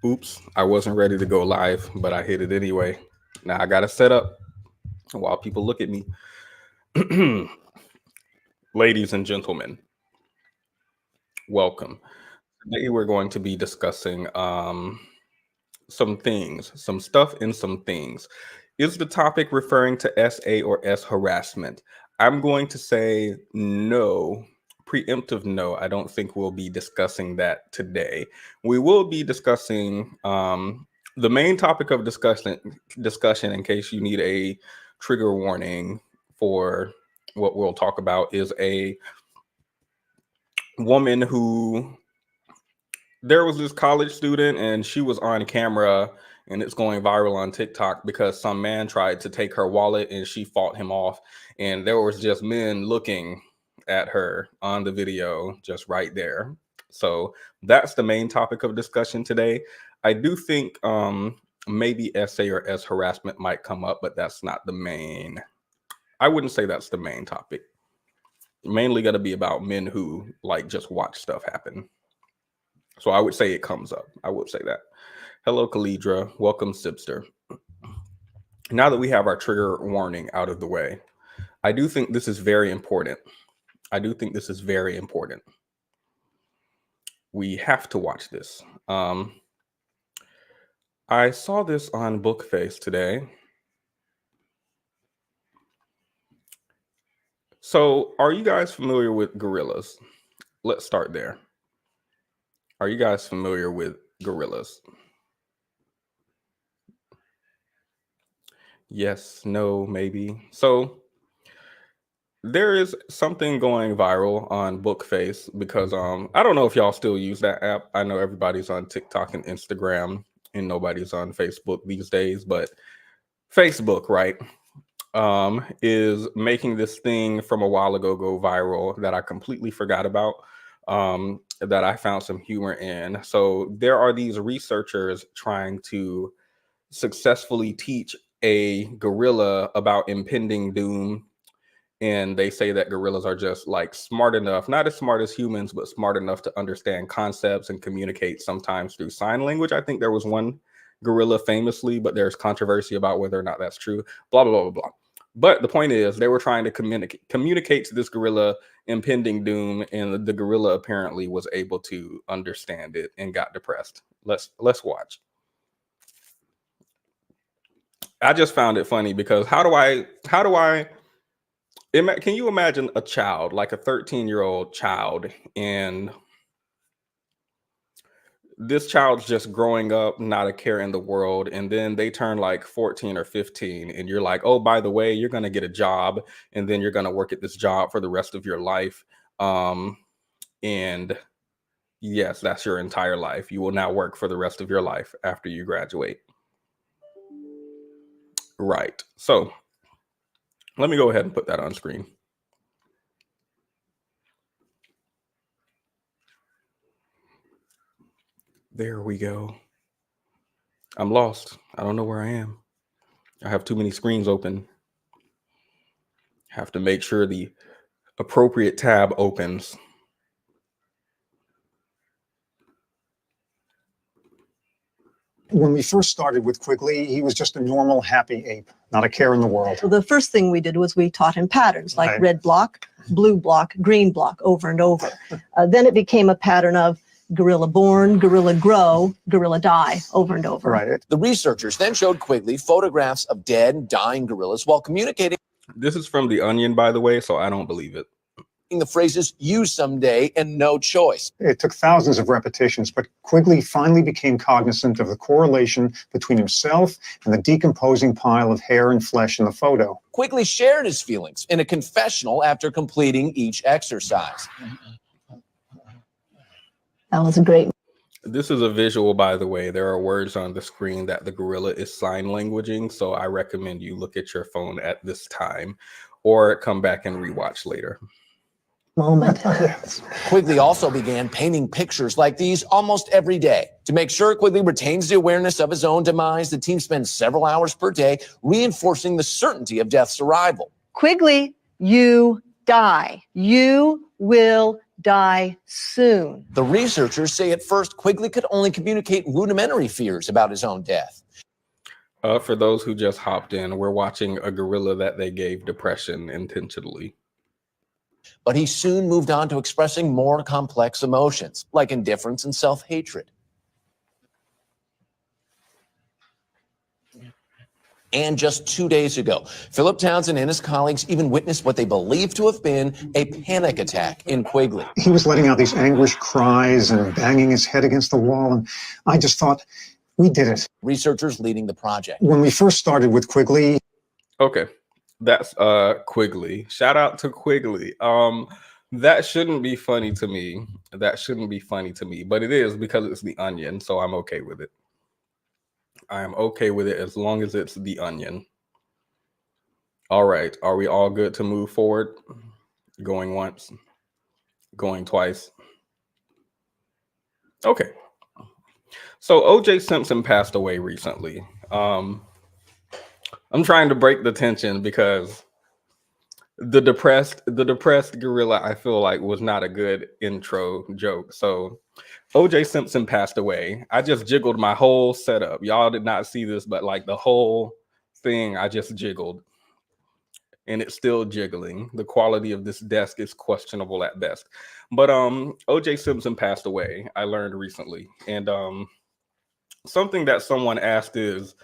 Oops, I wasn't ready to go live, but I hit it anyway. Now I got to set up while people look at me. Ladies and gentlemen, welcome. Today we're going to be discussing some things, some stuff and some things. Is the topic referring to SA or S harassment? I'm going to say no, preemptive no. I don't think we'll be discussing that today. We will be discussing the main topic of discussion in case you need a trigger warning for what we'll talk about is a woman who there was this college student and she was on camera and it's going viral on TikTok because some man tried to take her wallet and she fought him off. And there was just men looking at her on the video just right there. So that's the main topic of discussion today. I do think maybe SA or S harassment might come up, but that's not the main. I wouldn't say that's the main topic. Mainly going to be about men who like just watch stuff happen. So I would say it comes up. I would say that. Hello, Kalidra. Welcome, Sipster. Now that we have our trigger warning out of the way, I do think this is very important. We have to watch this. I saw this on Bookface today. So are you guys familiar with gorillas? Let's start there. Are you guys familiar with gorillas? Yes, no, maybe. So there is something going viral on Bookface because I don't know if y'all still use that app. I know everybody's on TikTok and Instagram and nobody's on Facebook these days, but Facebook, right, is making this thing from a while ago go viral that I completely forgot about. That I found some humor in. So there are these researchers trying to successfully teach a gorilla about impending doom. And they say that gorillas are just like smart enough, not as smart as humans, but smart enough to understand concepts and communicate sometimes through sign language. I think there was one gorilla famously, but there's controversy about whether or not that's true, blah, blah, blah, blah, blah. But the point is they were trying to communicate to this gorilla impending doom, and the gorilla apparently was able to understand it and got depressed. Let's watch. I just found it funny because how do I can you imagine a child, like a 13-year-old child, and this child's just growing up, not a care in the world, and then they turn like 14 or 15, and you're like, oh, by the way, you're going to get a job, and then you're going to work at this job for the rest of your life. And yes, that's your entire life. You will now work for the rest of your life after you graduate. Right. So let me go ahead and put that on screen. There we go. I'm lost. I don't know where I am. I have too many screens open. Have to make sure the appropriate tab opens. When we first started with Quigley, he was just a normal, happy ape, not a care in the world. So the first thing we did was we taught him patterns like red block, blue block, green block over and over. Then it became a pattern of gorilla born, gorilla grow, gorilla die over and over. Right. The researchers then showed Quigley photographs of dead and dying gorillas while communicating. This is from The Onion, by the way, so I don't believe it. The phrases "you someday" and "no choice." It took thousands of repetitions, but Quigley finally became cognizant of the correlation between himself and the decomposing pile of hair and flesh in the photo. Quigley shared his feelings in a confessional after completing each exercise. That was a great. This is a visual, by the way. There are words on the screen that the gorilla is sign languaging, so I recommend you look at your phone at this time or come back and rewatch later. Moment. Quigley also began painting pictures like these almost every day. To make sure Quigley retains the awareness of his own demise, the team spends several hours per day reinforcing the certainty of death's arrival. Quigley, you die. You will die soon. The researchers say at first Quigley could only communicate rudimentary fears about his own death. For those who just hopped in, we're watching a gorilla that they gave depression intentionally. But he soon moved on to expressing more complex emotions, like indifference and self-hatred. And just 2 days ago, Philip Townsend and his colleagues even witnessed what they believe to have been a panic attack in Quigley. He was letting out these anguished cries and banging his head against the wall, and I just thought, we did it. Researchers leading the project. When we first started with Quigley. Okay, that's Quigley. Shout out to Quigley. That shouldn't be funny to me. That shouldn't be funny to me, but it is because it's The Onion, so I'm okay with it. I am okay with it as long as it's The Onion. All right, are we all good to move forward? Going once, going twice. Okay. So O.J. Simpson passed away recently. I'm trying to break the tension because the depressed gorilla, I feel like, was not a good intro joke. So O.J. Simpson passed away. I just jiggled my whole setup. Y'all did not see this, but like the whole thing, I just jiggled. And it's still jiggling. The quality of this desk is questionable at best. But O.J. Simpson passed away, I learned recently. And something that someone asked is,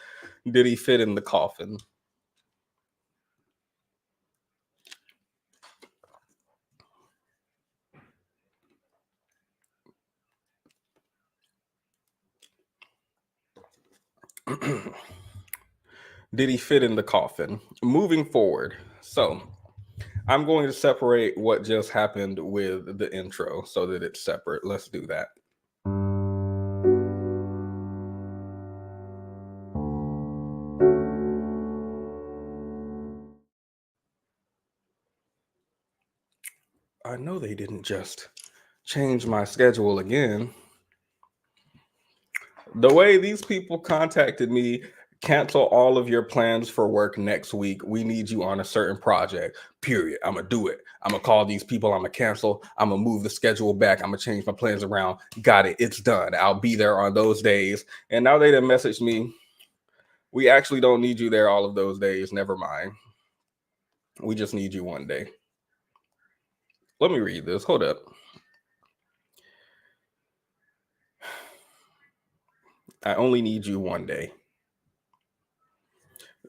did he fit in the coffin? Did he fit in the coffin? Moving forward, so I'm going to separate what just happened with the intro so that it's separate. Let's do that. I know they didn't just change my schedule again. The way these people contacted me, cancel all of your plans for work next week. We need you on a certain project, period. I'm going to do it. I'm going to call these people. I'm going to cancel. I'm going to move the schedule back. I'm going to change my plans around. Got it. It's done. I'll be there on those days. And now they done messaged me. We actually don't need you there all of those days. Never mind. We just need you one day. Let me read this. Hold up. I only need you one day.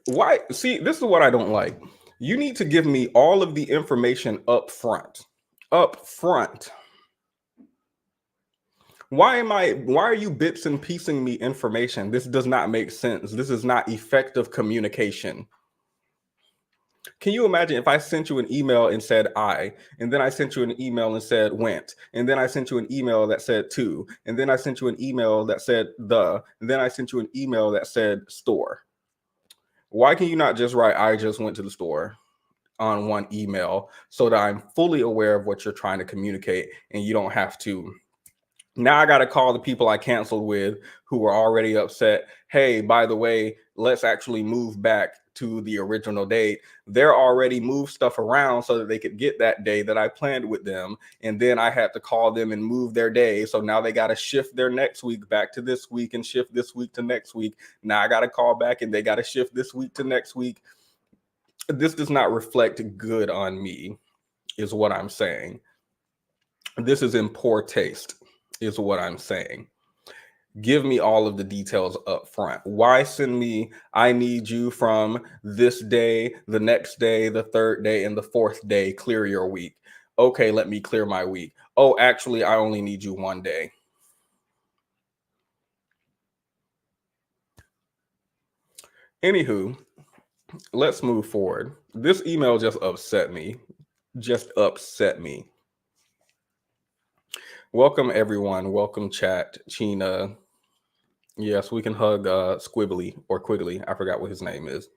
Why? See, this is what I don't like. You need to give me all of the information up front. Up front. Why are you bits and piecing me information? This does not make sense. This is not effective communication. Can you imagine if I sent you an email and said I, and then I sent you an email and said went, and then I sent you an email that said to, and then I sent you an email that said the, and then I sent you an email that said store? Why can you not just write I just went to the store on one email so that I'm fully aware of what you're trying to communicate and you don't have to? Now I got to call the people I canceled with who were already upset. Hey, by the way, let's actually move back to the original date. They're already moved stuff around so that they could get that day that I planned with them. And then I had to call them and move their day. So now they got to shift their next week back to this week and shift this week to next week. Now I got to call back and they got to shift this week to next week. This does not reflect good on me, is what I'm saying. This is in poor taste, is what I'm saying. Give me all of the details up front. Why send me, I need you from this day, the next day, the third day, and the fourth day, clear your week. Okay, let me clear my week. Oh, actually, I only need you one day. Anywho, let's move forward. This email just upset me. Just upset me. Welcome, everyone. Welcome, chat. China. Yes, we can hug Squibbly or Quigley. I forgot what his name is.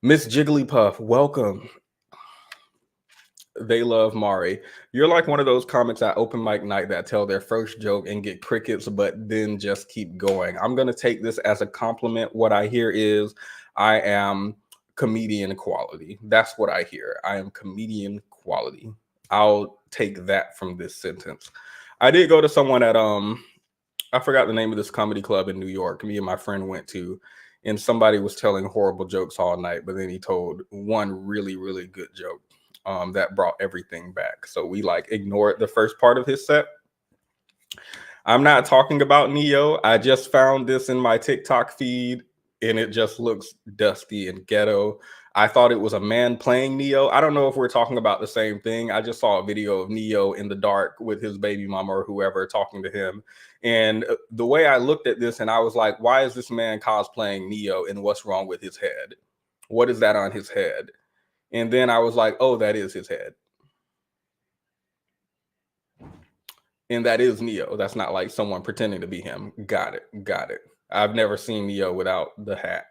Miss Jigglypuff, welcome. They love Mari. You're like one of those comics at open mic night that tell their first joke and get crickets, but then just keep going. I'm going to take this as a compliment. What I hear is I am comedian quality. That's what I hear. I am comedian quality. I'll take that from this sentence. I did go to someone at I forgot the name of this comedy club in New York. Me and my friend went to, and somebody was telling horrible jokes all night, but then he told one really, really good joke that brought everything back. So we like ignored the first part of his set. I'm not talking about Neo. I just found this in my TikTok feed, and it just looks dusty and ghetto. I thought it was a man playing Neo. I don't know if we're talking about the same thing. I just saw a video of Neo in the dark with his baby mama or whoever talking to him. And the way I looked at this, and I was like, why is this man cosplaying Neo, and what's wrong with his head? What is that on his head? And then I was like, oh, that is his head. And that is Neo. That's not like someone pretending to be him. Got it. Got it. I've never seen Neo without the hat.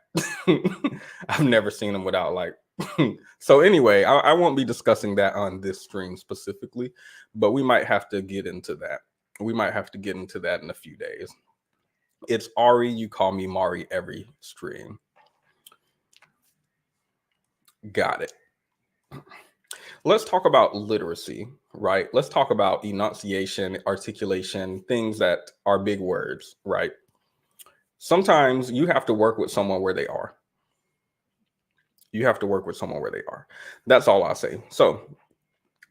I've never seen him without like. So anyway, I won't be discussing that on this stream specifically, but we might have to get into that. We might have to get into that in a few days. It's Ari. You call me Mari every stream. Got it. Let's talk about literacy, right? Let's talk about enunciation, articulation, things that are big words, right? Sometimes you have to work with someone where they are. You have to work with someone where they are. That's all I'll say. So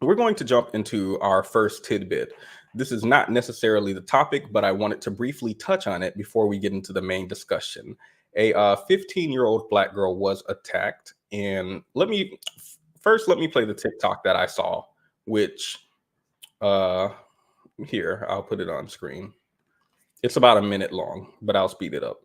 we're going to jump into our first tidbit. This is not necessarily the topic, but I wanted to briefly touch on it before we get into the main discussion. A 15-year-old Black girl was attacked. And let me play the TikTok that I saw, which here, I'll put it on screen. It's about a minute long, but I'll speed it up.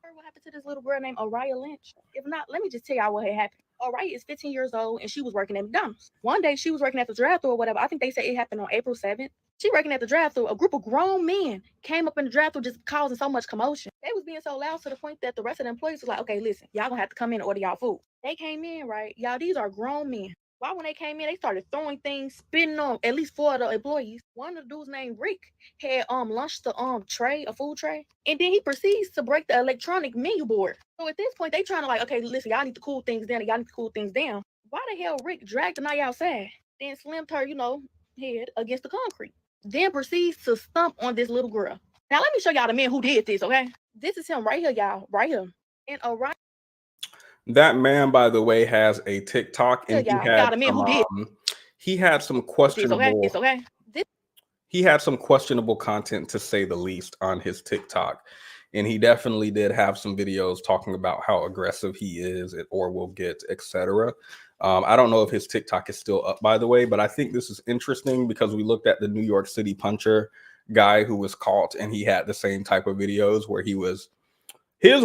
What happened to this little girl named Araya Lynch? If not, let me just tell y'all what had happened. Araya is 15 years old, and she was working at McDonald's. One day, she was working at the drive-thru or whatever. I think they said it happened on April 7th. She working at the drive-thru. A group of grown men came up in the drive-thru just causing so much commotion. They was being so loud to the point that the rest of the employees was like, okay, listen, y'all gonna have to come in and order y'all food. They came in, right? Y'all, these are grown men. Why when they came in, they started throwing things, spitting on at least 4 of the employees. One of the dudes named Rick had launched the tray, a food tray, and then he proceeds to break the electronic menu board. So at this point, they trying to like, okay, listen, y'all need to cool things down. Y'all need to cool things down. Why the hell Rick dragged the knife outside, then slammed her, head against the concrete, then proceeds to stomp on this little girl. Now let me show y'all the man who did this. Okay, this is him right here, y'all, right here, and right. That man, by the way, has a TikTok, and he had some questionable. He had some questionable content, to say the least, on his TikTok, and he definitely did have some videos talking about how aggressive he is or will get, etc. I don't know if his TikTok is still up, by the way, but I think this is interesting because we looked at the New York City puncher guy who was caught, and he had the same type of videos where his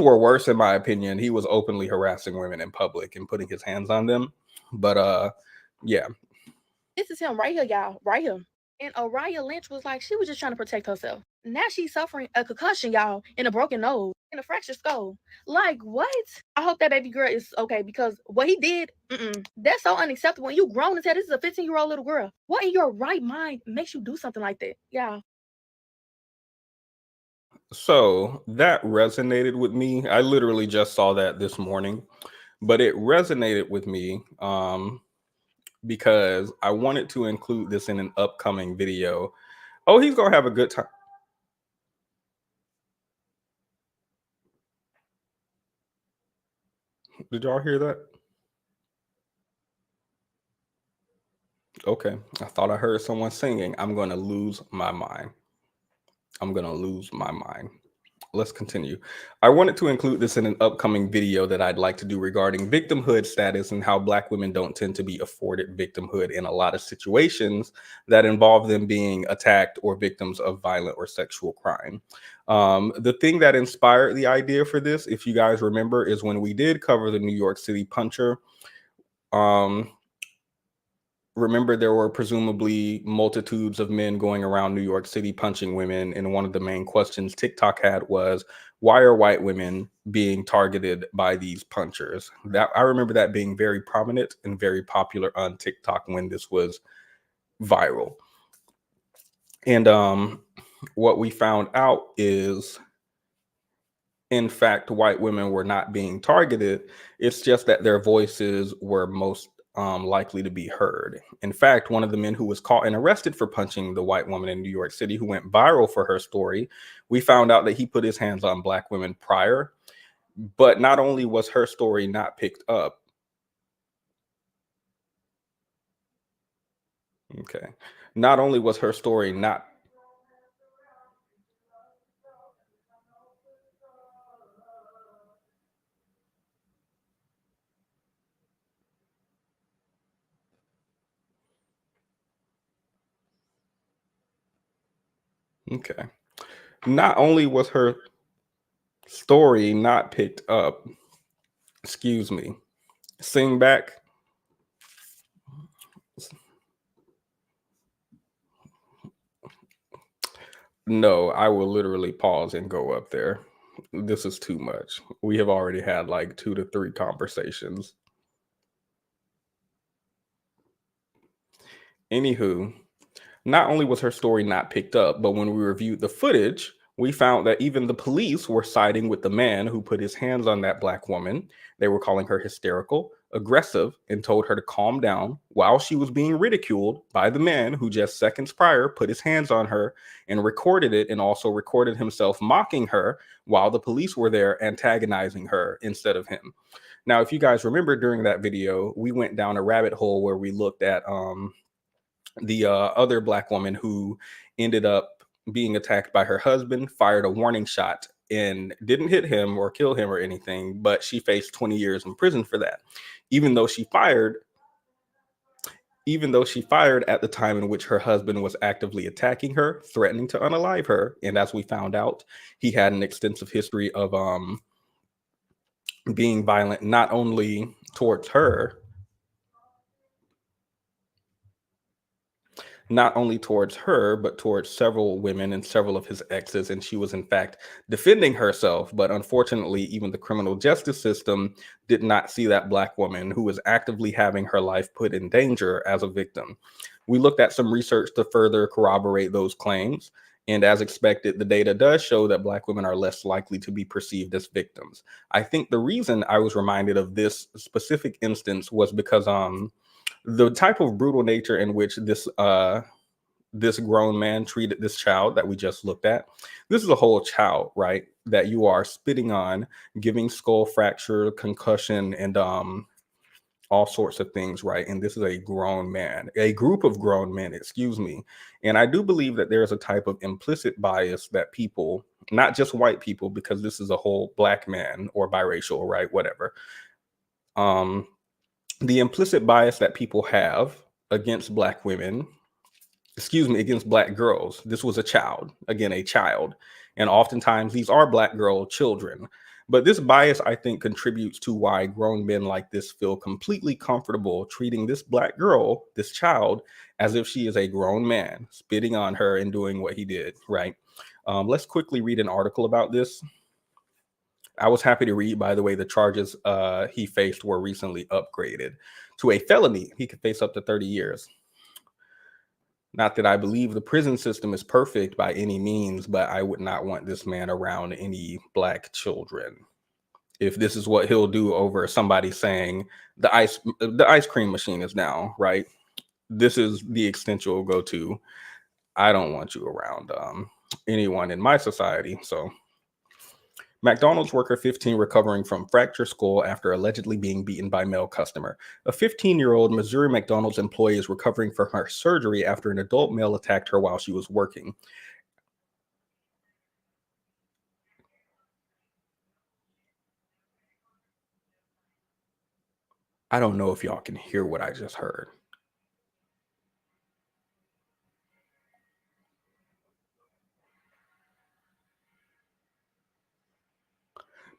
were worse, in my opinion. He was openly harassing women in public and putting his hands on them. But yeah. This is him right here, y'all, right here. And Araya Lynch was like, she was just trying to protect herself. Now she's suffering a concussion, y'all, and a broken nose and a fractured skull. Like, what? I hope that baby girl is okay, because what he did, that's so unacceptable. When you grown as hell, this is a 15-year-old little girl. What in your right mind makes you do something like that? Yeah. So that resonated with me. I literally just saw that this morning, but it resonated with me because I wanted to include this in an upcoming video. Oh, he's gonna have a good time. Did y'all hear that? Okay, I thought I heard someone singing. I'm gonna lose my mind. I'm gonna lose my mind. Let's continue. I wanted to include this in an upcoming video that I'd like to do regarding victimhood status and how Black women don't tend to be afforded victimhood in a lot of situations that involve them being attacked or victims of violent or sexual crime. The thing that inspired the idea for this, if you guys remember, is when we did cover the New York City puncher. Remember, there were presumably multitudes of men going around New York City punching women. And one of the main questions TikTok had was, why are white women being targeted by these punchers? That I remember that being very prominent and very popular on TikTok when this was viral. And what we found out is, in fact, white women were not being targeted. It's just that their voices were most likely to be heard. In fact, one of the men who was caught and arrested for punching the white woman in New York City, who went viral for her story, we found out that he put his hands on black women prior. But not only was her story not picked up, not only was her story not not only was her story not picked up, excuse me, sing back. No, I will literally pause and go up there. This is too much. We have already had like 2 to 3 conversations. Anywho, not only was her story not picked up, but when we reviewed the footage, we found that even the police were siding with the man who put his hands on that black woman. They were calling her hysterical, aggressive, and told her to calm down while she was being ridiculed by the man who just seconds prior put his hands on her and recorded it, and also recorded himself mocking her while the police were there antagonizing her instead of him. Now, if you guys remember, during that video, we went down a rabbit hole where we looked at the other black woman who ended up being attacked by her husband, fired a warning shot, and didn't hit him or kill him or anything, but she faced 20 years in prison for that, even though she fired at the time in which her husband was actively attacking her, threatening to unalive her. And as we found out, he had an extensive history of being violent, not only towards her, but towards several women and several of his exes. And she was, in fact, defending herself. But unfortunately, even the criminal justice system did not see that black woman who was actively having her life put in danger as a victim. We looked at some research to further corroborate those claims. And as expected, the data does show that black women are less likely to be perceived as victims. I think the reason I was reminded of this specific instance was because the type of brutal nature in which this grown man treated this child that we just looked at. This is a whole child, right? That you are spitting on, giving skull fracture, concussion, and all sorts of things, right? And this is a grown man, a group of grown men, excuse me. And I do believe that there's a type of implicit bias that people, not just white people, because this is a whole black man or biracial, right? Whatever. The implicit bias that people have against black women, against black girls. This was a child, again, a child. And oftentimes these are black girl children. But this bias, I think, contributes to why grown men like this feel completely comfortable treating this black girl, this child, as if she is a grown man, spitting on her and doing what he did, right? Let's quickly read an article about this. I was happy to read, by the way, the charges he faced were recently upgraded to a felony. He could face up to 30 years. Not that I believe the prison system is perfect by any means, but I would not want this man around any black children. If this is what he'll do over somebody saying the ice cream machine is down, right? This is the extent you'll go to. I don't want you around anyone in my society. So McDonald's worker 15 recovering from fractured skull after allegedly being beaten by male customer. A 15-year-old Missouri McDonald's employee is recovering from her surgery after an adult male attacked her while she was working. I don't know if y'all can hear what I just heard.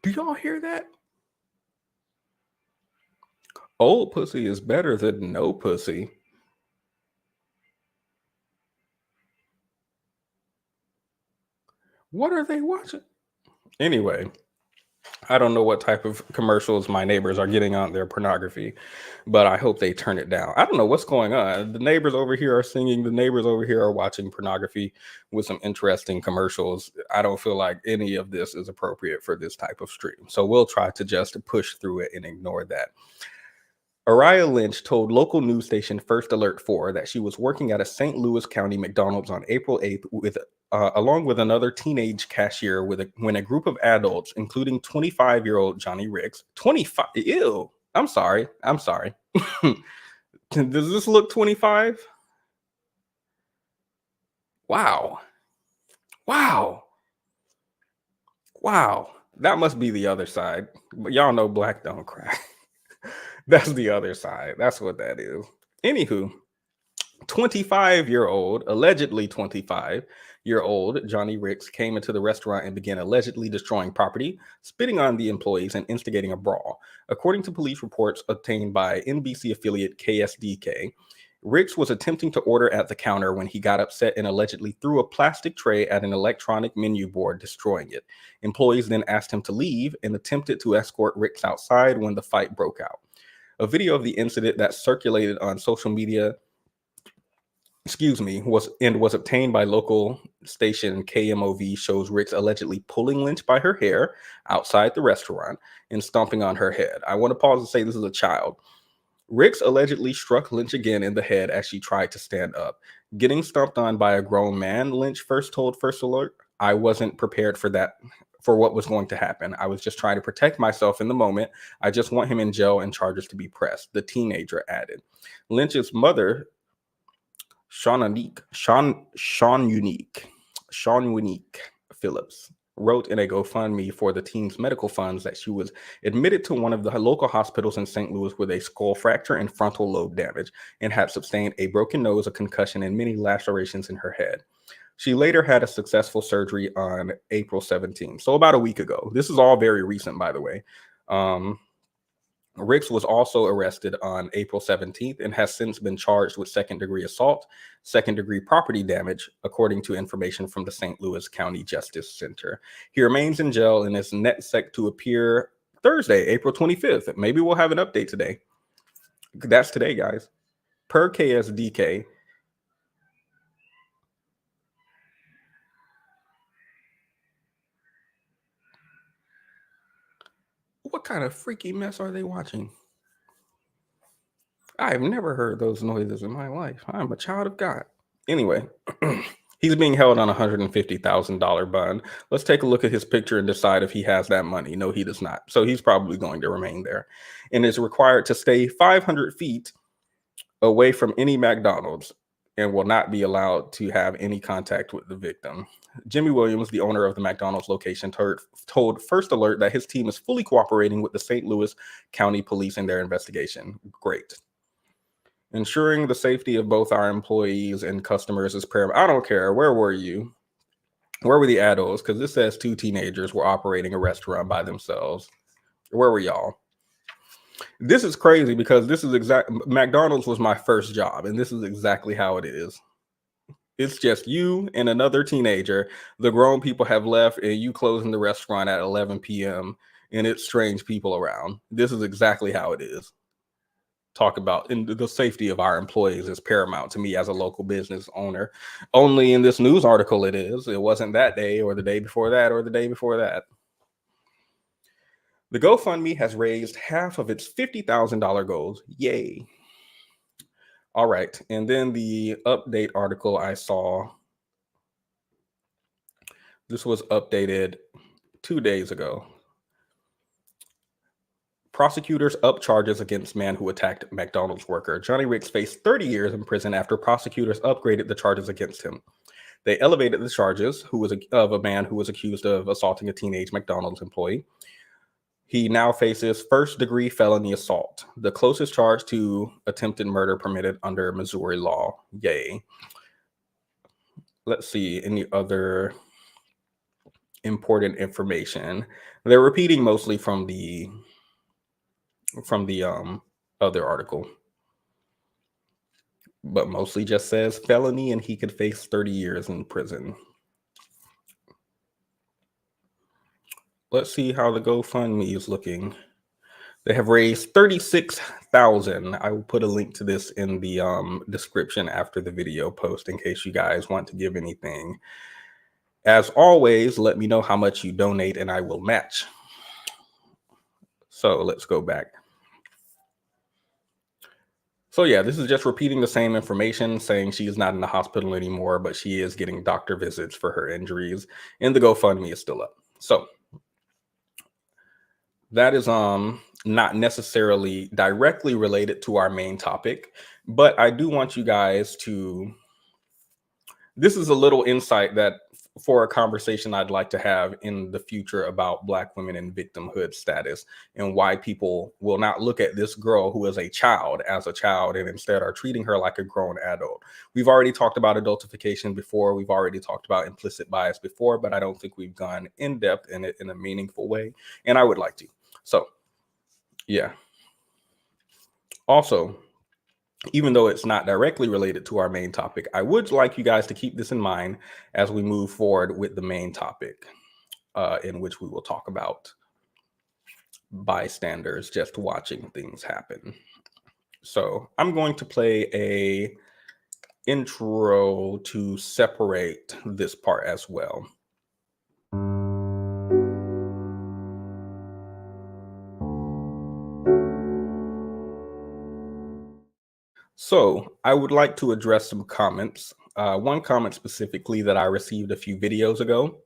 Do y'all hear that? Old pussy is better than no pussy. What are they watching? Anyway, I don't know what type of commercials my neighbors are getting on their pornography, but I hope they turn it down. I don't know what's going on. The neighbors over here are singing. The neighbors over here are watching pornography with some interesting commercials. I don't feel like any of this is appropriate for this type of stream. So we'll try to just push through it and ignore that. Araya Lynch told local news station First Alert 4 that she was working at a St. Louis County McDonald's on April 8th along with another teenage cashier when a group of adults, including 25-year-old Johnny Ricks, 25, ew, I'm sorry. Does this look 25? Wow. That must be the other side. But y'all know black don't cry. That's the other side. That's what that is. Anywho, allegedly 25-year-old Johnny Ricks came into the restaurant and began allegedly destroying property, spitting on the employees, and instigating a brawl. According to police reports obtained by NBC affiliate KSDK, Ricks was attempting to order at the counter when he got upset and allegedly threw a plastic tray at an electronic menu board, destroying it. Employees then asked him to leave and attempted to escort Ricks outside when the fight broke out. A video of the incident that circulated on social media was obtained by local station KMOV shows Ricks allegedly pulling Lynch by her hair outside the restaurant and stomping on her head. I want to pause and say this is a child. Ricks allegedly struck Lynch again in the head as she tried to stand up. Getting stomped on by a grown man, Lynch first told First Alert, "I wasn't prepared for what was going to happen. I was just trying to protect myself in the moment. I just want him in jail and charges to be pressed," the teenager added. Lynch's mother, Sean Unique Phillips, wrote in a GoFundMe for the team's medical funds that she was admitted to one of the local hospitals in St. Louis with a skull fracture and frontal lobe damage and had sustained a broken nose, a concussion, and many lacerations in her head. She later had a successful surgery on April 17th, so about a week ago. This is all very recent, by the way. Ricks was also arrested on April 17th and has since been charged with second-degree assault, second-degree property damage, according to information from the St. Louis County Justice Center. He remains in jail and is net set to appear Thursday, April 25th. Maybe we'll have an update today. That's today, guys. Per KSDK, what kind of freaky mess are they watching? I've never heard those noises in my life. I'm a child of God. Anyway, he's being held on a $150,000 bond. Let's take a look at his picture and decide if he has that money. No, he does not. So he's probably going to remain there and is required to stay 500 feet away from any McDonald's and will not be allowed to have any contact with the victim. Jimmy Williams, the owner of the McDonald's location, told First Alert that his team is fully cooperating with the St. Louis County Police in their investigation. Great. Ensuring the safety of both our employees and customers is paramount. I don't care. Where were you? Where were the adults? Because this says 2 teenagers were operating a restaurant by themselves. Where were y'all? This is crazy because this is McDonald's was my first job, and this is exactly how it is. It's just you and another teenager. The grown people have left, and you closing the restaurant at 11 p.m., and it's strange people around. This is exactly how it is. Talk about, and the safety of our employees is paramount to me as a local business owner. Only in this news article it is. It wasn't that day or the day before that or the day before that. The GoFundMe has raised half of its $50,000 goals. Yay. All right. And then the update article I saw, this was updated 2 days ago. Prosecutors up charges against man who attacked McDonald's worker. Johnny Ricks faced 30 years in prison after prosecutors upgraded the charges against him. They elevated the charges of a man who was accused of assaulting a teenage McDonald's employee. He now faces first-degree felony assault, the closest charge to attempted murder permitted under Missouri law. Yay. Let's see, any other important information. They're repeating mostly from the other article, but mostly just says felony and he could face 30 years in prison. Let's see how the GoFundMe is looking. They have raised $36,000. I will put a link to this in the description after the video post in case you guys want to give anything. As always, let me know how much you donate and I will match. So let's go back. So yeah, this is just repeating the same information, saying she is not in the hospital anymore, but she is getting doctor visits for her injuries, and the GoFundMe is still up. So that is not necessarily directly related to our main topic, but I do want you guys to, this is a little insight that for a conversation I'd like to have in the future about Black women and victimhood status, and why people will not look at this girl who is a child as a child and instead are treating her like a grown adult. We've already talked about adultification before. We've already talked about implicit bias before, but I don't think we've gone in depth in it in a meaningful way, and I would like to. So yeah. Also, even though it's not directly related to our main topic, I would like you guys to keep this in mind as we move forward with the main topic, in which we will talk about bystanders just watching things happen. So I'm going to play a intro to separate this part as well. So I would like to address some comments. One comment specifically that I received a few videos ago.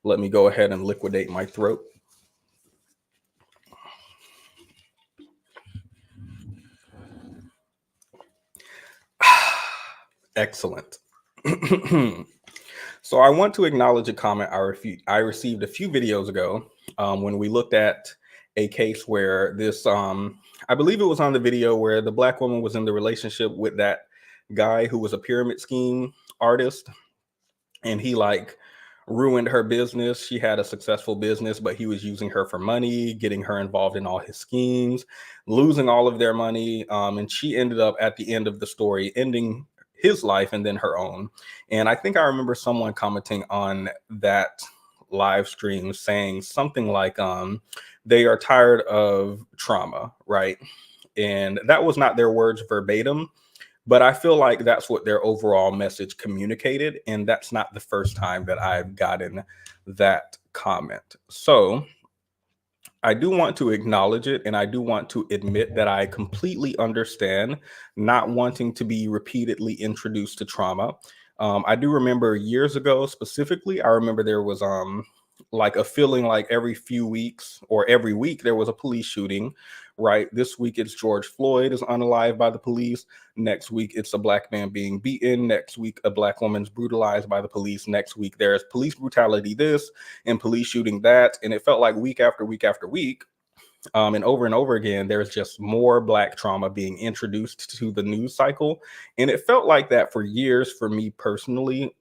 Let me go ahead and liquidate my throat. Excellent. So I want to acknowledge a comment I received a few videos ago when we looked at a case where this, I believe it was on the video where the Black woman was in the relationship with that guy who was a pyramid scheme artist, and he like ruined her business. She had a successful business, but he was using her for money, getting her involved in all his schemes, losing all of their money. And she ended up at the end of the story ending his life and then her own. And I think I remember someone commenting on that live stream saying something like, they are tired of trauma, right? And that was not their words verbatim, but I feel like that's what their overall message communicated. And that's not the first time that I've gotten that comment. So I do want to acknowledge it, and I do want to admit that I completely understand not wanting to be repeatedly introduced to trauma. I do remember years ago specifically, I remember there was like a feeling like every few weeks or every week there was a police shooting, right? This week it's George Floyd is unalived by the police. Next week it's a Black man being beaten. Next week a Black woman's brutalized by the police. Next week there's police brutality this and police shooting that. And it felt like week after week after week, and over again, there's just more Black trauma being introduced to the news cycle. And it felt like that for years for me personally,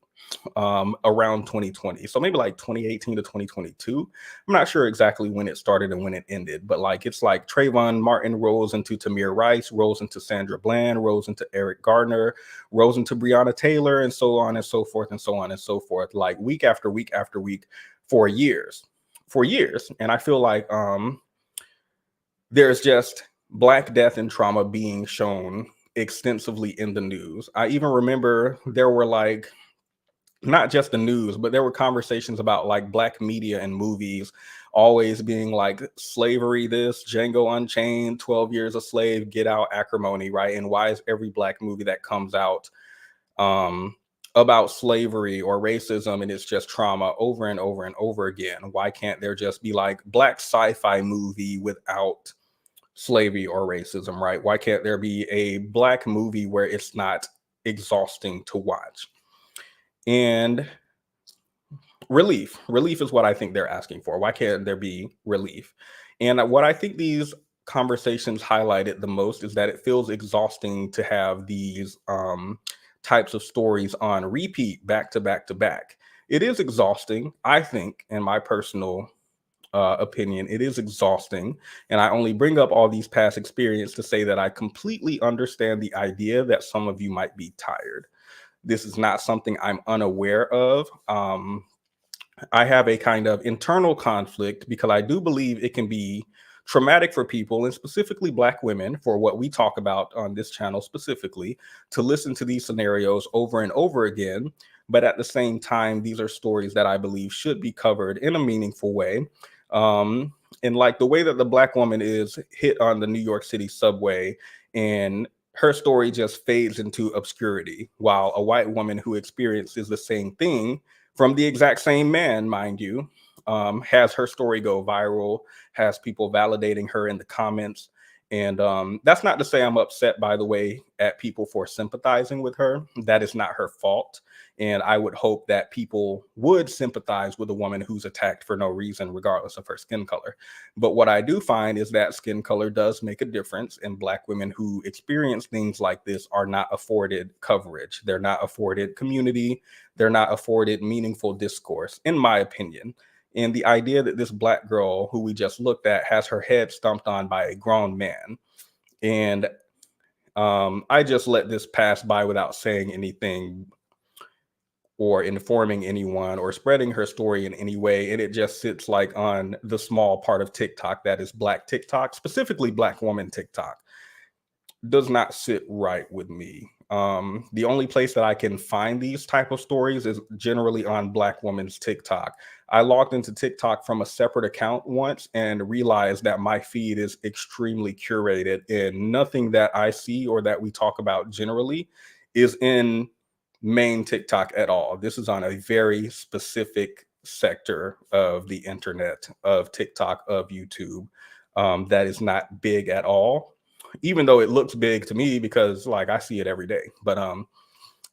around 2020. So maybe like 2018 to 2022. I'm not sure exactly when it started and when it ended, but like it's like Trayvon Martin rolls into Tamir Rice, rolls into Sandra Bland, rolls into Eric Gardner, rolls into Breonna Taylor, and so on and so forth and so on and so forth, like week after week after week for years. And I feel like there's just Black death and trauma being shown extensively in the news. I even remember there were like, not just the news, but there were conversations about like Black media and movies always being like slavery, this, Django Unchained, 12 Years a Slave, Get Out, Acrimony, right? And why is every Black movie that comes out about slavery or racism and it's just trauma over and over and over again? Why can't there just be like Black sci-fi movie without slavery or racism, right? Why can't there be a Black movie where it's not exhausting to watch? And relief is what I think they're asking for. Why can't there be relief? And what I think these conversations highlighted the most is that it feels exhausting to have these types of stories on repeat back to back to back. It is exhausting, I think, in my personal opinion, it is exhausting. And I only bring up all these past experiences to say that I completely understand the idea that some of you might be tired. This is not something I'm unaware of. I have a kind of internal conflict because I do believe it can be traumatic for people, and specifically Black women, for what we talk about on this channel specifically, to listen to these scenarios over and over again. But at the same time, these are stories that I believe should be covered in a meaningful way. And like the way that the Black woman is hit on the New York City subway and her story just fades into obscurity, while a white woman who experiences the same thing from the exact same man, mind you, has her story go viral, has people validating her in the comments. And that's not to say I'm upset, by the way, at people for sympathizing with her. That is not her fault. And I would hope that people would sympathize with a woman who's attacked for no reason, regardless of her skin color. But what I do find is that skin color does make a difference, and Black women who experience things like this are not afforded coverage. They're not afforded community. They're not afforded meaningful discourse, in my opinion. And the idea that this Black girl who we just looked at has her head stomped on by a grown man, and I just let this pass by without saying anything or informing anyone or spreading her story in any way. And it just sits like on the small part of TikTok that is Black TikTok, specifically Black woman TikTok. Does not sit right with me. The only place that I can find these type of stories is generally on Black women's TikTok. I logged into TikTok from a separate account once and realized that my feed is extremely curated, and nothing that I see or that we talk about generally is in main TikTok at all. This is on a very specific sector of the internet, of TikTok, of YouTube, that is not big at all, even though it looks big to me because like I see it every day. But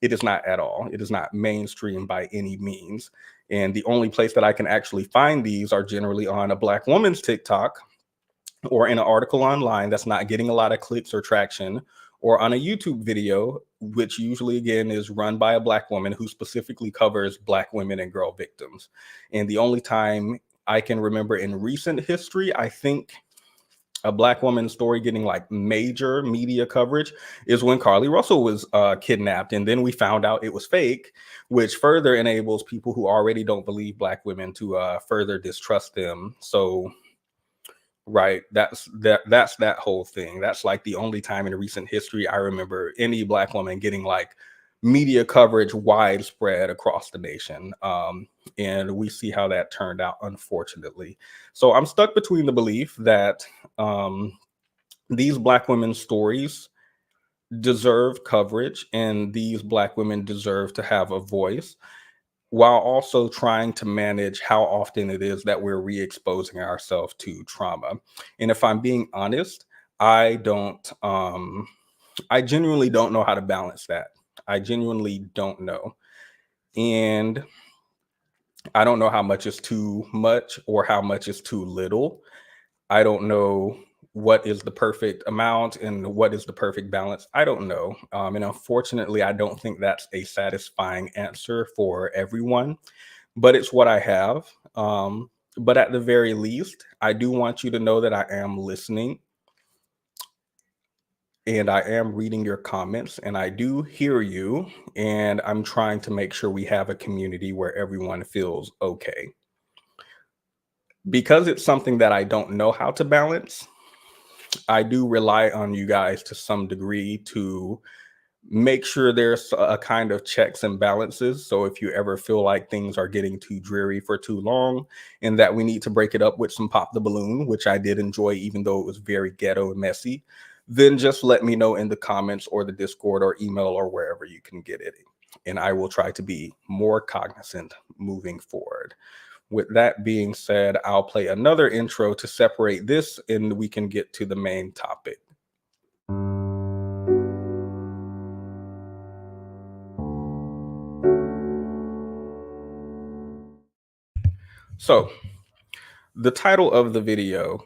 it is not at all. It is not mainstream by any means. And the only place that I can actually find these are generally on a Black woman's TikTok, or in an article online that's not getting a lot of clicks or traction, or on a YouTube video, which usually, again, is run by a Black woman who specifically covers Black women and girl victims. And the only time I can remember in recent history, I think, a Black woman's story getting like major media coverage is when Carly Russell was kidnapped. And then we found out it was fake, which further enables people who already don't believe Black women to further distrust them. So, right, that's that whole thing. That's like the only time in recent history I remember any Black woman getting like media coverage widespread across the nation. And we see how that turned out, unfortunately. So I'm stuck between the belief that these Black women's stories deserve coverage and these Black women deserve to have a voice, while also trying to manage how often it is that we're re-exposing ourselves to trauma. And if I'm being honest, I genuinely don't know how to balance that. I genuinely don't know. And I don't know how much is too much or how much is too little. I don't know what is the perfect amount and what is the perfect balance. I don't know. And unfortunately, I don't think that's a satisfying answer for everyone, but it's what I have. But at the very least, I do want you to know that I am listening and I am reading your comments and I do hear you. And I'm trying to make sure we have a community where everyone feels okay. Because it's something that I don't know how to balance, I do rely on you guys to some degree to make sure there's a kind of checks and balances. So if you ever feel like things are getting too dreary for too long and that we need to break it up with some Pop the Balloon, which I did enjoy, even though it was very ghetto and messy, then just let me know in the comments or the Discord or email or wherever you can get it. And I will try to be more cognizant moving forward. With that being said, I'll play another intro to separate this and we can get to the main topic. So the title of the video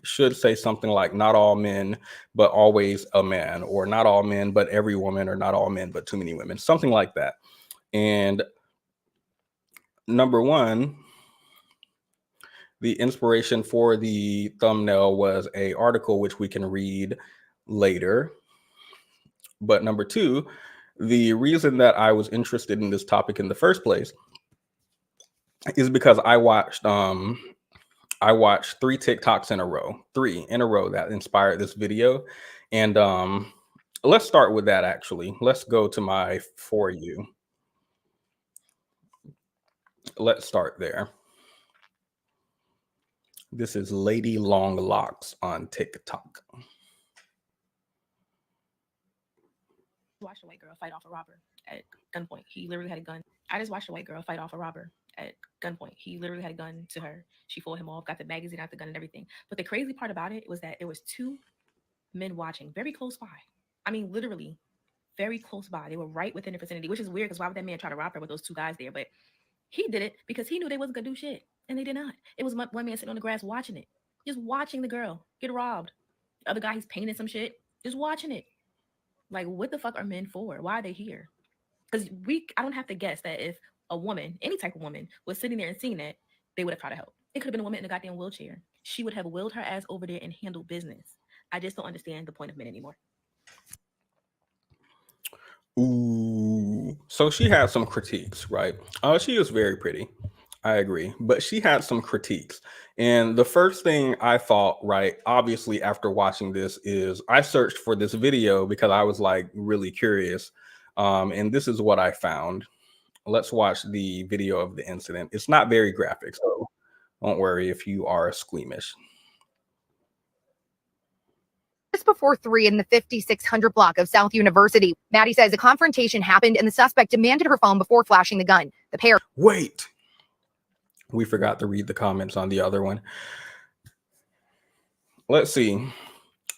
should say something like not all men, but always a man, or not all men, but every woman, or not all men, but too many women, something like that. And number one, the inspiration for the thumbnail was an article which we can read later. But number two, the reason that I was interested in this topic in the first place is because I watched 3 TikToks in a row, 3 in a row that inspired this video. And let's start with that actually. Let's go to my For You. Let's start there. This is Lady Long Locks on TikTok. watched a white girl fight off a robber at gunpoint. He literally had a gun. I just watched a white girl fight off a robber at gunpoint. He literally had a gun to her. She fought him off, got the magazine out the gun and everything. But the crazy part about it was that there was 2 men watching very close by. I mean, literally very close by. They were right within the vicinity, which is weird because why would that man try to rob her with those 2 guys there? But he did it because he knew they wasn't gonna do shit, and they did not. It was one man sitting on the grass watching it, just watching the girl get robbed. The other guy, he's painting some shit, just watching it. Like, what the fuck are men for? Why are they here? Because I don't have to guess that if a woman, any type of woman, was sitting there and seeing that, they would have tried to help. It could have been a woman in a goddamn wheelchair. She would have wheeled her ass over there and handled business. I just don't understand the point of men anymore. Ooh, so she had some critiques, right? She is very pretty. I agree, but she had some critiques. And the first thing I thought, right, obviously after watching this, is I searched for this video because I was like really curious. And this is what I found. Let's watch the video of the incident. It's not very graphic, so don't worry if you are squeamish. Just before 3 in the 5600 block of South University, Maddie says a confrontation happened and the suspect demanded her phone before flashing the gun. The pair. Wait. We forgot to read the comments on the other one. Let's see.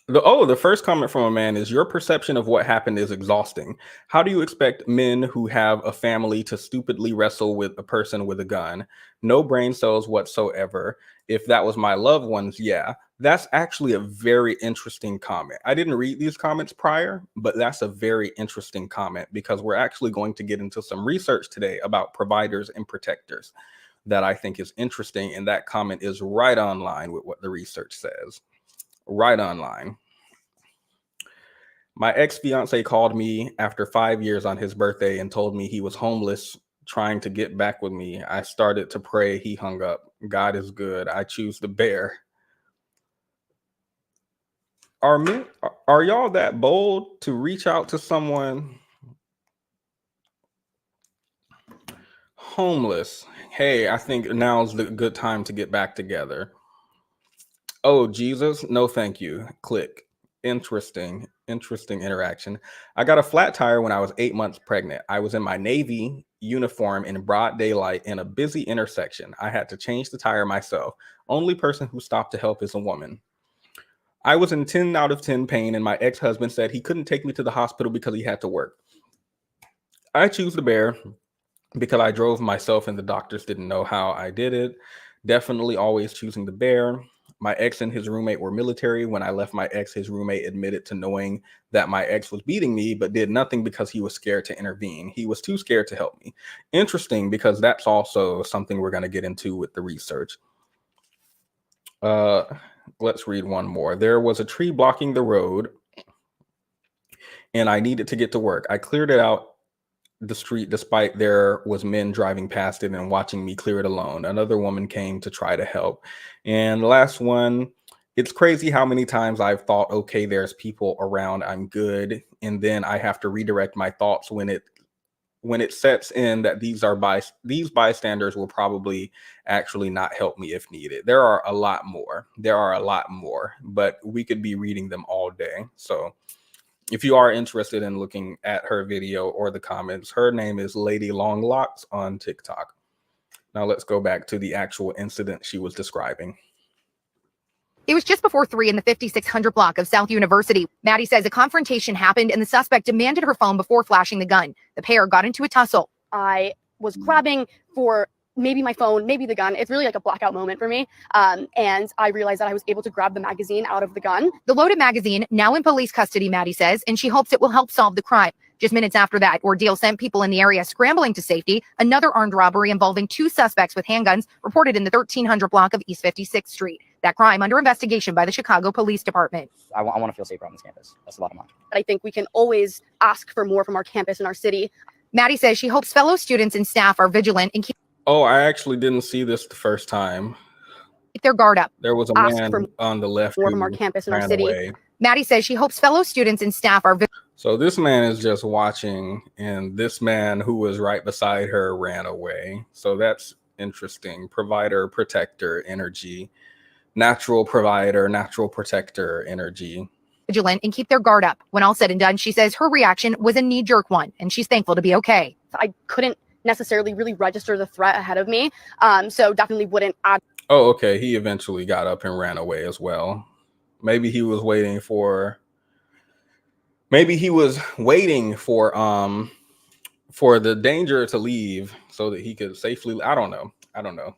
The first comment from a man is, your perception of what happened is exhausting. How do you expect men who have a family to stupidly wrestle with a person with a gun? No brain cells whatsoever. If that was my loved ones, yeah. That's actually a very interesting comment. I didn't read these comments prior, but that's a very interesting comment because we're actually going to get into some research today about providers and protectors that I think is interesting. And that comment is right on line with what the research says. Right on line. My ex-fiance called me after 5 years on his birthday and told me he was homeless, trying to get back with me. I started to pray. He hung up. God is good. I choose the bear. Are y'all that bold to reach out to someone homeless? Hey, I think now's the good time to get back together. Oh, Jesus, no thank you. Click. Interesting interaction. I got a flat tire when I was 8 months pregnant. I was in my Navy uniform in broad daylight in a busy intersection. I had to change the tire myself. Only person who stopped to help is a woman. I was in 10 out of 10 pain, and my ex-husband said he couldn't take me to the hospital because he had to work. I choose the bear because I drove myself and the doctors didn't know how I did it. Definitely always choosing the bear. My ex and his roommate were military. When I left my ex, his roommate admitted to knowing that my ex was beating me, but did nothing because he was scared to intervene. He was too scared to help me. Interesting, because that's also something we're going to get into with the research. Let's read one more. There was a tree blocking the road, and I needed to get to work. I cleared it out the street despite there was men driving past it and watching me clear it alone. Another woman came to try to help. And the last one, it's crazy how many times I've thought, okay, there's people around, I'm good, and then I have to redirect my thoughts when it sets in that these bystanders will probably actually not help me if needed. There are a lot more, but we could be reading them all day. So if you are interested in looking at her video or the comments, her name is Lady Longlocks on TikTok. Now let's go back to the actual incident she was describing. It was just before 3 in the 5600 block of South University. Maddie says a confrontation happened and the suspect demanded her phone before flashing the gun. The pair got into a tussle. I was grabbing for maybe my phone, maybe the gun. It's really like a blackout moment for me. And I realized that I was able to grab the magazine out of the gun. The loaded magazine, now in police custody, Maddie says, and she hopes it will help solve the crime. Just minutes after that ordeal sent people in the area scrambling to safety. Another armed robbery involving 2 suspects with handguns reported in the 1300 block of East 56th Street. That crime under investigation by the Chicago Police Department. I want to feel safer on this campus. That's the bottom line. But I think we can always ask for more from our campus and our city. Maddie says she hopes fellow students and staff are vigilant and keep I actually didn't see this the first time. their guard up. There was a man on the left more who from our campus and our ran city. away. Maddie says she hopes fellow students and staff are So this man is just watching, and this man who was right beside her ran away. So that's interesting. Provider, protector, energy. Natural provider, natural protector, energy. vigilant and keep their guard up. When all said and done, she says her reaction was a knee-jerk one, and she's thankful to be okay. I couldn't necessarily really register the threat ahead of me, so definitely wouldn't add. Oh, okay. He eventually got up and ran away as well. Maybe he was waiting for. Maybe he was waiting for the danger to leave so that he could safely. I don't know.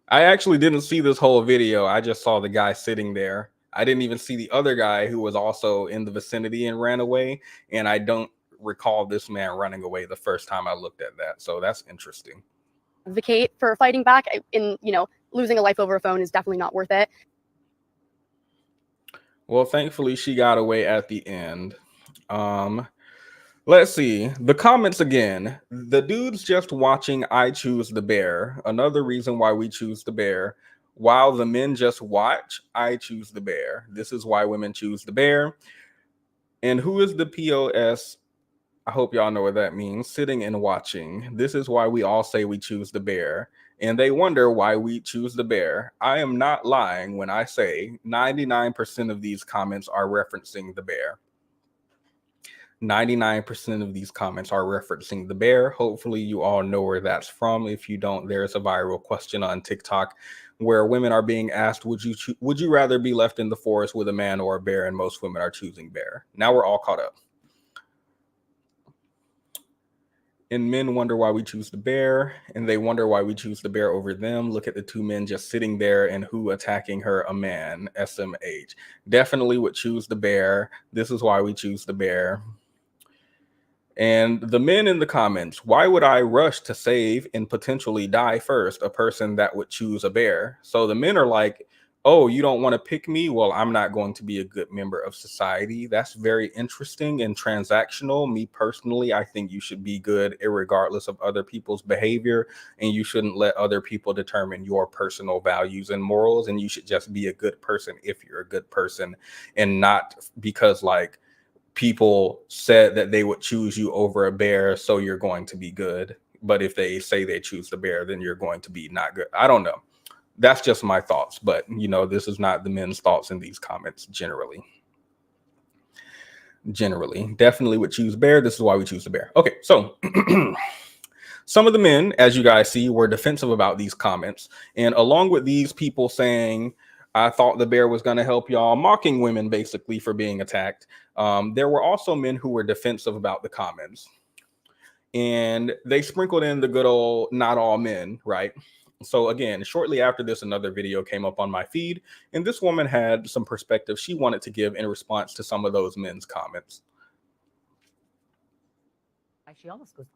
I actually didn't see this whole video. I just saw the guy sitting there. I didn't even see the other guy who was also in the vicinity and ran away. And I don't recall this man running away the first time I looked at that. So that's interesting. Advocate for fighting back. Losing a life over a phone is definitely not worth it. Well, thankfully she got away at the end. Let's see the comments again. The dudes just watching I choose the bear. Another reason why we choose the bear. While the men just watch, I choose the bear. This is why women choose the bear. And who is the POS? I hope y'all know what that means. Sitting and watching. This is why we all say we choose the bear. And they wonder why we choose the bear. I am not lying when I say 99% of these comments are referencing the bear. 99% of these comments are referencing the bear. Hopefully you all know where that's from. If you don't, there's a viral question on TikTok where women are being asked, would you rather be left in the forest with a man or a bear? And most women are choosing bear. Now we're all caught up. And men wonder why we choose the bear, and they wonder why we choose the bear over them. Look at the two men just sitting there, and who attacking her? A man. SMH. Definitely would choose the bear. This is why we choose the bear. And the men in the comments, why would I rush to save and potentially die first? A person that would choose a bear. So the men are like, oh, you don't want to pick me? Well, I'm not going to be a good member of society. That's very interesting and transactional. Me personally, I think you should be good irregardless of other people's behavior, and you shouldn't let other people determine your personal values and morals, and you should just be a good person if you're a good person, and not because like people said that they would choose you over a bear, so you're going to be good. But if they say they choose the bear, then you're going to be not good. I don't know. That's just my thoughts, but this is not the men's thoughts in these comments generally. Definitely would choose bear. This is why we choose the bear. Okay, so some of the men, as you guys see, were defensive about these comments. And along with these people saying, I thought the bear was going to help y'all, mocking women basically for being attacked, there were also men who were defensive about the comments. And they sprinkled in the good old not all men, right? So again, shortly after this, another video came up on my feed, and this woman had some perspective she wanted to give in response to some of those men's comments. She almost goes.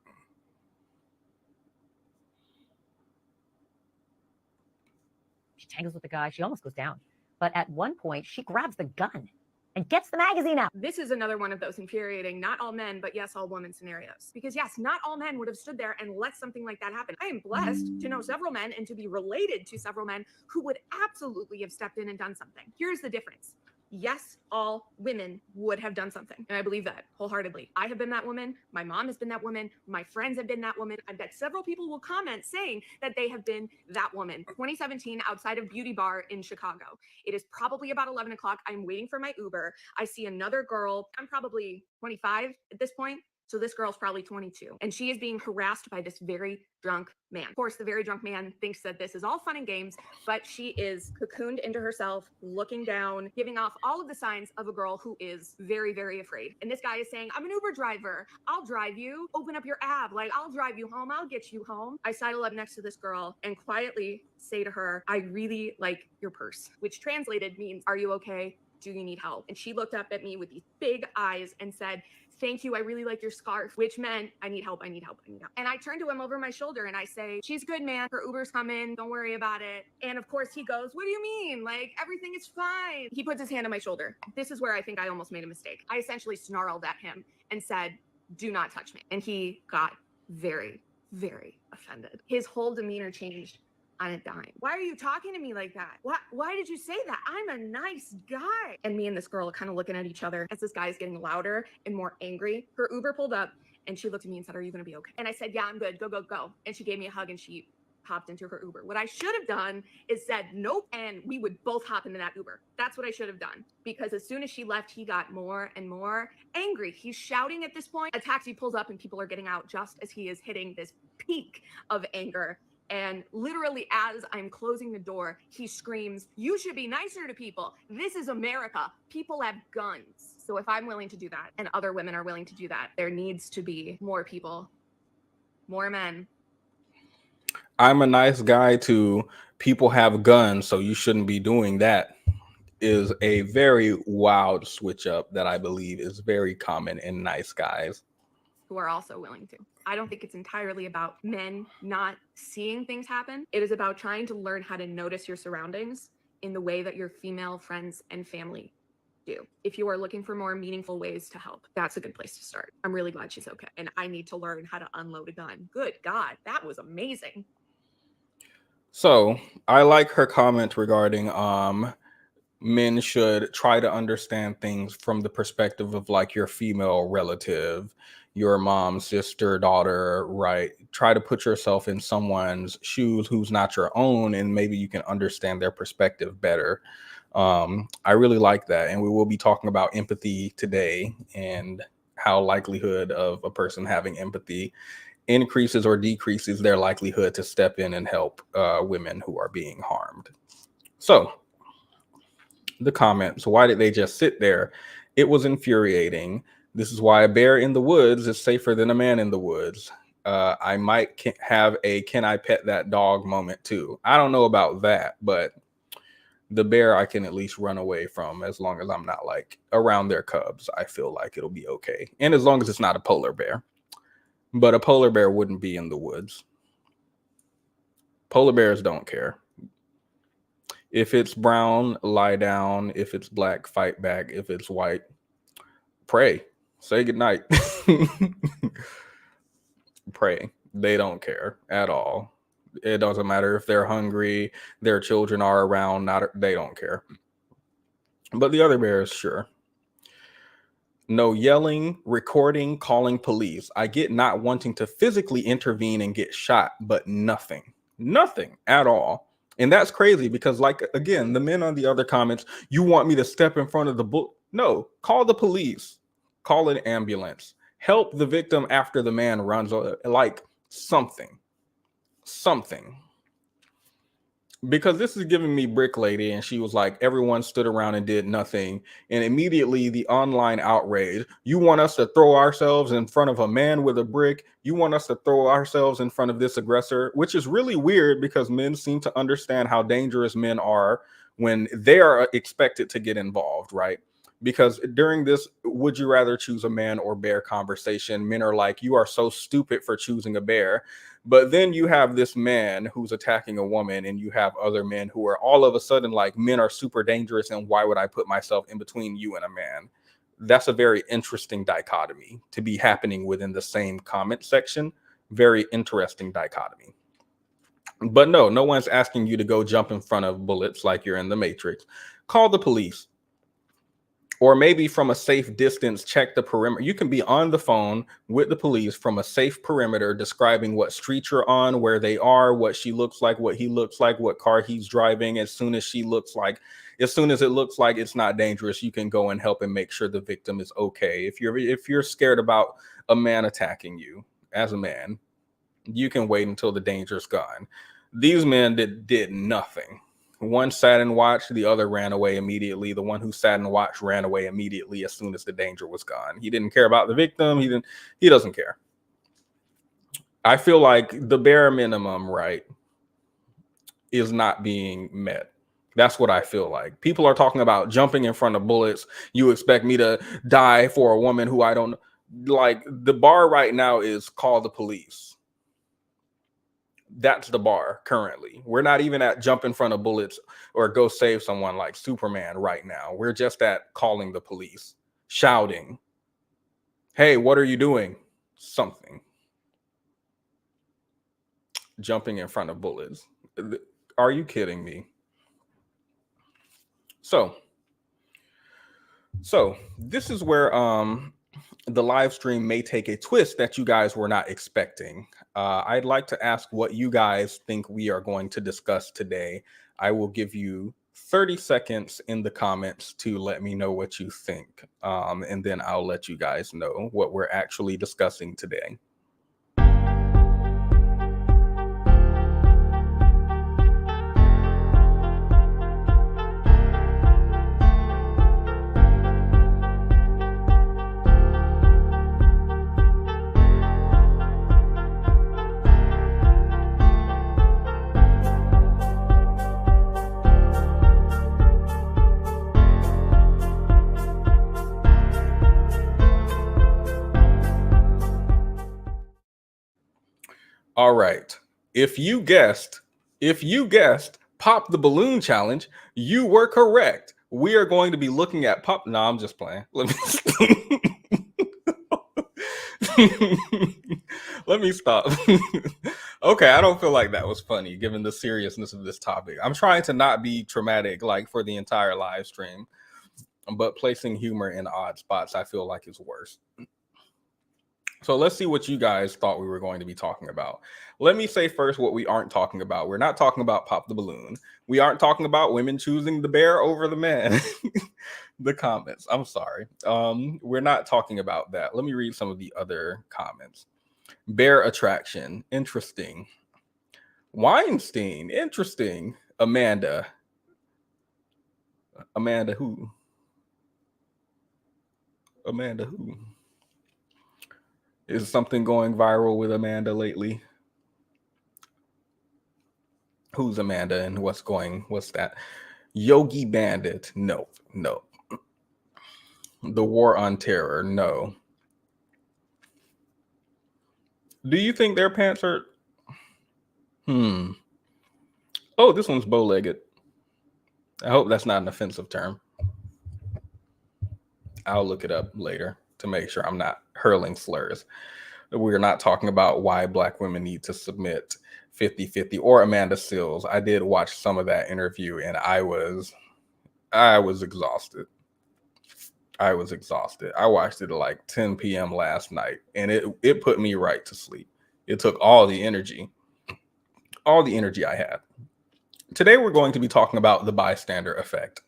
She tangles with the guy. She almost goes down. But at one point, she grabs the gun and gets the magazine out. This is another one of those infuriating, not all men, but yes, all women scenarios. Because yes, not all men would have stood there and let something like that happen. I am blessed to know several men and to be related to several men who would absolutely have stepped in and done something. Here's the difference. Yes, all women would have done something. And I believe that wholeheartedly. I have been that woman. My mom has been that woman. My friends have been that woman. I bet several people will comment saying that they have been that woman. 2017, outside of Beauty Bar in Chicago. It is probably about 11 o'clock. I'm waiting for my Uber. I see another girl. I'm probably 25 at this point. So this girl's probably 22, and she is being harassed by this very drunk man. Of course, the very drunk man thinks that this is all fun and games, but she is cocooned into herself, looking down, giving off all of the signs of a girl who is very, very afraid. And this guy is saying, I'm an Uber driver. I'll drive you. Open up your app. Like, I'll drive you home. I'll get you home. I sidle up next to this girl and quietly say to her, I really like your purse, which translated means, are you okay? Do you need help? And she looked up at me with these big eyes and said, thank you. I really like your scarf, which meant I need help. I need help. I need help. And I turn to him over my shoulder and I say, she's good, man. Her Uber's coming. Don't worry about it. And of course he goes, what do you mean? Like, everything is fine. He puts his hand on my shoulder. This is where I think I almost made a mistake. I essentially snarled at him and said, do not touch me. And he got very, very offended. His whole demeanor changed on a dime. Why are you talking to me like that? Why did you say that? I'm a nice guy. And me and this girl are kind of looking at each other as this guy is getting louder and more angry. Her Uber pulled up and she looked at me and said, are you going to be okay? And I said, yeah, I'm good. Go, go, go. And she gave me a hug and she hopped into her Uber. What I should have done is said nope, and we would both hop into that Uber. That's what I should have done, because as soon as she left, he got more and more angry. He's shouting at this point. A taxi pulls up and people are getting out just as he is hitting this peak of anger. And literally, as I'm closing the door, he screams, "You should be nicer to people. This is America. People have guns." So if I'm willing to do that and other women are willing to do that, there needs to be more people, more men. I'm a nice guy to people have guns, so you shouldn't be doing that is a very wild switch up that I believe is very common in nice guys. Who are also willing to. I don't think it's entirely about men not seeing things happen. It is about trying to learn how to notice your surroundings in the way that your female friends and family do. If you are looking for more meaningful ways to help, that's a good place to start. I'm really glad she's okay. And I need to learn how to unload a gun. Good God, that was amazing. So I like her comment regarding men should try to understand things from the perspective of like your female relative, your mom, sister, daughter, right? Try to put yourself in someone's shoes who's not your own, and maybe you can understand their perspective better. I really like that. And we will be talking about empathy today and how likelihood of a person having empathy increases or decreases their likelihood to step in and help women who are being harmed. So the comments, why did they just sit there? It was infuriating. This is why a bear in the woods is safer than a man in the woods. I might have a "can I pet that dog" moment too. I don't know about that, but the bear I can at least run away from as long as I'm not like around their cubs. I feel like it'll be okay. And as long as it's not a polar bear. But a polar bear wouldn't be in the woods. Polar bears don't care. If it's brown, lie down. If it's black, fight back. If it's white, pray. Say goodnight. Pray. They don't care at all. It doesn't matter if they're hungry, their children are around, they don't care. But the other bears, sure. No yelling, recording, calling police. I get not wanting to physically intervene and get shot, but nothing at all. And that's crazy because, like, again, the men on the other comments, you want me to step in front of the book? No, call the police, call an ambulance, help the victim after the man runs, like something. Because this is giving me Brick Lady, and she was like, everyone stood around and did nothing. And immediately the online outrage. You want us to throw ourselves in front of a man with a brick? You want us to throw ourselves in front of this aggressor? Which is really weird because men seem to understand how dangerous men are when they are expected to get involved, right? Because during this would you rather choose a man or bear conversation, men are like, you are so stupid for choosing a bear. But then you have this man who's attacking a woman, and you have other men who are all of a sudden like, men are super dangerous, and why would I put myself in between you and a man? That's a very interesting dichotomy to be happening within the same comment section. Very interesting dichotomy. But no one's asking you to go jump in front of bullets like you're in the Matrix. Call the police. Or maybe from a safe distance, check the perimeter. You can be on the phone with the police from a safe perimeter, describing what street you're on, where they are, what she looks like, what he looks like, what car he's driving. As soon as it looks like it's not dangerous, you can go and help and make sure the victim is okay. If you're scared about a man attacking you as a man, you can wait until the danger's gone. These men did nothing. One sat and watched, the other ran away immediately. The one who sat and watched ran away immediately as soon as the danger was gone. He didn't care about the victim. He doesn't care. I feel like the bare minimum, right, is not being met. That's what I feel like. People are talking about jumping in front of bullets. You expect me to die for a woman who I don't like. The bar right now is call the police. That's the bar currently. We're not even at jump in front of bullets or go save someone like Superman right now. We're just at calling the police, shouting, hey, what are you doing? Something. Jumping in front of bullets. Are you kidding me? So this is where the live stream may take a twist that you guys were not expecting. I'd like to ask what you guys think we are going to discuss today. I will give you 30 seconds in the comments to let me know what you think. And then I'll let you guys know what we're actually discussing today. All right. If you guessed Pop the Balloon Challenge, you were correct. We are going to be looking at pop. No, I'm just playing. Let me stop. Okay, I don't feel like that was funny given the seriousness of this topic. I'm trying to not be traumatic like for the entire live stream, but placing humor in odd spots I feel like is worse. So let's see what you guys thought we were going to be talking about. Let me say first what we aren't talking about. We're not talking about Pop the Balloon. We aren't talking about women choosing the bear over the man. The comments. I'm sorry. We're not talking about that. Let me read some of the other comments. Bear attraction. Interesting. Weinstein. Interesting. Amanda. Amanda who? Amanda who? Is something going viral with Amanda lately? Who's Amanda and what's that? Yogi Bandit? No. The War on Terror? No. Do you think their pants are? Oh, this one's bow-legged. I hope that's not an offensive term. I'll look it up later to make sure I'm not hurling slurs. We're not talking about why Black women need to submit 50-50 or Amanda Seales. I did watch some of that interview and I was exhausted. I watched it at like 10 p.m. last night and it put me right to sleep. It took all the energy I had. Today we're going to be talking about the bystander effect.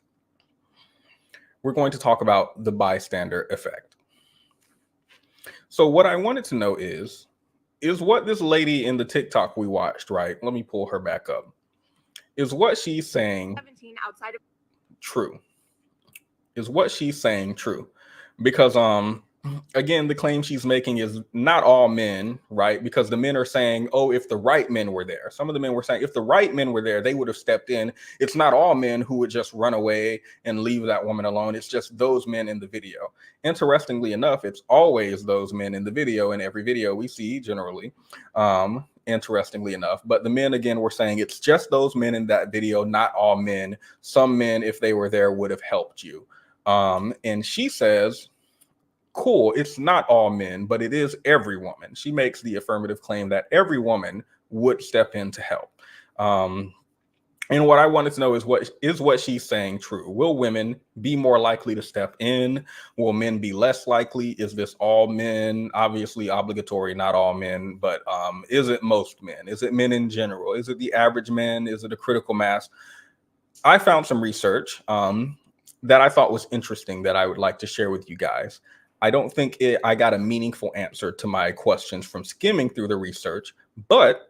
We're going to talk about the bystander effect. So what I wanted to know is what this lady in the TikTok we watched, right? Let me pull her back up. Is what she's saying 17 outside of true? Is what she's saying true? Because again, the claim she's making is not all men, right? Because the men are saying, oh, if the right men were there. Some of the men were saying if the right men were there, they would have stepped in. It's not all men who would just run away and leave that woman alone. It's just those men in the video. Interestingly enough, it's always those men in the video in every video we see generally. Interestingly enough, but the men again were saying it's just those men in that video, not all men. Some men, if they were there, would have helped you. And she says, cool, it's not all men, but it is every woman. She makes the affirmative claim that every woman would step in to help. And what I wanted to know is what she's saying true? Will women be more likely to step in? Will men be less likely? Is this all men? Obviously obligatory, not all men, but is it most men? Is it men in general? Is it the average man? Is it a critical mass? I found some research that I thought was interesting that I would like to share with you guys. I don't think I got a meaningful answer to my questions from skimming through the research, but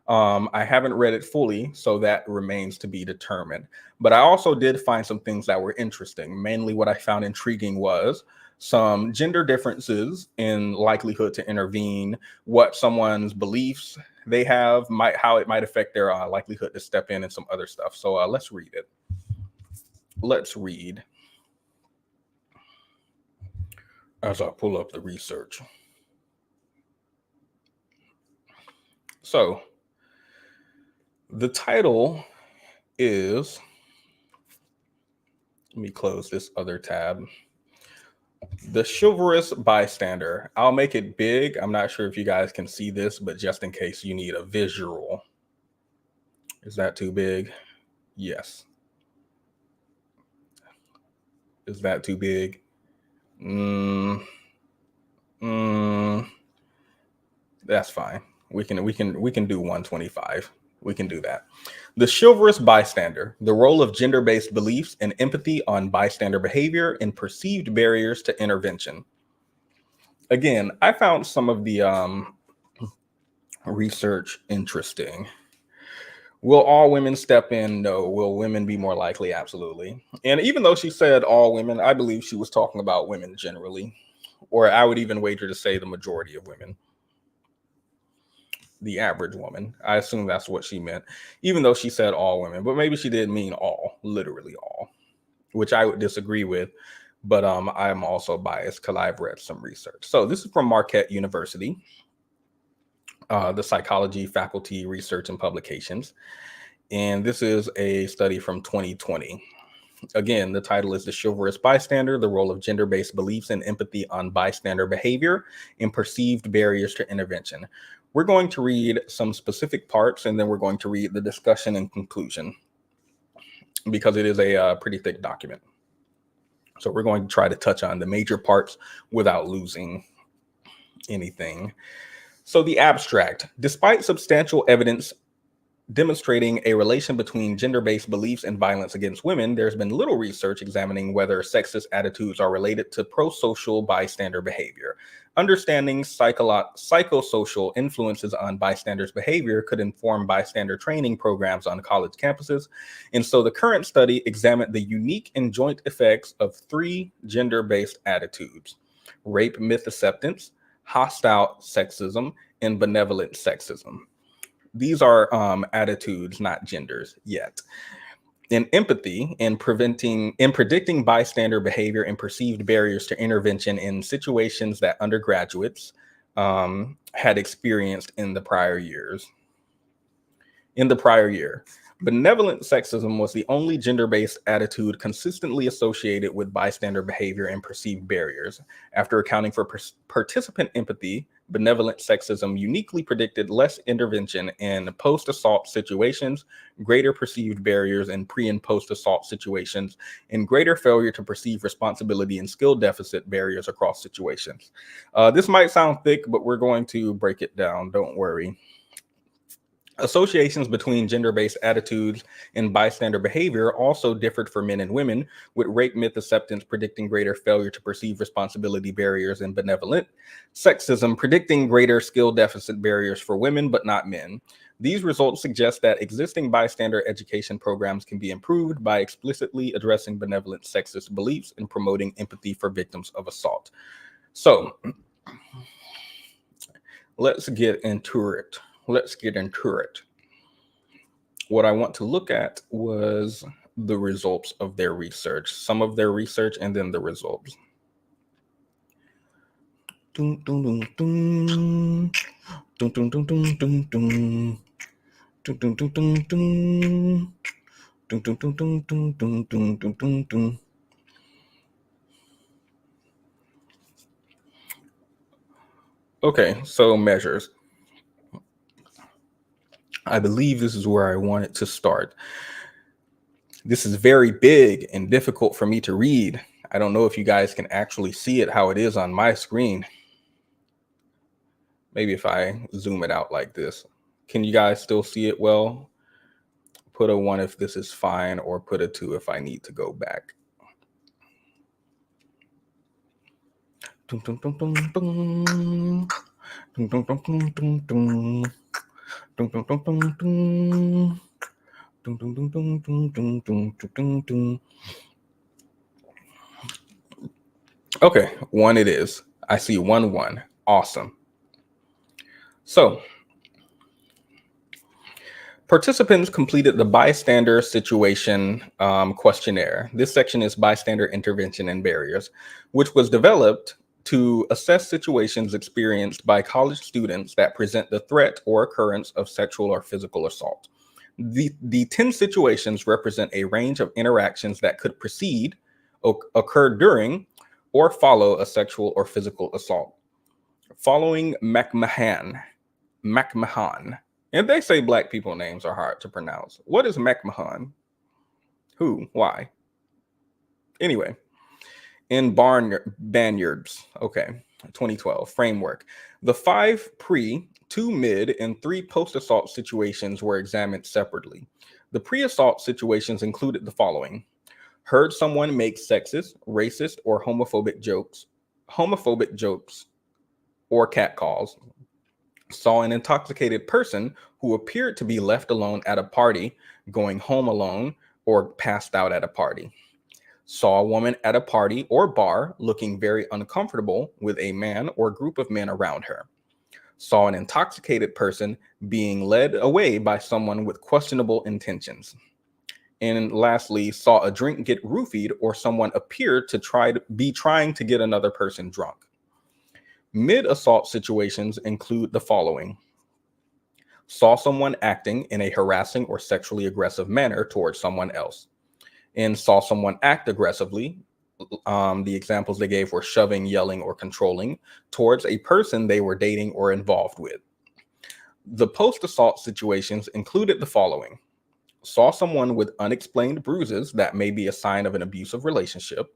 I haven't read it fully, so that remains to be determined. But I also did find some things that were interesting. Mainly what I found intriguing was some gender differences in likelihood to intervene, what someone's beliefs they have, how it might affect their likelihood to step in and some other stuff. So let's read it. Let's read as I pull up the research. So the title is, let me close this other tab. The Chivalrous Bystander. I'll make it big. I'm not sure if you guys can see this, but just in case you need a visual. Is that too big? Yes. Is that too big? That's fine. We can do 125. We can do that. The chivalrous bystander, the role of gender-based beliefs and empathy on bystander behavior and perceived barriers to intervention. Again, I found some of the research interesting. Will all women step in? No. Will women be more likely? Absolutely. And even though she said all women, I believe she was talking about women generally, or I would even wager to say the majority of women. The average woman. I assume that's what she meant, even though she said all women, but maybe she did mean all, literally all, which I would disagree with. But I am also biased because I've read some research. So this is from Marquette University, the Psychology Faculty Research and Publications. And this is a study from 2020. Again, the title is The Chivalrous Bystander, the role of gender-based beliefs and empathy on bystander behavior and perceived barriers to intervention. We're going to read some specific parts, and then we're going to read the discussion and conclusion because it is a pretty thick document. So we're going to try to touch on the major parts without losing anything. So the abstract, despite substantial evidence demonstrating a relation between gender-based beliefs and violence against women, there's been little research examining whether sexist attitudes are related to pro-social bystander behavior. Understanding psychosocial influences on bystanders' behavior could inform bystander training programs on college campuses. And so the current study examined the unique and joint effects of 3 gender-based attitudes: rape myth acceptance, hostile sexism, and benevolent sexism. These are attitudes, not genders yet. In empathy, in predicting bystander behavior and perceived barriers to intervention in situations that undergraduates had experienced in the prior year, benevolent sexism was the only gender-based attitude consistently associated with bystander behavior and perceived barriers. After accounting for participant empathy, benevolent sexism uniquely predicted less intervention in post-assault situations, greater perceived barriers in pre- and post-assault situations, and greater failure to perceive responsibility and skill deficit barriers across situations. This might sound thick, but we're going to break it down. Don't worry. Associations between gender-based attitudes and bystander behavior also differed for men and women, with rape myth acceptance predicting greater failure to perceive responsibility barriers and benevolent sexism predicting greater skill deficit barriers for women but not men. These results suggest that existing bystander education programs can be improved by explicitly addressing benevolent sexist beliefs and promoting empathy for victims of assault. So let's get into it. What I want to look at was the results of their research, some of their research, and then the results. Okay, so measures. I believe this is where I wanted to start. This is very big and difficult for me to read. I don't know if you guys can actually see it how it is on my screen. Maybe if I zoom it out like this. Can you guys still see it well? Put a 1 if this is fine, or put a 2 if I need to go back. Okay, 1 it is. I see 1, 1. Awesome. So participants completed the bystander situation questionnaire. This section is bystander intervention and barriers, which was developed to assess situations experienced by college students that present the threat or occurrence of sexual or physical assault. The 10 situations represent a range of interactions that could precede, occur during, or follow a sexual or physical assault. Following McMahon, and they say Black people names are hard to pronounce. What is McMahon? Who? Why? Anyway, in Banyards, okay, 2012 framework. The 5 pre 2 mid, and 3 post-assault situations were examined separately. The pre-assault situations included the following: heard someone make sexist, racist, or homophobic jokes or catcalls, saw an intoxicated person who appeared to be left alone at a party, going home alone, or passed out at a party, saw a woman at a party or bar looking very uncomfortable with a man or group of men around her, saw an intoxicated person being led away by someone with questionable intentions, and lastly, saw a drink get roofied or someone appeared to be trying to get another person drunk. Mid-assault situations include the following: saw someone acting in a harassing or sexually aggressive manner towards someone else, and saw someone act aggressively. The examples they gave were shoving, yelling, or controlling towards a person they were dating or involved with. The post-assault situations included the following: saw someone with unexplained bruises that may be a sign of an abusive relationship,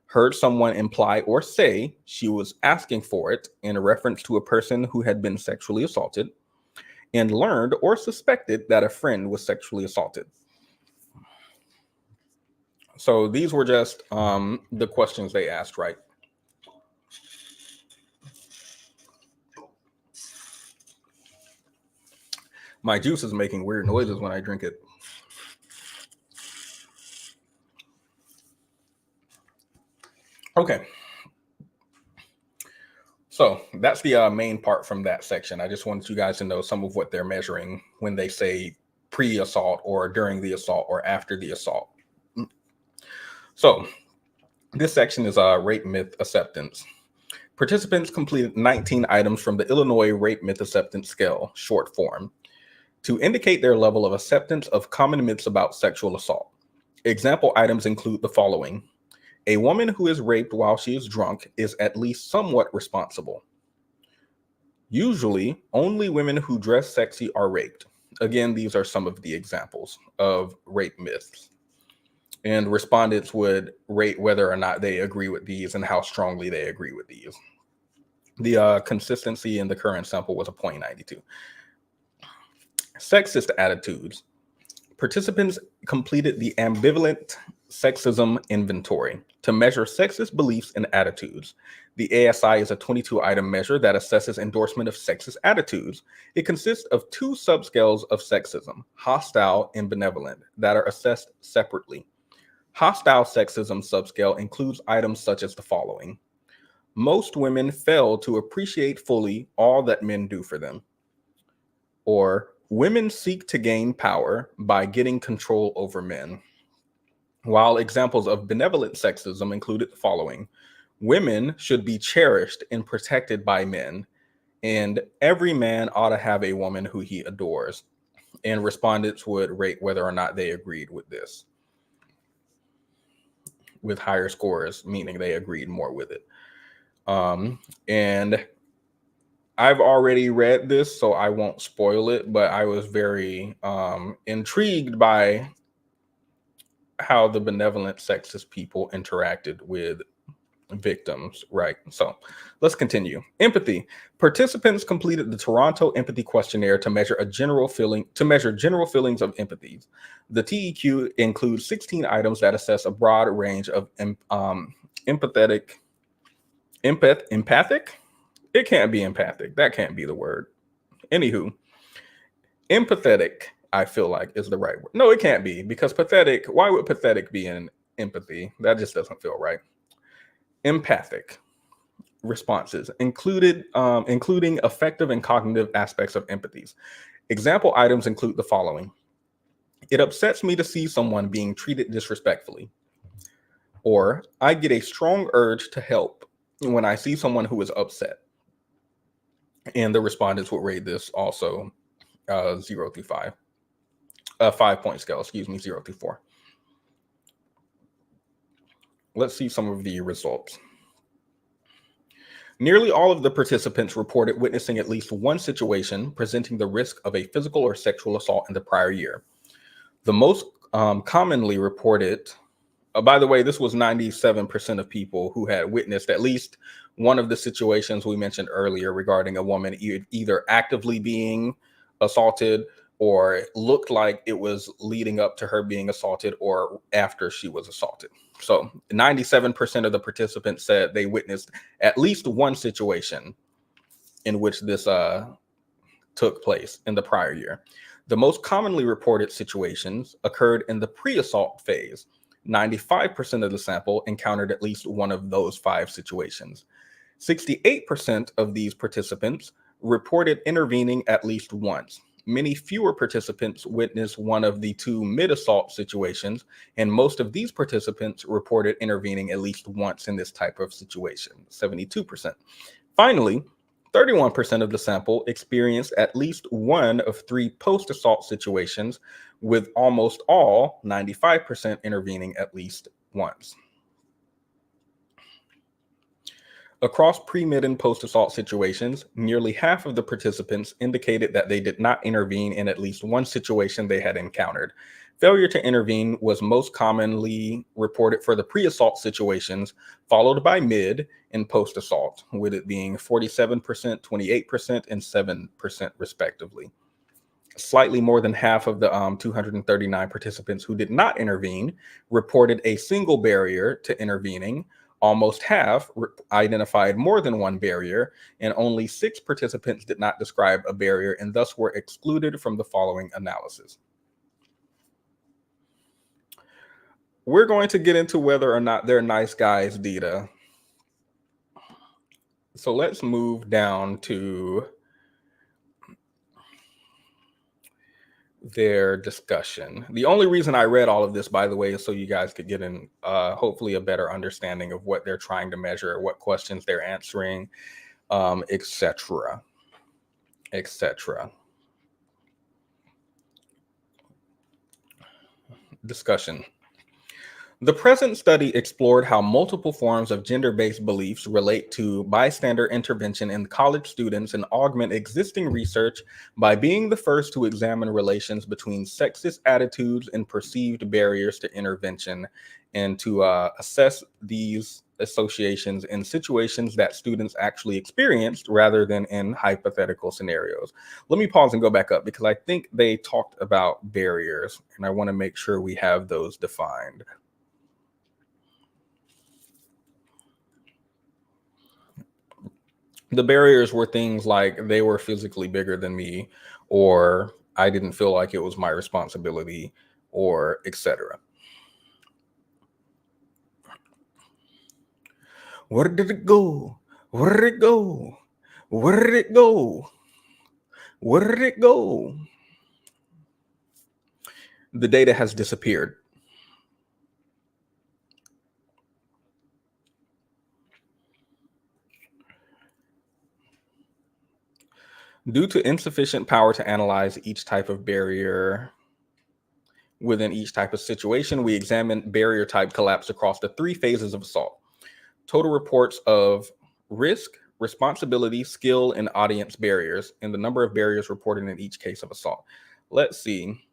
heard someone imply or say she was asking for it in reference to a person who had been sexually assaulted, and learned or suspected that a friend was sexually assaulted. So these were just the questions they asked, right? My juice is making weird noises when I drink it. Okay. So that's the main part from that section. I just wanted you guys to know some of what they're measuring when they say pre-assault or during the assault or after the assault. So this section is rape myth acceptance. Participants completed 19 items from the Illinois Rape Myth Acceptance Scale, short form, to indicate their level of acceptance of common myths about sexual assault. Example items include the following: a woman who is raped while she is drunk is at least somewhat responsible. Usually, only women who dress sexy are raped. Again, these are some of the examples of rape myths. And respondents would rate whether or not they agree with these and how strongly they agree with these. The consistency in the current sample was a 0.92. Sexist attitudes. Participants completed the ambivalent sexism inventory to measure sexist beliefs and attitudes. The ASI is a 22-item measure that assesses endorsement of sexist attitudes. It consists of 2 subscales of sexism, hostile and benevolent, that are assessed separately. Hostile sexism subscale includes items such as the following: most women fail to appreciate fully all that men do for them, or women seek to gain power by getting control over men. While examples of benevolent sexism included the following: women should be cherished and protected by men, and every man ought to have a woman who he adores. And respondents would rate whether or not they agreed with this, with higher scores, meaning they agreed more with it. And I've already read this, so I won't spoil it, but I was very intrigued by how the benevolent sexist people interacted with victims, right? So let's continue. Empathy. Participants completed the Toronto Empathy Questionnaire to measure general feelings of empathy. The TEQ includes 16 items that assess a broad range of empathic. It can't be empathic. That can't be the word. Anywho, empathetic, I feel like, is the right word. No, it can't be, because pathetic, why would pathetic be in empathy? That just doesn't feel right. Empathic responses including affective and cognitive aspects of empathies. Example items include the following: it upsets me to see someone being treated disrespectfully, or I get a strong urge to help when I see someone who is upset. And the respondents would rate this also 0 through 5. 5-point scale, 0 through 4. Let's see some of the results. Nearly all of the participants reported witnessing at least one situation presenting the risk of a physical or sexual assault in the prior year. The most commonly reported, by the way, this was 97% of people who had witnessed at least one of the situations we mentioned earlier regarding a woman either actively being assaulted or looked like it was leading up to her being assaulted or after she was assaulted. So 97% of the participants said they witnessed at least one situation in which this took place in the prior year. The most commonly reported situations occurred in the pre-assault phase. 95% of the sample encountered at least one of those 5 situations. 68% of these participants reported intervening at least once. Many fewer participants witnessed one of the 2 mid-assault situations, and most of these participants reported intervening at least once in this type of situation, 72%. Finally, 31% of the sample experienced at least one of 3 post-assault situations, with almost all, 95%, intervening at least once. Across pre, mid, and post-assault situations, nearly half of the participants indicated that they did not intervene in at least one situation they had encountered. Failure to intervene was most commonly reported for the pre-assault situations, followed by mid and post-assault, with it being 47%, 28%, and 7% respectively. Slightly more than half of the 239 participants who did not intervene reported a single barrier to intervening. Almost half identified more than one barrier, and only 6 participants did not describe a barrier and thus were excluded from the following analysis. We're going to get into whether or not they're nice guys, Dita. So let's move down to their discussion. The only reason I read all of this, by the way, is so you guys could get in hopefully a better understanding of what they're trying to measure, what questions they're answering, etc. etc. Discussion. The present study explored how multiple forms of gender-based beliefs relate to bystander intervention in college students and augment existing research by being the first to examine relations between sexist attitudes and perceived barriers to intervention, and to assess these associations in situations that students actually experienced rather than in hypothetical scenarios. Let me pause and go back up because I think they talked about barriers, and I want to make sure we have those defined. The barriers were things like they were physically bigger than me, or I didn't feel like it was my responsibility, or etc. Where did it go? Where did it go? Where did it go? Where did it go? The data has disappeared. Due to insufficient power to analyze each type of barrier within each type of situation, we examined barrier type collapse across the 3 phases of assault. Total reports of risk, responsibility, skill, and audience barriers, and the number of barriers reported in each case of assault. Let's see.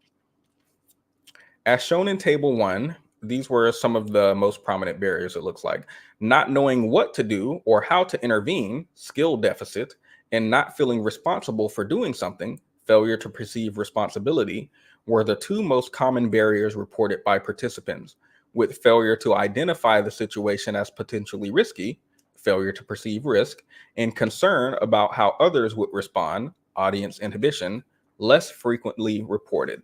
As shown in Table 1, these were some of the most prominent barriers, it looks like. Not knowing what to do or how to intervene, skill deficit, and not feeling responsible for doing something, failure to perceive responsibility, were the 2 most common barriers reported by participants, with failure to identify the situation as potentially risky, failure to perceive risk, and concern about how others would respond, audience inhibition, less frequently reported.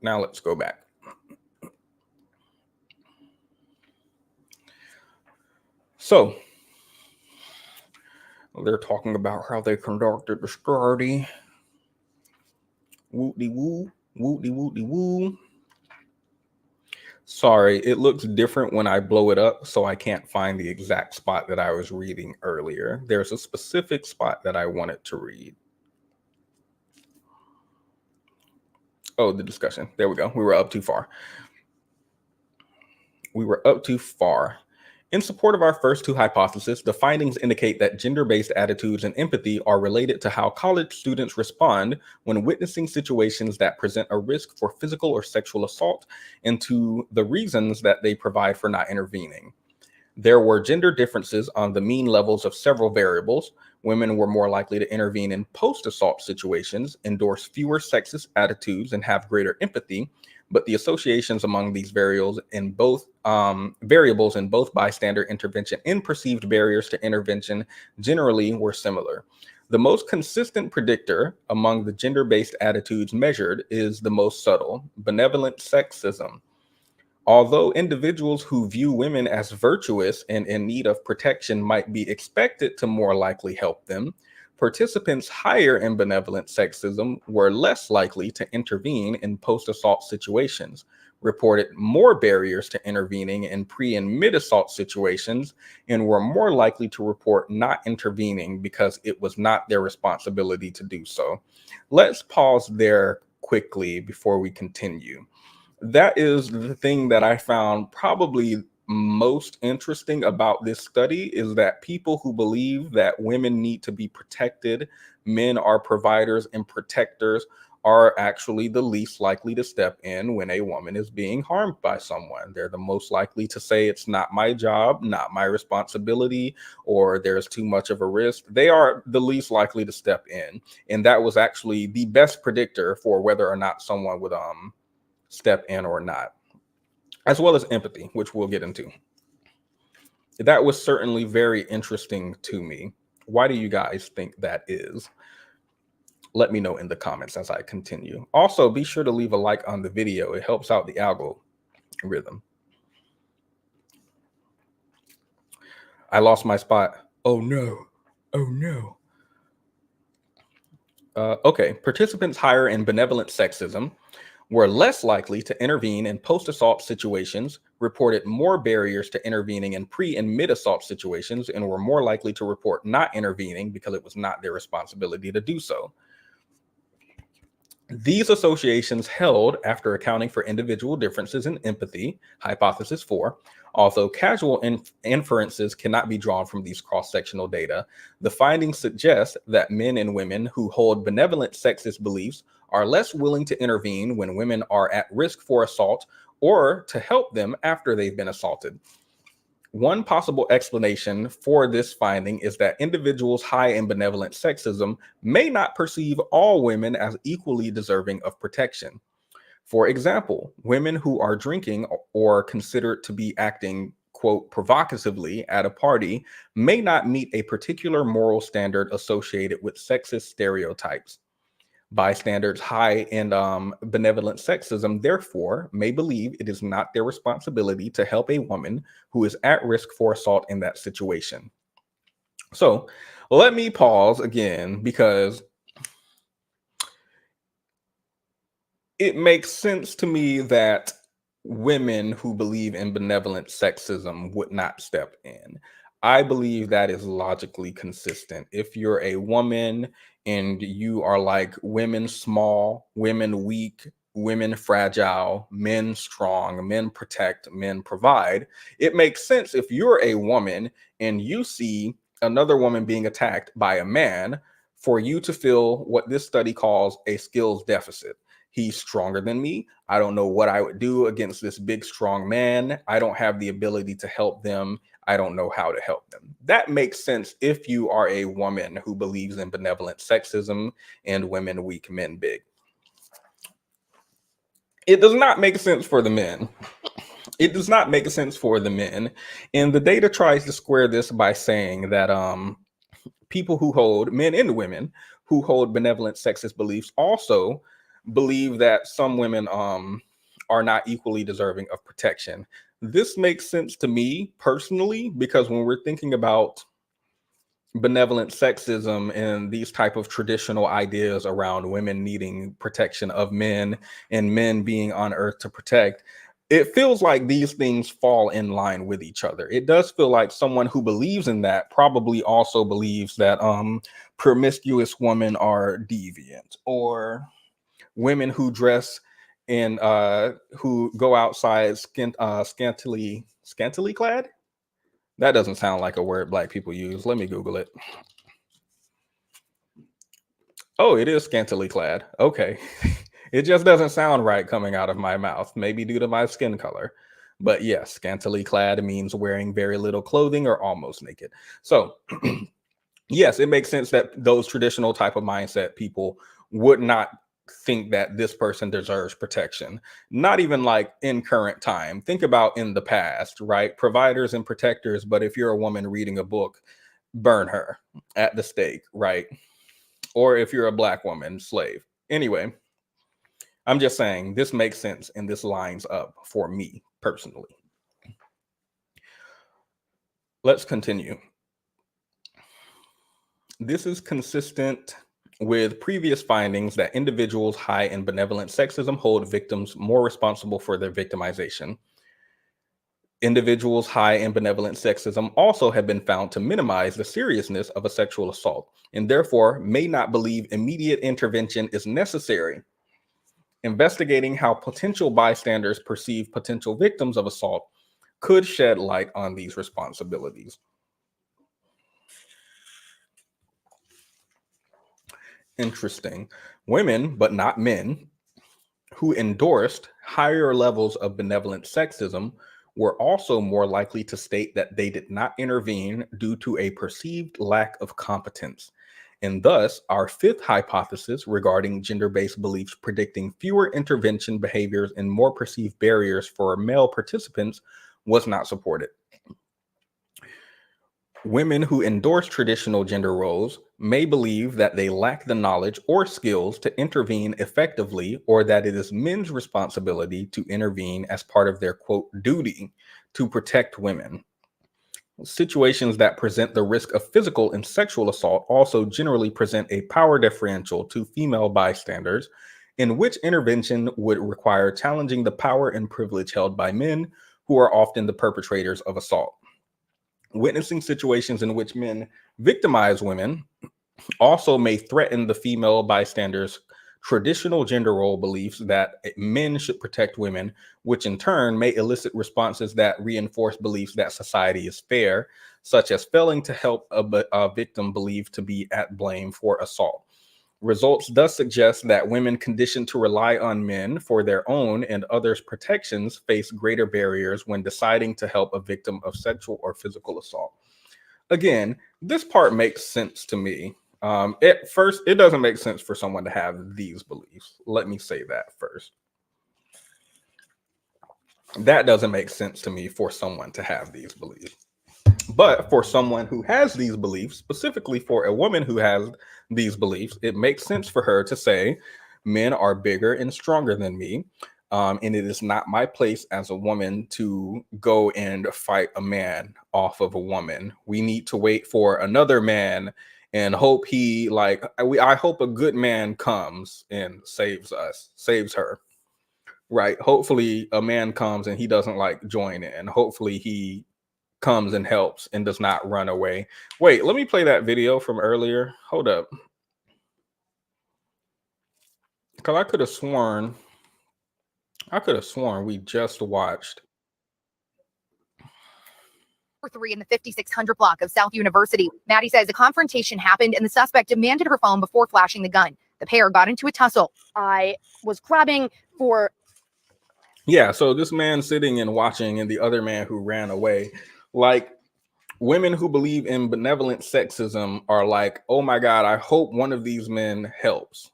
Now let's go back. So they're talking about how they conducted the study. Woo-de-woo, woo-de-woo-de-woo. Sorry, it looks different when I blow it up, so I can't find the exact spot that I was reading earlier. There's a specific spot that I wanted to read. Oh, the discussion. There we go. We were up too far. We were up too far. In support of our first two hypotheses, the findings indicate that gender-based attitudes and empathy are related to how college students respond when witnessing situations that present a risk for physical or sexual assault, and to the reasons that they provide for not intervening. There were gender differences on the mean levels of several variables. Women were more likely to intervene in post-assault situations, endorse fewer sexist attitudes, and have greater empathy, but the associations among these variables in both bystander intervention and perceived barriers to intervention generally were similar. The most consistent predictor among the gender-based attitudes measured is the most subtle, benevolent sexism. Although individuals who view women as virtuous and in need of protection might be expected to more likely help them, participants higher in benevolent sexism were less likely to intervene in post-assault situations, reported more barriers to intervening in pre- and mid-assault situations, and were more likely to report not intervening because it was not their responsibility to do so. Let's pause there quickly before we continue. That is the thing that I found probably most interesting about this study, is that people who believe that women need to be protected, men are providers and protectors, are actually the least likely to step in when a woman is being harmed by someone. They're the most likely to say it's not my job, not my responsibility, or there's too much of a risk. They are the least likely to step in. And that was actually the best predictor for whether or not someone would step in or not, as well as empathy, which we'll get into. That was certainly very interesting to me. Why do you guys think that is? Let me know in the comments as I continue. Also, be sure to leave a like on the video. It helps out the algorithm. I lost my spot. Oh no. Oh no. Okay, participants higher in benevolent sexism were less likely to intervene in post-assault situations, reported more barriers to intervening in pre- and mid-assault situations, and were more likely to report not intervening because it was not their responsibility to do so. These associations held after accounting for individual differences in empathy, hypothesis 4. Although casual inferences cannot be drawn from these cross-sectional data, the findings suggest that men and women who hold benevolent sexist beliefs are less willing to intervene when women are at risk for assault or to help them after they've been assaulted. One possible explanation for this finding is that individuals high in benevolent sexism may not perceive all women as equally deserving of protection. For example, women who are drinking or considered to be acting, quote, provocatively at a party may not meet a particular moral standard associated with sexist stereotypes. Bystanders high in benevolent sexism, therefore, may believe it is not their responsibility to help a woman who is at risk for assault in that situation. So let me pause again, because it makes sense to me that women who believe in benevolent sexism would not step in. I believe that is logically consistent. If you're a woman and you are like women small, women weak, women fragile, men strong, men protect, men provide, it makes sense if you're a woman and you see another woman being attacked by a man for you to feel what this study calls a skills deficit. He's stronger than me. I don't know what I would do against this big, strong man. I don't have the ability to help them. I don't know how to help them. That makes sense if you are a woman who believes in benevolent sexism and women weak, men big. It does not make sense for the men. It does not make sense for the men. And the data tries to square this by saying that people who hold, men and women who hold benevolent sexist beliefs, also believe that some women are not equally deserving of protection. This makes sense to me personally, because when we're thinking about benevolent sexism and these type of traditional ideas around women needing protection of men and men being on earth to protect, it feels like these things fall in line with each other. It does feel like someone who believes in that probably also believes that promiscuous women are deviant, or women who dress in who go outside scantily clad. That doesn't sound like a word Black people use. Let me Google it. Oh, it is scantily clad. Okay. It just doesn't sound right coming out of my mouth, maybe due to my skin color. But yes, scantily clad means wearing very little clothing or almost naked. So yes, it makes sense that those traditional type of mindset people would not think that this person deserves protection. Not even like in current time. Think about in the past, right? Providers and protectors, but if you're a woman reading a book, burn her at the stake, right? Or if you're a Black woman, slave. Anyway, I'm just saying this makes sense and this lines up for me personally. Let's continue. This is consistent with previous findings that individuals high in benevolent sexism hold victims more responsible for their victimization. Individuals high in benevolent sexism also have been found to minimize the seriousness of a sexual assault and therefore may not believe immediate intervention is necessary. Investigating how potential bystanders perceive potential victims of assault could shed light on these responsibilities. Interesting. Women, but not men, who endorsed higher levels of benevolent sexism were also more likely to state that they did not intervene due to a perceived lack of competence. And thus, our fifth hypothesis regarding gender-based beliefs predicting fewer intervention behaviors and more perceived barriers for male participants was not supported. Women who endorse traditional gender roles may believe that they lack the knowledge or skills to intervene effectively, or that it is men's responsibility to intervene as part of their, quote, duty to protect women. Situations that present the risk of physical and sexual assault also generally present a power differential to female bystanders, in which intervention would require challenging the power and privilege held by men who are often the perpetrators of assault. Witnessing situations in which men victimize women also may threaten the female bystanders' traditional gender role beliefs that men should protect women, which in turn may elicit responses that reinforce beliefs that society is fair, such as failing to help a victim believed to be at blame for assault. Results thus suggest that women conditioned to rely on men for their own and others' protections face greater barriers when deciding to help a victim of sexual or physical assault. Again, this part makes sense to me. At first, it doesn't make sense for someone to have these beliefs. Let me say that first. That doesn't make sense to me for someone to have these beliefs. But for someone who has these beliefs, specifically for a woman who has these beliefs, it makes sense for her to say, men are bigger and stronger than me. And it is not my place as a woman to go and fight a man off of a woman. We need to wait for another man and hope he, I hope a good man comes and saves us, saves her. Right. Hopefully a man comes and he doesn't join in. Hopefully he comes and helps and does not run away. Wait, let me play that video from earlier. Hold up. Because I could have sworn we just watched 3 in the 5600 block of South University. Maddie says a confrontation happened and the suspect demanded her phone before flashing the gun. The pair got into a tussle. I was grabbing for... Yeah, so this man sitting and watching and the other man who ran away, women who believe in benevolent sexism are like, oh my God, I hope one of these men helps.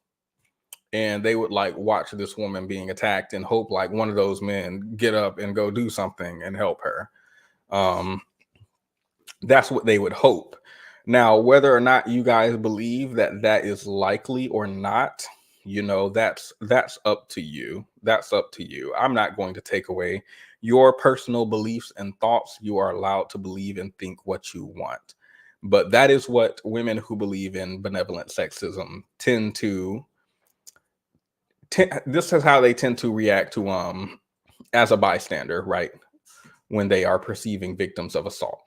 And they would watch this woman being attacked and hope one of those men get up and go do something and help her. That's what they would hope. Now, whether or not you guys believe that that is likely or not, that's up to you. That's up to you. I'm not going to take away your personal beliefs and thoughts. You are allowed to believe and think what you want. But that is what women who believe in benevolent sexism tend to, this is how they tend to react to as a bystander, right? When they are perceiving victims of assault.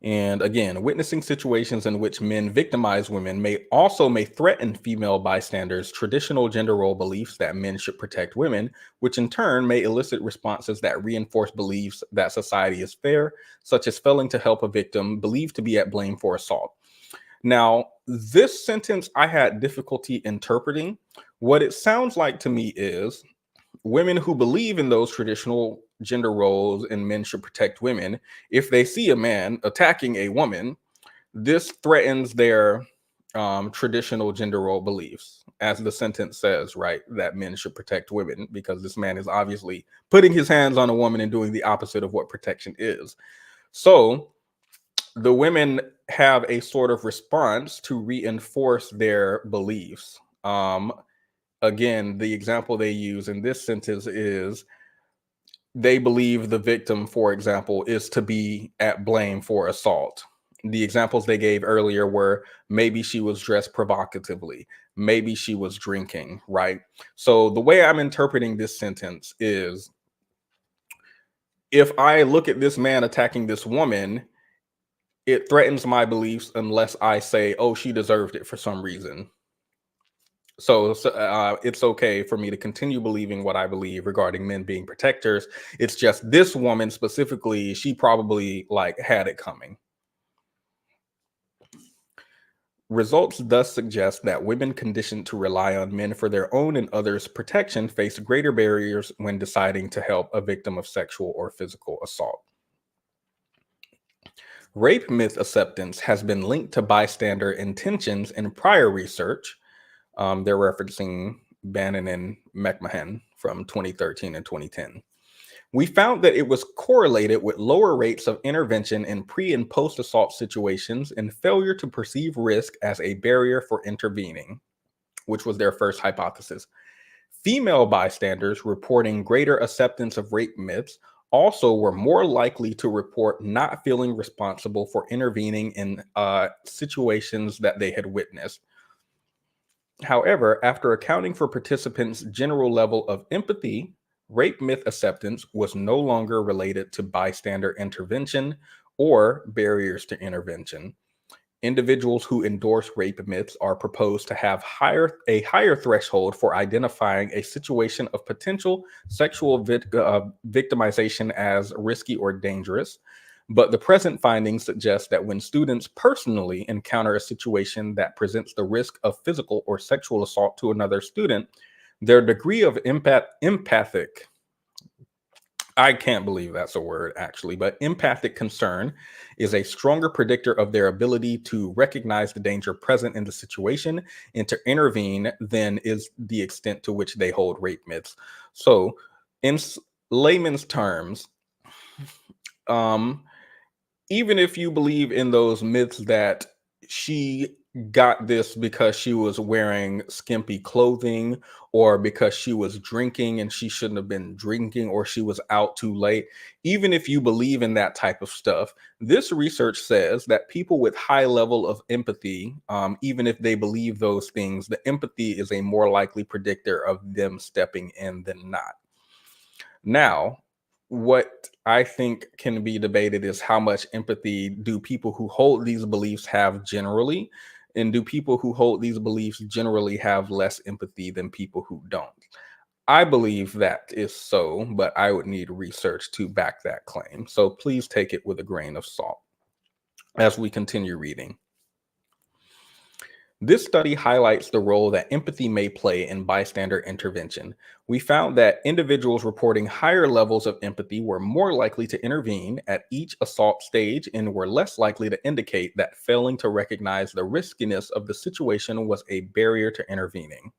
And again, witnessing situations in which men victimize women may threaten female bystanders' traditional gender role beliefs that men should protect women, which in turn may elicit responses that reinforce beliefs that society is fair, such as failing to help a victim believed to be at blame for assault. Now, this sentence I had difficulty interpreting. What it sounds like to me is women who believe in those traditional gender roles and men should protect women, if they see a man attacking a woman, this threatens their traditional gender role beliefs, as the sentence says, right? That men should protect women because this man is obviously putting his hands on a woman and doing the opposite of what protection is. So the women have a sort of response to reinforce their beliefs. Again, the example they use in this sentence is they believe the victim, for example, is to be at blame for assault. The examples they gave earlier were maybe she was dressed provocatively, maybe she was drinking, right? So the way I'm interpreting this sentence is if I look at this man attacking this woman, it threatens my beliefs unless I say, oh, she deserved it for some reason. So it's okay for me to continue believing what I believe regarding men being protectors. It's just this woman specifically, she probably like had it coming. Results thus suggest that women conditioned to rely on men for their own and others' protection face greater barriers when deciding to help a victim of sexual or physical assault. Rape myth acceptance has been linked to bystander intentions in prior research. They're referencing Bannon and McMahon from 2013 and 2010. We found that it was correlated with lower rates of intervention in pre- and post-assault situations and failure to perceive risk as a barrier for intervening, which was their first hypothesis. Female bystanders reporting greater acceptance of rape myths also were more likely to report not feeling responsible for intervening in situations that they had witnessed. However, after accounting for participants' general level of empathy, rape myth acceptance was no longer related to bystander intervention or barriers to intervention. Individuals who endorse rape myths are proposed to have a higher threshold for identifying a situation of potential sexual victimization as risky or dangerous. But the present findings suggest that when students personally encounter a situation that presents the risk of physical or sexual assault to another student, their degree of empathic, I can't believe that's a word actually, but empathic concern is a stronger predictor of their ability to recognize the danger present in the situation and to intervene than is the extent to which they hold rape myths. So in layman's terms, even if you believe in those myths that she got this because she was wearing skimpy clothing or because she was drinking and she shouldn't have been drinking or she was out too late, even if you believe in that type of stuff, this research says that people with high level of empathy, even if they believe those things, the empathy is a more likely predictor of them stepping in than not. Now, what I think can be debated is how much empathy do people who hold these beliefs have generally, and do people who hold these beliefs generally have less empathy than people who don't? I believe that is so, but I would need research to back that claim. So please take it with a grain of salt as we continue reading. This study highlights the role that empathy may play in bystander intervention. We found that individuals reporting higher levels of empathy were more likely to intervene at each assault stage and were less likely to indicate that failing to recognize the riskiness of the situation was a barrier to intervening.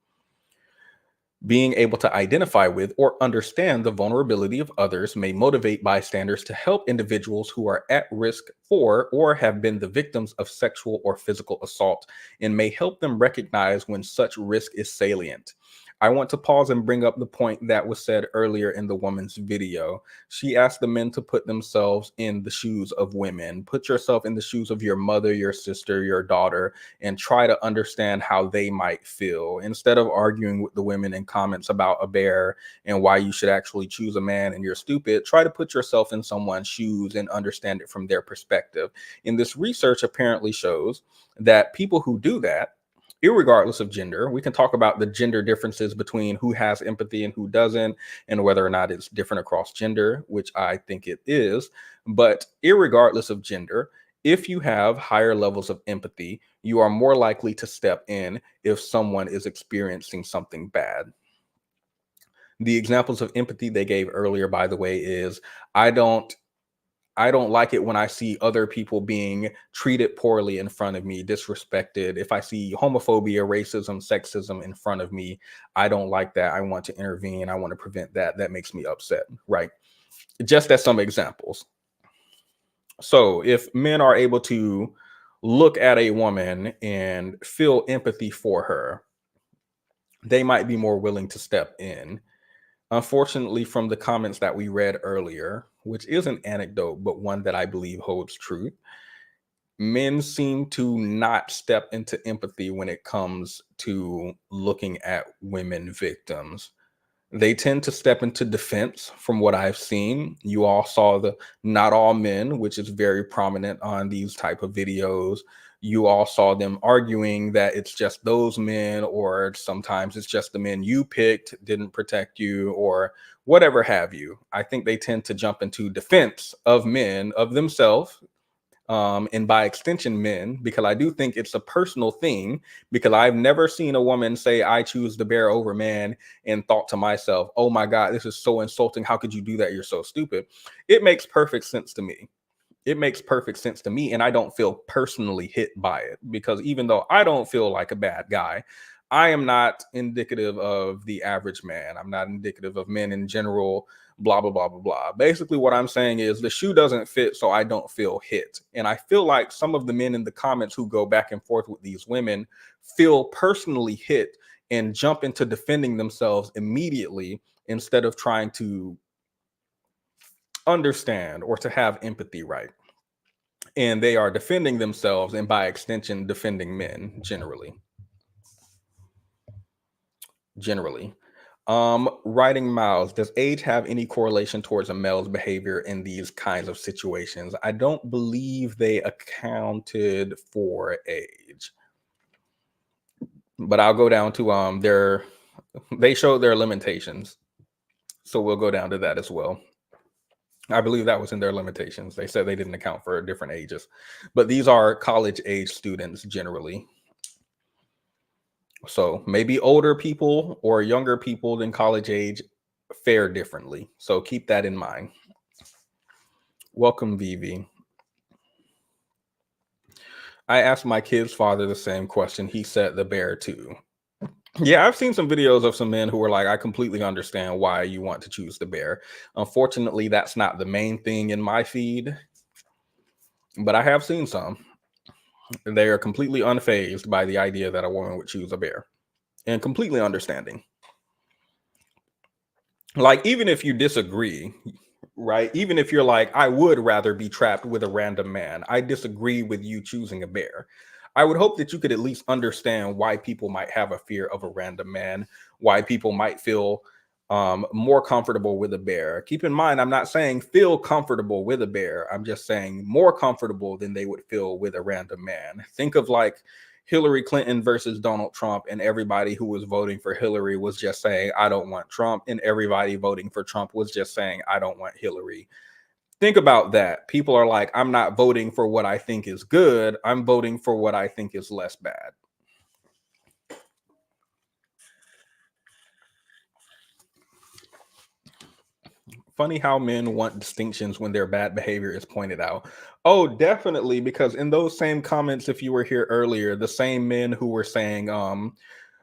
Being able to identify with or understand the vulnerability of others may motivate bystanders to help individuals who are at risk for or have been the victims of sexual or physical assault, and may help them recognize when such risk is salient. I want to pause and bring up the point that was said earlier in the woman's video. She asked the men to put themselves in the shoes of women. Put yourself in the shoes of your mother, your sister, your daughter, and try to understand how they might feel. Instead of arguing with the women in comments about a bear and why you should actually choose a man and you're stupid, try to put yourself in someone's shoes and understand it from their perspective. And this research apparently shows that people who do that, irregardless of gender, we can talk about the gender differences between who has empathy and who doesn't, and whether or not it's different across gender, which I think it is. But irregardless of gender, if you have higher levels of empathy, you are more likely to step in if someone is experiencing something bad. The examples of empathy they gave earlier, by the way, is I don't like it when I see other people being treated poorly in front of me, disrespected. If I see homophobia, racism, sexism in front of me, I don't like that. I want to intervene. I want to prevent that. That makes me upset, right? Just as some examples. So if men are able to look at a woman and feel empathy for her, they might be more willing to step in. Unfortunately, from the comments that we read earlier, which is an anecdote, but one that I believe holds truth, men seem to not step into empathy when it comes to looking at women victims. They tend to step into defense from what I've seen. You all saw the not all men, which is very prominent on these type of videos. You all saw them arguing that it's just those men, or sometimes it's just the men you picked didn't protect you, or whatever have you. I think they tend to jump into defense of men, of themselves, and by extension men, because I do think it's a personal thing, because I've never seen a woman say I choose the bear over man and thought to myself, oh my God, this is so insulting. How could you do that? You're so stupid. It makes perfect sense to me. It makes perfect sense to me, and I don't feel personally hit by it, because even though I don't feel like a bad guy, I am not indicative of the average man. I'm not indicative of men in general, blah, blah, blah, blah, blah. Basically, what I'm saying is the shoe doesn't fit, so I don't feel hit. And I feel like some of the men in the comments who go back and forth with these women feel personally hit and jump into defending themselves immediately instead of trying to understand or to have empathy, right? And they are defending themselves and by extension defending men generally. Writing mouths, does age have any correlation towards a male's behavior in these kinds of situations? I don't believe they accounted for age, but I'll go down to they showed their limitations, so we'll go down to that as well. I believe that was in their limitations. They said they didn't account for different ages, but these are college age students generally. So maybe older people or younger people than college age fare differently. So keep that in mind. Welcome, Vivi. I asked my kid's father the same question. He said the bear too. Yeah, I've seen some videos of some men who are like, I completely understand why you want to choose the bear. Unfortunately, that's not the main thing in my feed, but I have seen some. They are completely unfazed by the idea that a woman would choose a bear, and completely understanding. Like, even if you disagree, right? Even if you're like, I would rather be trapped with a random man, I disagree with you choosing a bear. I would hope that you could at least understand why people might have a fear of a random man, why people might feel more comfortable with a bear. Keep in mind, I'm not saying feel comfortable with a bear. I'm just saying more comfortable than they would feel with a random man. Think of like Hillary Clinton versus Donald Trump, and everybody who was voting for Hillary was just saying, I don't want Trump, and everybody voting for Trump was just saying, I don't want Hillary. Think about that. People are like, I'm not voting for what I think is good. I'm voting for what I think is less bad. Funny how men want distinctions when their bad behavior is pointed out. Oh, definitely, because in those same comments, if you were here earlier, the same men who were saying,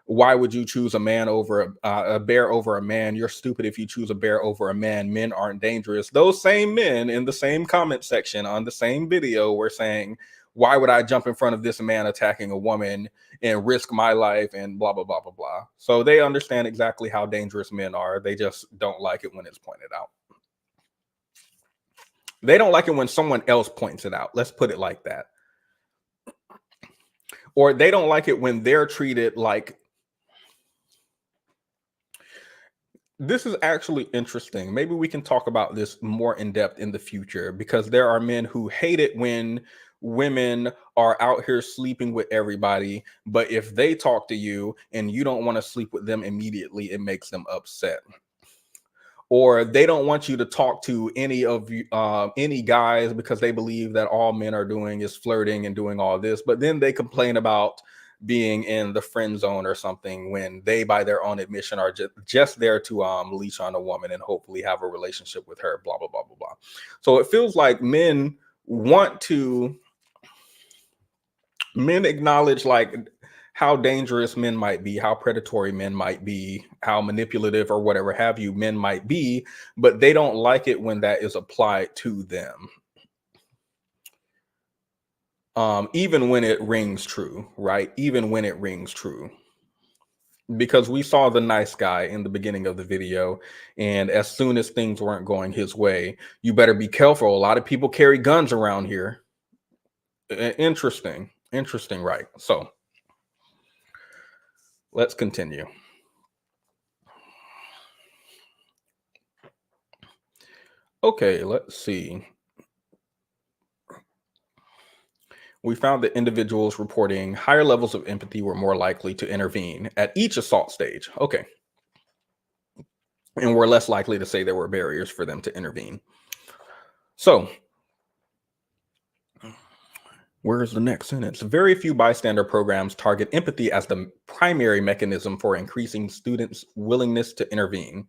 why would you choose a man over a bear over a man? You're stupid if you choose a bear over a man. Men aren't dangerous. Those same men in the same comment section on the same video were saying, why would I jump in front of this man attacking a woman and risk my life and blah, blah, blah, blah, blah. So they understand exactly how dangerous men are. They just don't like it when it's pointed out. They don't like it when someone else points it out. Let's put it like that. Or they don't like it when they're treated like. This is actually interesting. Maybe we can talk about this more in depth in the future, because there are men who hate it when women are out here sleeping with everybody. But if they talk to you and you don't want to sleep with them immediately, it makes them upset. Or they don't want you to talk to any guys because they believe that all men are doing is flirting and doing all this. But then they complain about being in the friend zone or something when they, by their own admission, are just there to leash on a woman and hopefully have a relationship with her, blah, blah, blah, blah, blah. So it feels like men acknowledge like how dangerous men might be, how predatory men might be, how manipulative or whatever have you men might be, but they don't like it when that is applied to them. Even when it rings true, right? Even when it rings true. Because we saw the nice guy in the beginning of the video, and as soon as things weren't going his way, you better be careful. A lot of people carry guns around here. Interesting, right? So let's continue. Okay, let's see. We found that individuals reporting higher levels of empathy were more likely to intervene at each assault stage. Okay. And we're less likely to say there were barriers for them to intervene. So, where's the next sentence? Very few bystander programs target empathy as the primary mechanism for increasing students' willingness to intervene.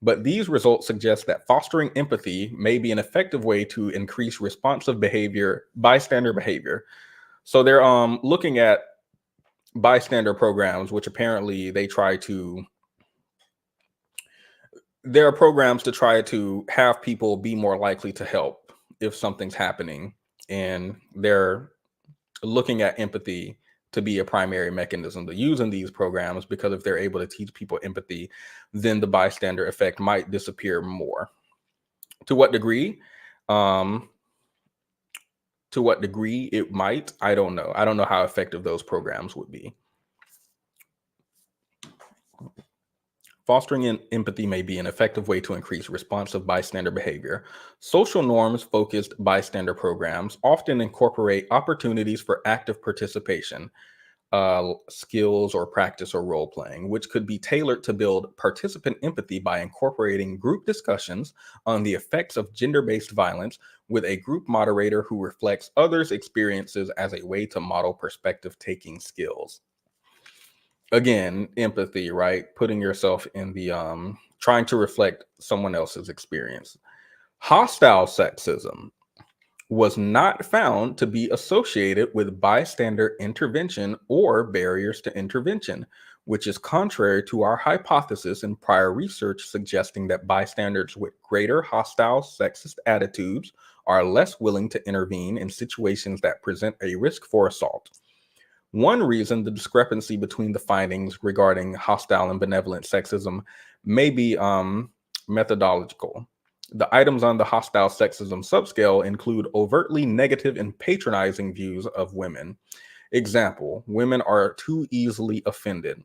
But these results suggest that fostering empathy may be an effective way to increase responsive behavior, bystander behavior. So they're looking at bystander programs, which apparently there are programs to try to have people be more likely to help if something's happening. And they're looking at empathy to be a primary mechanism to use in these programs, because if they're able to teach people empathy, then the bystander effect might disappear more. To what degree? To what degree it might, I don't know. I don't know how effective those programs would be. Fostering empathy may be an effective way to increase responsive bystander behavior. Social norms-focused bystander programs often incorporate opportunities for active participation, skills or practice or role-playing, which could be tailored to build participant empathy by incorporating group discussions on the effects of gender-based violence with a group moderator who reflects others' experiences as a way to model perspective-taking skills. Again, empathy, right? Putting yourself in the trying to reflect someone else's experience. Hostile sexism was not found to be associated with bystander intervention or barriers to intervention, which is contrary to our hypothesis in prior research suggesting that bystanders with greater hostile sexist attitudes are less willing to intervene in situations that present a risk for assault. One reason the discrepancy between the findings regarding hostile and benevolent sexism may be methodological. The items on the hostile sexism subscale include overtly negative and patronizing views of women. Example, women are too easily offended.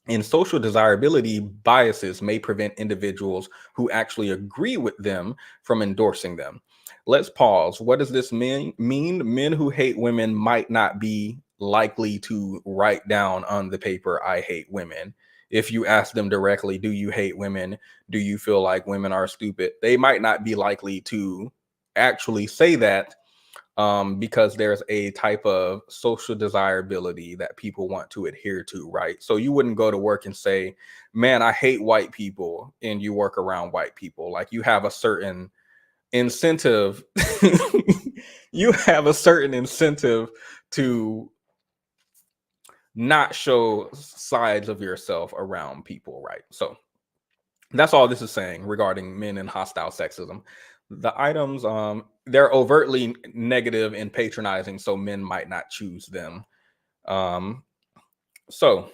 And social desirability biases may prevent individuals who actually agree with them from endorsing them. Let's pause. What does this mean? Men who hate women might not be likely to write down on the paper, "I hate women." If you ask them directly, "Do you hate women? Do you feel like women are stupid?" They might not be likely to actually say that, because there's a type of social desirability that people want to adhere to, right? So you wouldn't go to work and say, "Man, I hate white people," and you work around white people. Like, you have a certain incentive. You have a certain incentive to not show sides of yourself around people, right? So that's all this is saying regarding men and hostile sexism. The items, they're overtly negative and patronizing, so men might not choose them. So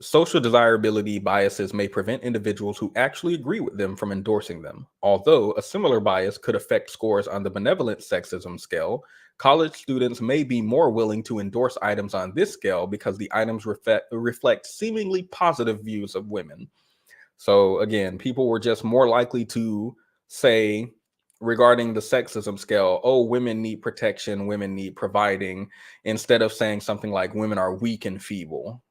social desirability biases may prevent individuals who actually agree with them from endorsing them. Although a similar bias could affect scores on the benevolent sexism scale, college students may be more willing to endorse items on this scale because the items reflect seemingly positive views of women. So again, people were just more likely to say regarding the sexism scale, oh, women need protection, women need providing, instead of saying something like women are weak and feeble.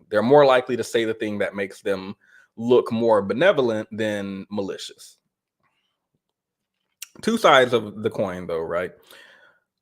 They're more likely to say the thing that makes them look more benevolent than malicious. Two sides of the coin, though, right?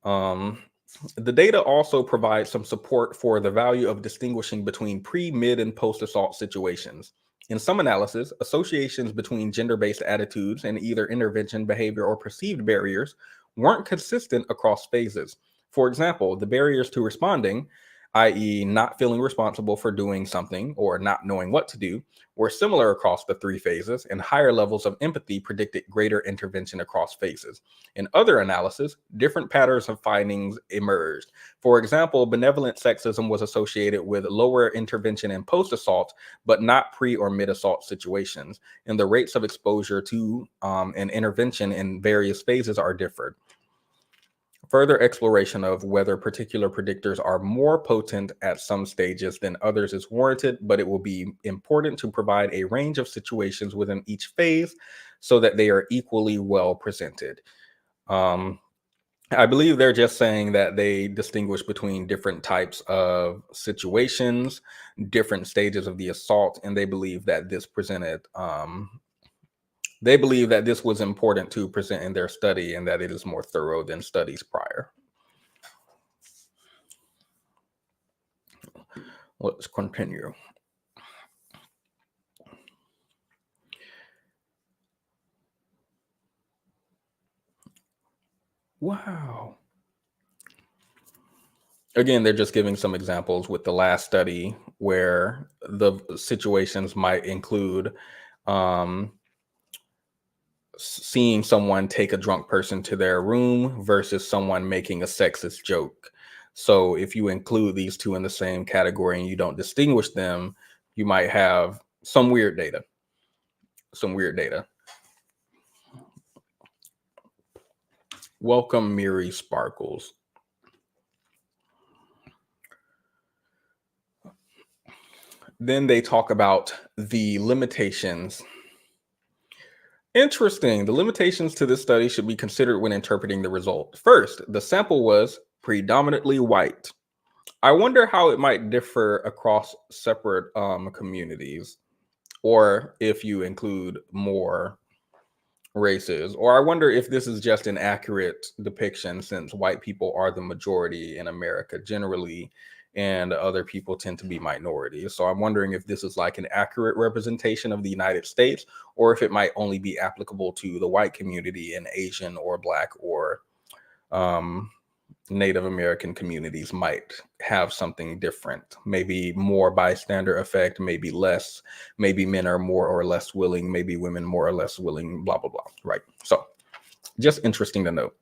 The data also provides some support for the value of distinguishing between pre, mid, and post-assault situations. In some analysis, associations between gender-based attitudes and either intervention, behavior, or perceived barriers weren't consistent across phases. For example, the barriers to responding, i.e. not feeling responsible for doing something or not knowing what to do, were similar across the 3 phases, and higher levels of empathy predicted greater intervention across phases. In other analysis, different patterns of findings emerged. For example, benevolent sexism was associated with lower intervention in post-assault, but not pre or mid-assault situations, and the rates of exposure to and intervention in various phases are different. Further exploration of whether particular predictors are more potent at some stages than others is warranted, but it will be important to provide a range of situations within each phase so that they are equally well presented. I believe they're just saying that they distinguish between different types of situations, different stages of the assault, and they believe that this was important to present in their study and that it is more thorough than studies prior. Let's continue. Wow. Again, they're just giving some examples with the last study where the situations might include seeing someone take a drunk person to their room versus someone making a sexist joke. So if you include these two in the same category and you don't distinguish them, you might have some weird data. Welcome, Miri Sparkles. Then they talk about the limitations. Interesting. The limitations to this study should be considered when interpreting the result. First, the sample was predominantly white. I wonder how it might differ across separate communities, or if you include more races, or I wonder if this is just an accurate depiction since white people are the majority in America generally, and other people tend to be minorities. So I'm wondering if this is like an accurate representation of the United States, or if it might only be applicable to the white community and Asian or Black or Native American communities might have something different. Maybe more bystander effect, maybe less, maybe men are more or less willing, maybe women more or less willing, blah, blah, blah, right? So just interesting to note.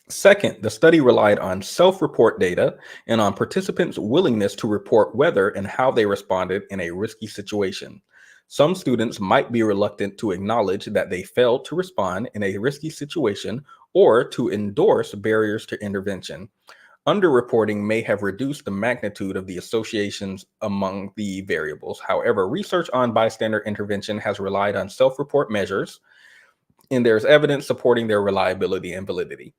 Second, the study relied on self-report data and on participants' willingness to report whether and how they responded in a risky situation. Some students might be reluctant to acknowledge that they failed to respond in a risky situation or to endorse barriers to intervention. Underreporting may have reduced the magnitude of the associations among the variables. However, research on bystander intervention has relied on self-report measures, and there's evidence supporting their reliability and validity.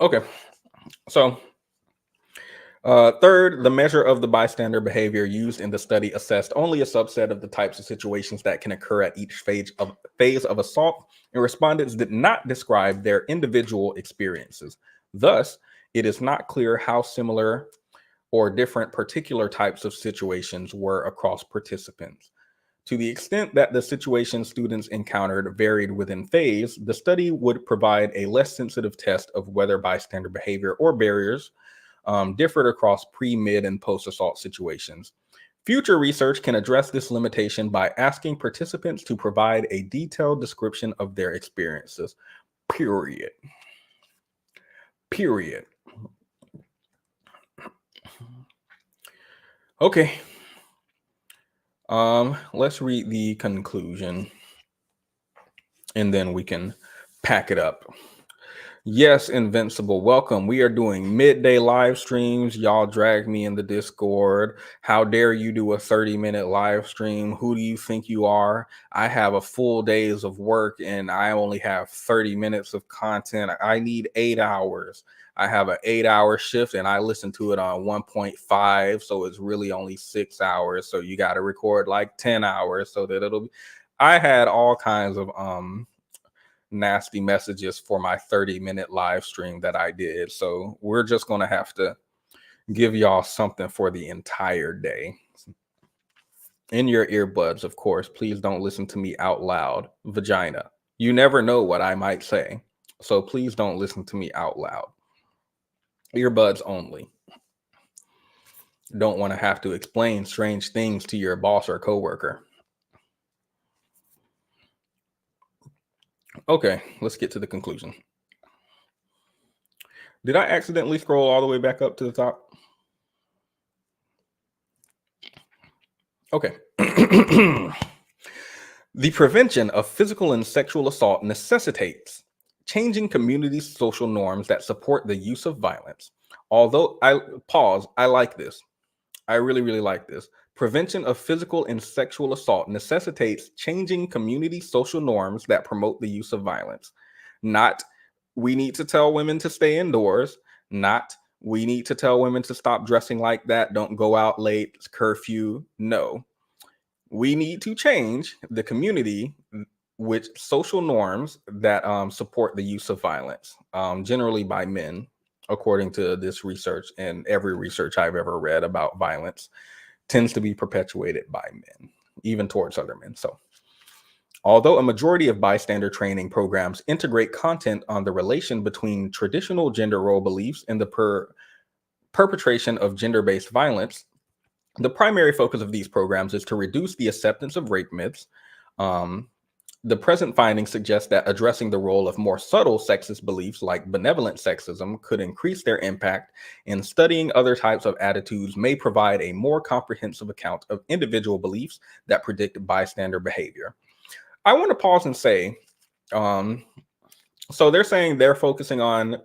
Okay, so third, the measure of the bystander behavior used in the study assessed only a subset of the types of situations that can occur at each phase of assault, and respondents did not describe their individual experiences. Thus, it is not clear how similar or different particular types of situations were across participants. To the extent that the situations students encountered varied within phase, the study would provide a less sensitive test of whether bystander behavior or barriers differed across pre, mid, and post-assault situations. Future research can address this limitation by asking participants to provide a detailed description of their experiences. Period. Period. Okay. Let's read the conclusion and then we can pack it up. Yes, Invincible, welcome. We are doing midday live streams. Y'all dragged me in the Discord. How dare you do a 30-minute live stream? Who do you think you are? I have a full days of work and I only have 30 minutes of content. I need 8 hours. I have an 8-hour shift and I listen to it on 1.5. So it's really only 6 hours. So you got to record like 10 hours so that it'll be. I had all kinds of nasty messages for my 30-minute live stream that I did. So we're just going to have to give y'all something for the entire day. In your earbuds, of course. Please don't listen to me out loud. Vagina. You never know what I might say. So please don't listen to me out loud. Earbuds only. Don't want to have to explain strange things to your boss or coworker. Okay, let's get to the conclusion. Did I accidentally scroll all the way back up to the top? Okay. The prevention of physical and sexual assault necessitates changing community social norms that support the use of violence. Although I like this. I really, really like this. Prevention of physical and sexual assault necessitates changing community social norms that promote the use of violence. Not, we need to tell women to stay indoors. Not, we need to tell women to stop dressing like that. Don't go out late. It's curfew. No. We need to change the community with social norms that support the use of violence, generally by men, according to this research and every research I've ever read about violence tends to be perpetuated by men, even towards other men. So, although a majority of bystander training programs integrate content on the relation between traditional gender role beliefs and the perpetration of gender-based violence, the primary focus of these programs is to reduce the acceptance of rape myths. The present findings suggest that addressing the role of more subtle sexist beliefs like benevolent sexism could increase their impact, and studying other types of attitudes may provide a more comprehensive account of individual beliefs that predict bystander behavior. I want to pause and say, so they're saying they're focusing on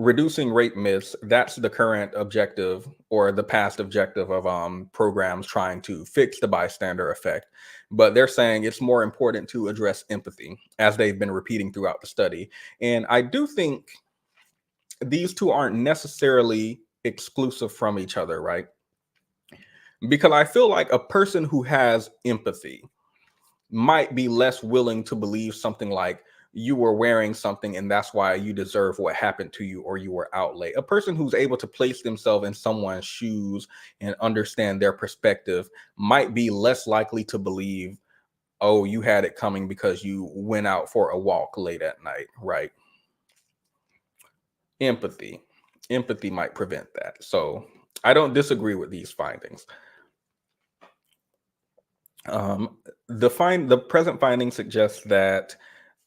reducing rape myths. That's the current objective or the past objective of programs trying to fix the bystander effect. But they're saying it's more important to address empathy, as they've been repeating throughout the study. And I do think these two aren't necessarily exclusive from each other, right? Because I feel like a person who has empathy might be less willing to believe something like, you were wearing something and that's why you deserve what happened to you, or you were out late. A person who's able to place themselves in someone's shoes and understand their perspective might be less likely to believe, oh, you had it coming because you went out for a walk late at night, right? Empathy might prevent that. So I don't disagree with these findings. The present findings suggest that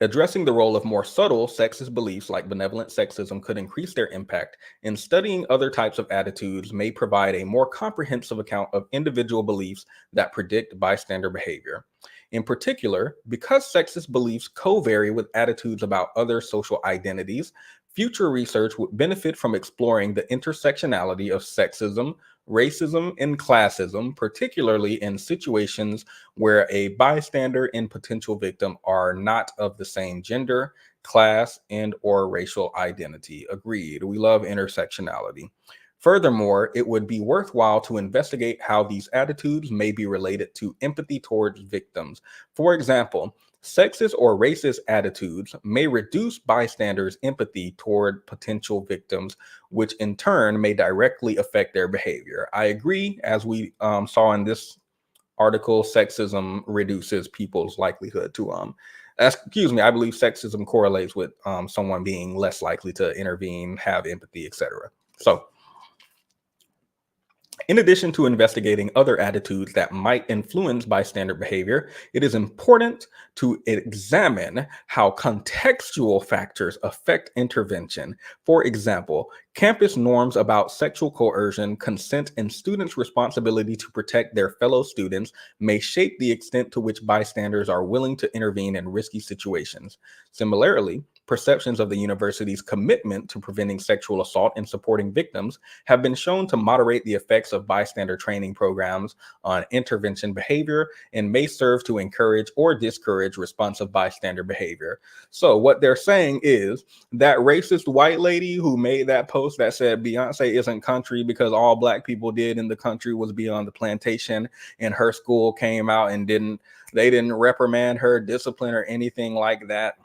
addressing the role of more subtle sexist beliefs like benevolent sexism could increase their impact, and studying other types of attitudes may provide a more comprehensive account of individual beliefs that predict bystander behavior. In particular, because sexist beliefs co-vary with attitudes about other social identities, future research would benefit from exploring the intersectionality of sexism, racism, and classism, particularly in situations where a bystander and potential victim are not of the same gender, class, and or racial identity. Agreed. We love intersectionality. Furthermore, it would be worthwhile to investigate how these attitudes may be related to empathy towards victims. For example, sexist or racist attitudes may reduce bystanders' empathy toward potential victims, which in turn may directly affect their behavior. I agree, as we saw in this article, sexism reduces people's likelihood to, I believe sexism correlates with someone being less likely to intervene, have empathy, etc. So In addition to investigating other attitudes that might influence bystander behavior, it is important to examine how contextual factors affect intervention. For example, campus norms about sexual coercion, consent, and students' responsibility to protect their fellow students may shape the extent to which bystanders are willing to intervene in risky situations. Similarly, perceptions of the university's commitment to preventing sexual assault and supporting victims have been shown to moderate the effects of bystander training programs on intervention behavior and may serve to encourage or discourage responsive bystander behavior. So what they're saying is that racist white lady who made that post that said Beyonce isn't country because all black people did in the country was be on the plantation, and her school came out and they didn't reprimand her, discipline, or anything like that.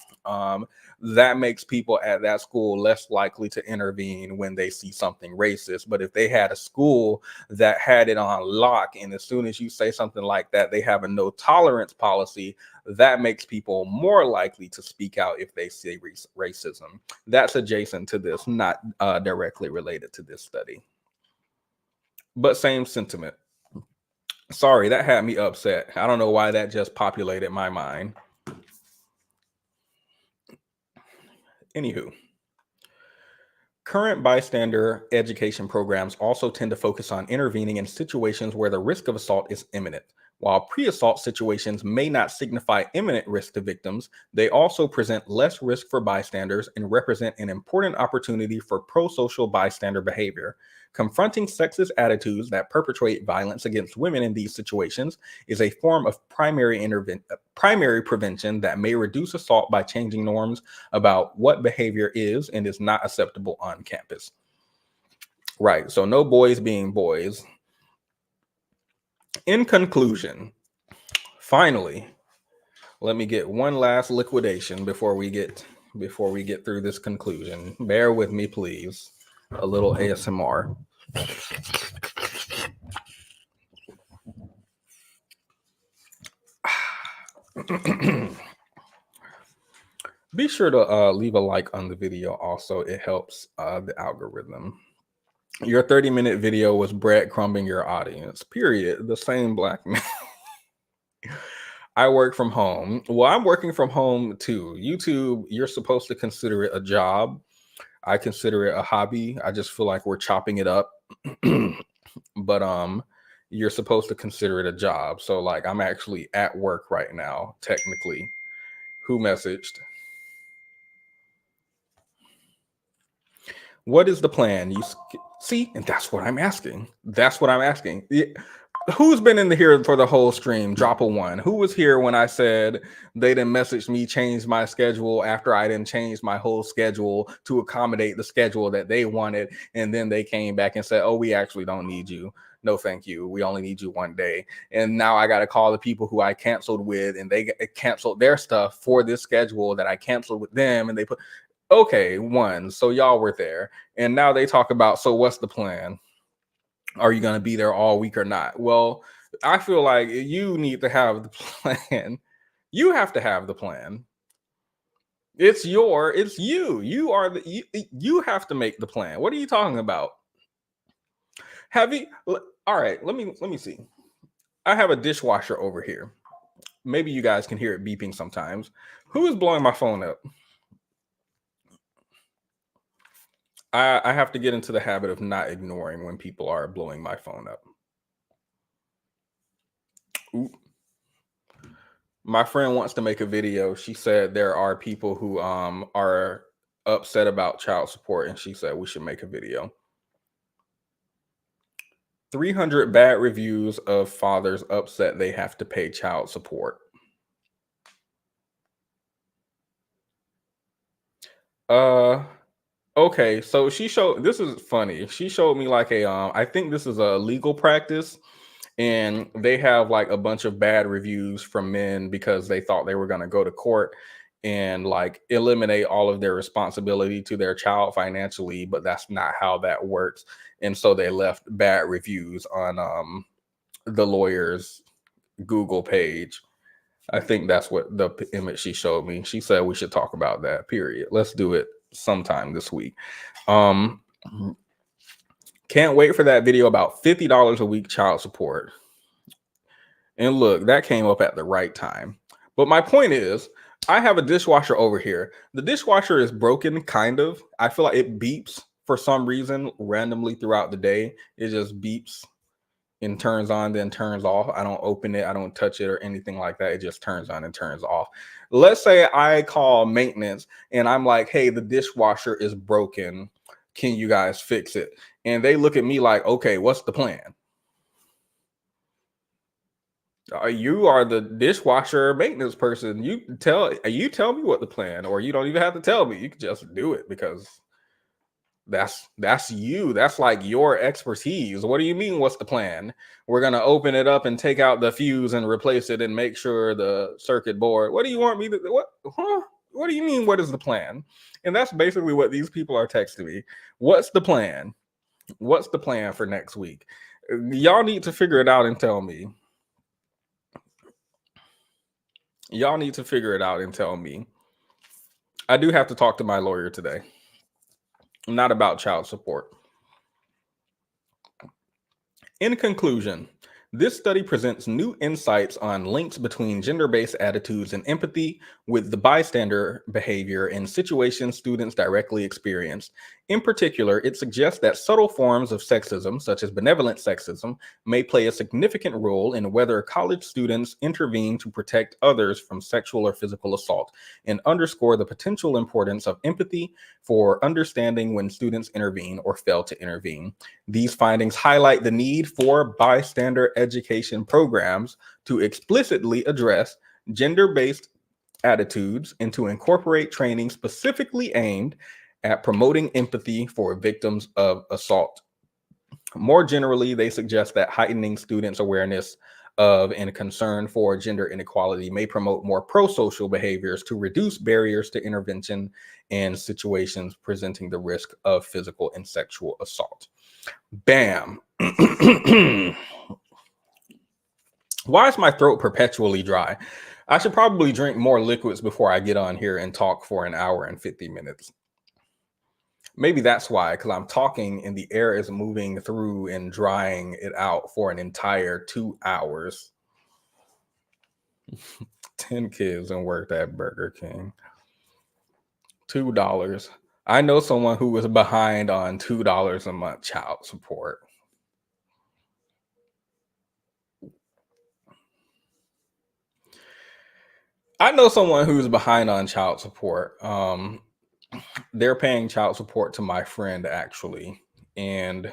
That makes people at that school less likely to intervene when they see something racist. But if they had a school that had it on lock, and as soon as you say something like that, they have a no tolerance policy, that makes people more likely to speak out if they see racism. That's adjacent to this, not directly related to this study. But same sentiment. Sorry, that had me upset. I don't know why that just populated my mind. Anywho, current bystander education programs also tend to focus on intervening in situations where the risk of assault is imminent. While pre-assault situations may not signify imminent risk to victims, they also present less risk for bystanders and represent an important opportunity for pro-social bystander behavior. Confronting sexist attitudes that perpetuate violence against women in these situations is a form of primary prevention that may reduce assault by changing norms about what behavior is and is not acceptable on campus. Right, so no boys being boys. In conclusion, finally, let me get one last liquidation before we get through this conclusion. Bear with me, please. A little ASMR. Be sure to leave a like on the video. Also, it helps the algorithm. Your 30-minute video was breadcrumbing your audience, period. The same black man. I work from home. Well, I'm working from home too. YouTube, you're supposed to consider it a job. I consider it a hobby. I just feel like we're chopping it up. But you're supposed to consider it a job. So like I'm actually at work right now, technically. Who messaged? What is the plan? You see, and that's what I'm asking. That's what I'm asking. Who's been in here for the whole stream? Drop a one. Who was here when I said they didn't message me, change my schedule after I didn't change my whole schedule to accommodate the schedule that they wanted, and then they came back and said, "Oh, we actually don't need you. No, thank you. We only need you one day." And now I got to call the people who I canceled with, and they canceled their stuff for this schedule that I canceled with them, and they put, okay, one. So y'all were there, and now they talk about, so what's the plan? Are you going to be there all week or not? Well, I feel like you need to have the plan. You have to have the plan. It's you. You are you have to make the plan. What are you talking about? Have you? All right, let me see. I have a dishwasher over here. Maybe you guys can hear it beeping sometimes. Who is blowing my phone up? I have to get into the habit of not ignoring when people are blowing my phone up. Ooh. My friend wants to make a video. She said there are people who are upset about child support, and she said we should make a video. 300 bad reviews of fathers upset they have to pay child support. Okay, so she showed, this is funny. She showed me like a I think this is a legal practice, and they have like a bunch of bad reviews from men because they thought they were going to go to court and like eliminate all of their responsibility to their child financially, but that's not how that works. And so they left bad reviews on the lawyer's Google page. I think that's what the image she showed me. She said we should talk about that, period. Let's do it sometime this week. Can Can't wait for that video about $50 a week child support. And look, that came up at the right time. But my point is, I have a dishwasher over here. The dishwasher is broken, kind of. I feel like it beeps for some reason randomly throughout the day. It just beeps and turns on, then turns off. I don't open it. I don't touch it or anything like that. It just turns on and turns off. Let's say I call maintenance and I'm like, hey, the dishwasher is broken. Can you guys fix it? And they look at me like, okay, what's the plan? You are the dishwasher maintenance person. You tell me what the plan, or you don't even have to tell me. You can just do it because that's you. That's like your expertise. What do you mean? What's the plan? We're gonna open it up and take out the fuse and replace it and make sure the circuit board. What do you want me to? What? Huh? What do you mean? What is the plan? And that's basically what these people are texting me. What's the plan? What's the plan for next week? Y'all need to figure it out and tell me. Y'all need to figure it out and tell me. I do have to talk to my lawyer today. Not about child support. In conclusion, this study presents new insights on links between gender-based attitudes and empathy with the bystander behavior in situations students directly experience. In particular, it suggests that subtle forms of sexism, such as benevolent sexism, may play a significant role in whether college students intervene to protect others from sexual or physical assault, and underscore the potential importance of empathy for understanding when students intervene or fail to intervene. These findings highlight the need for bystander education programs to explicitly address gender-based attitudes and to incorporate training specifically aimed at promoting empathy for victims of assault. More generally, they suggest that heightening students' awareness of and concern for gender inequality may promote more pro-social behaviors to reduce barriers to intervention in situations presenting the risk of physical and sexual assault. Bam. Why is my throat perpetually dry? I should probably drink more liquids before I get on here and talk for an hour and 50 minutes. Maybe that's why, because I'm talking and the air is moving through and drying it out for an entire 2 hours. 10 kids and worked at Burger King. $2. I know someone who was behind on $2 a month child support. I know someone who's behind on child support. They're paying child support to my friend, actually, and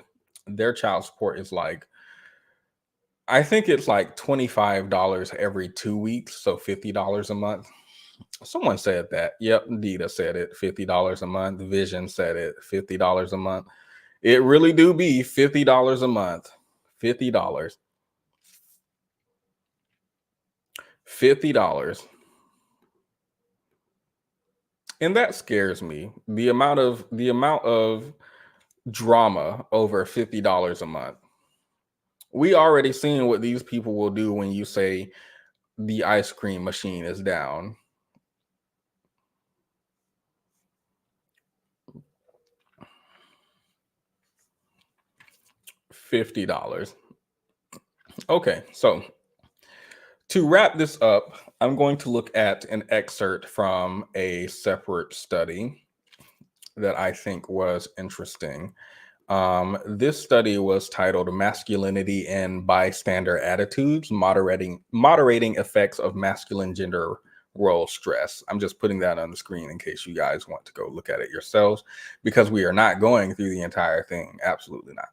their child support is like, I think it's like $25 every 2 weeks, so $50 a month. Someone said that. Yep, Dita said it, $50 a month. Vision said it, $50 a month. It really do be $50 a month. $50. $50. And that scares me. The amount of drama over $50 a month. We already seen what these people will do when you say the ice cream machine is down. $50. Okay, so to wrap this up, I'm going to look at an excerpt from a separate study that I think was interesting. This study was titled "Masculinity and Bystander Attitudes: Moderating Effects of Masculine Gender Role Stress." I'm just putting that on the screen in case you guys want to go look at it yourselves, because we are not going through the entire thing. Absolutely not.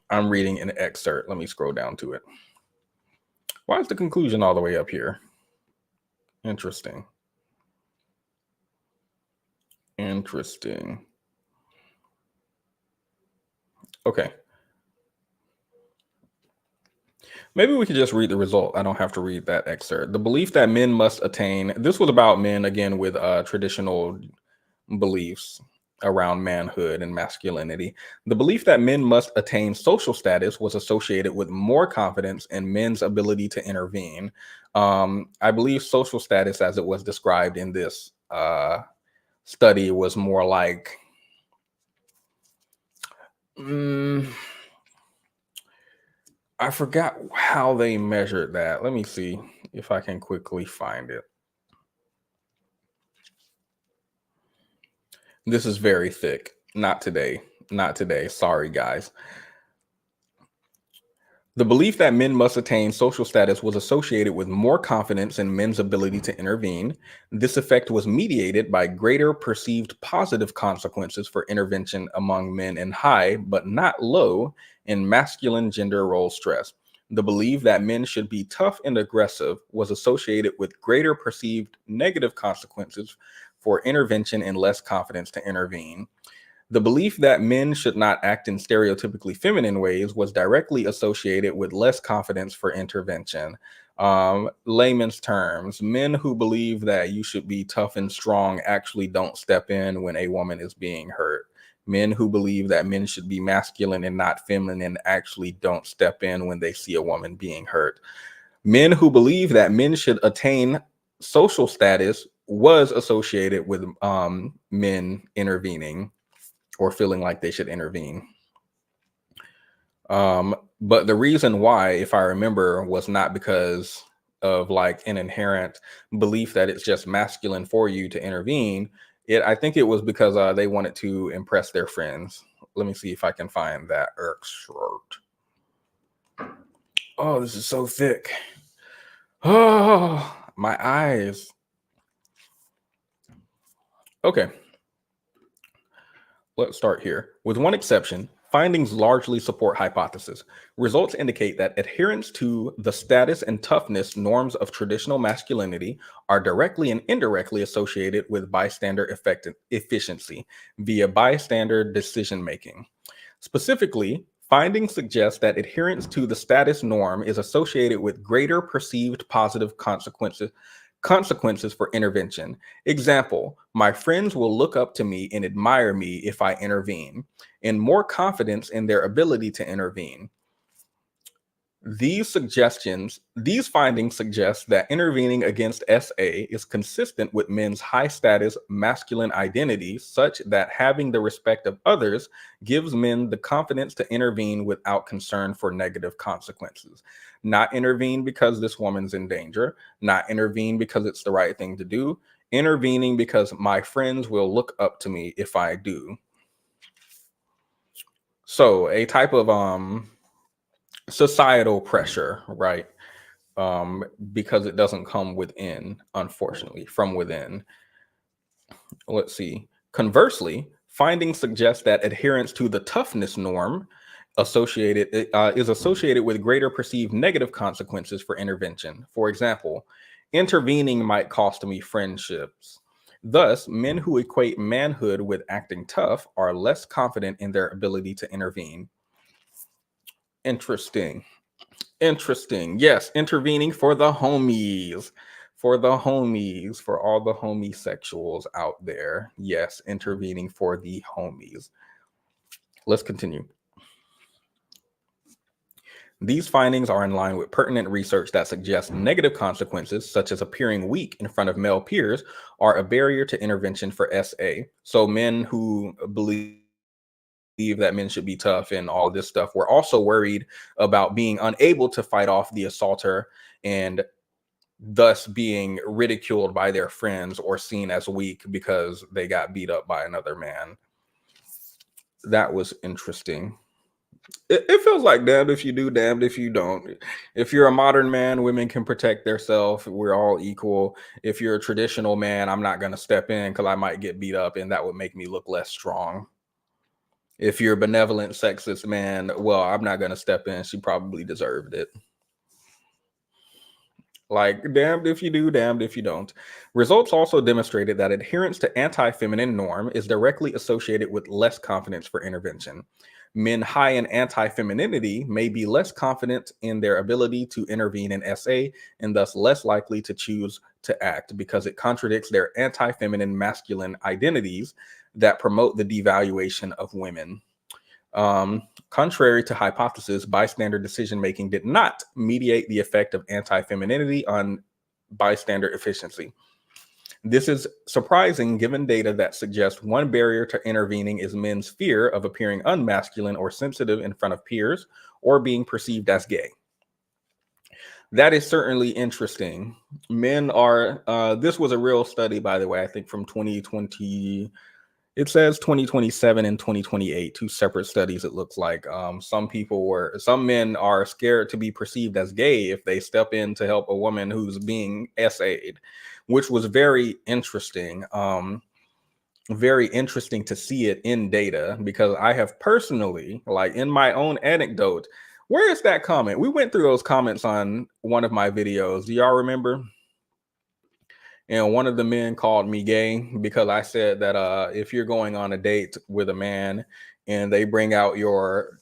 I'm reading an excerpt. Let me scroll down to it. Why is the conclusion all the way up here? Interesting. Interesting. Okay. Maybe we could just read the result. I don't have to read that excerpt. The belief that men must attain, this was about men again with traditional beliefs around manhood and masculinity. The belief that men must attain social status was associated with more confidence in men's ability to intervene. I believe social status, as it was described in this study, was more like I forgot how they measured that. Let me see if I can quickly find it. This is very thick. Not today. Not today. Sorry, guys. The belief that men must attain social status was associated with more confidence in men's ability to intervene. This effect was mediated by greater perceived positive consequences for intervention among men in high, but not low, in masculine gender role stress. The belief that men should be tough and aggressive was associated with greater perceived negative consequences for intervention and less confidence to intervene. The belief that men should not act in stereotypically feminine ways was directly associated with less confidence for intervention. Layman's terms, men who believe that you should be tough and strong actually don't step in when a woman is being hurt. Men who believe that men should be masculine and not feminine actually don't step in when they see a woman being hurt. Men who believe that men should attain social status was associated with men intervening or feeling like they should intervene. But the reason why, if I remember, was not because of like an inherent belief that it's just masculine for you to intervene. I think it was because they wanted to impress their friends. Let me see if I can find that excerpt. Oh, this is so thick. Oh, my eyes. Okay. Let's start here. With one exception, findings largely support hypothesis. Results indicate that adherence to the status and toughness norms of traditional masculinity are directly and indirectly associated with bystander effect efficiency via bystander decision making. Specifically, findings suggest that adherence to the status norm is associated with greater perceived positive consequences for intervention. Example, my friends will look up to me and admire me if I intervene, and more confidence in their ability to intervene. These findings suggest that intervening against SA is consistent with men's high status masculine identity, such that having the respect of others gives men the confidence to intervene without concern for negative consequences. Not intervene because this woman's in danger, not intervene because it's the right thing to do, intervening because my friends will look up to me if I do. So a type of societal pressure, right? Because it doesn't come within, unfortunately, from within. Let's see. Conversely, findings suggest that adherence to the toughness norm is associated with greater perceived negative consequences for intervention. For example, intervening might cost me friendships. Thus, men who equate manhood with acting tough are less confident in their ability to intervene. Interesting. Yes, intervening for the homies, for all the homosexuals out there. Yes, intervening for the homies. Let's continue. These findings are in line with pertinent research that suggests negative consequences, such as appearing weak in front of male peers, are a barrier to intervention for SA. So men who believe that men should be tough and all this stuff, we're also worried about being unable to fight off the assaulter and thus being ridiculed by their friends or seen as weak because they got beat up by another man. That was interesting. It feels like damned if you do, damned if you don't. If you're a modern man, women can protect themselves. We're all equal. If you're a traditional man, I'm not going to step in because I might get beat up and that would make me look less strong. If you're a benevolent sexist man, well, I'm not going to step in. She probably deserved it. Like, damned if you do, damned if you don't. Results also demonstrated that adherence to anti-feminine norm is directly associated with less confidence for intervention. Men high in anti-femininity may be less confident in their ability to intervene in SA and thus less likely to choose to act because it contradicts their anti-feminine masculine identities that promote the devaluation of women. Contrary to hypothesis, bystander decision-making did not mediate the effect of anti-femininity on bystander efficiency. This is surprising given data that suggests one barrier to intervening is men's fear of appearing unmasculine or sensitive in front of peers or being perceived as gay. That is certainly interesting. Men are, this was a real study, by the way, I think from 2020, it says 2027 and 2028, two separate studies. It looks like some men are scared to be perceived as gay if they step in to help a woman who's being SA'd, which was very interesting. Very interesting to see it in data, because I have personally, like in my own anecdote, where is that comment? We went through those comments on one of my videos. Do y'all remember? And one of the men called me gay because I said that if you're going on a date with a man and they bring out your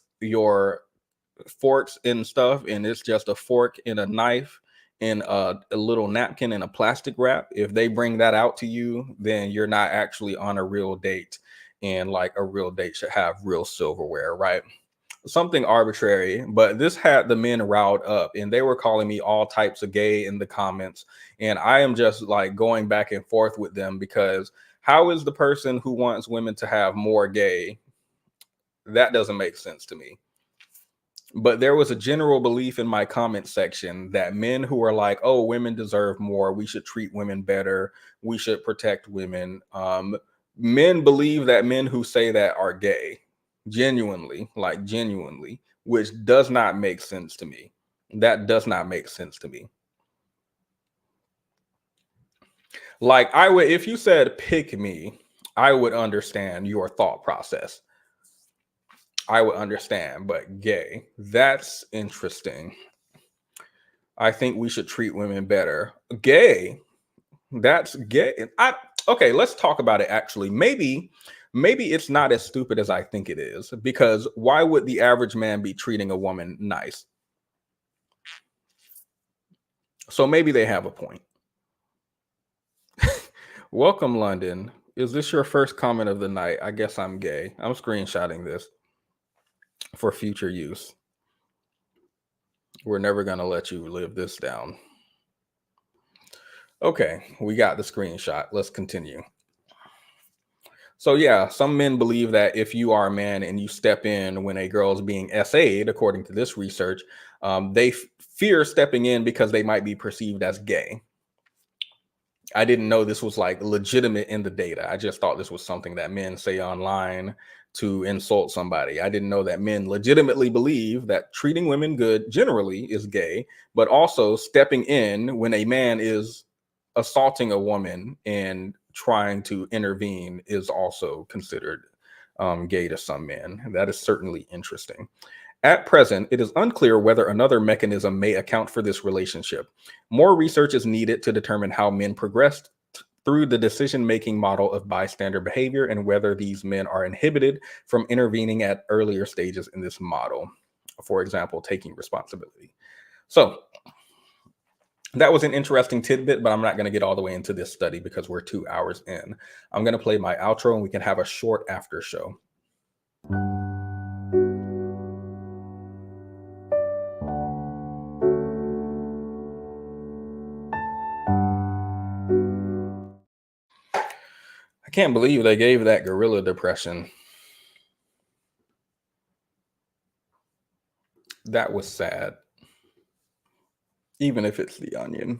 forks and stuff, and it's just a fork and a knife and a little napkin and a plastic wrap, if they bring that out to you, then you're not actually on a real date. And like a real date should have real silverware, right? Something arbitrary, but this had the men riled up, and they were calling me all types of gay in the comments. And I am just like going back and forth with them, because how is the person who wants women to have more gay? That doesn't make sense to me. But there was a general belief in my comment section that men who are like, oh, women deserve more, we should treat women better, we should protect women. Men believe that men who say that are gay. Genuinely, which does not make sense to me. That does not make sense to me. Like, I would, if you said pick me, I would understand your thought process. I would understand, but gay, that's interesting. I think we should treat women better. Gay, that's gay. Okay, let's talk about it actually. Maybe it's not as stupid as I think it is, because why would the average man be treating a woman nice? So maybe they have a point. Welcome, London. Is this your first comment of the night? I guess I'm gay. I'm screenshotting this for future use. We're never going to let you live this down. Okay, we got the screenshot. Let's continue. So yeah, some men believe that if you are a man and you step in when a girl is being SA'd, according to this research, they fear stepping in because they might be perceived as gay. I didn't know this was like legitimate in the data. I just thought this was something that men say online to insult somebody. I didn't know that men legitimately believe that treating women good generally is gay, but also stepping in when a man is assaulting a woman and trying to intervene is also considered gay to some men. That is certainly interesting. At present, it is unclear whether another mechanism may account for this relationship. More research is needed to determine how men progressed through the decision-making model of bystander behavior and whether these men are inhibited from intervening at earlier stages in this model. For example, taking responsibility. So that was an interesting tidbit, but I'm not going to get all the way into this study because we're 2 hours in. I'm going to play my outro and we can have a short after show. I can't believe they gave that gorilla depression. That was sad. Even if it's The Onion.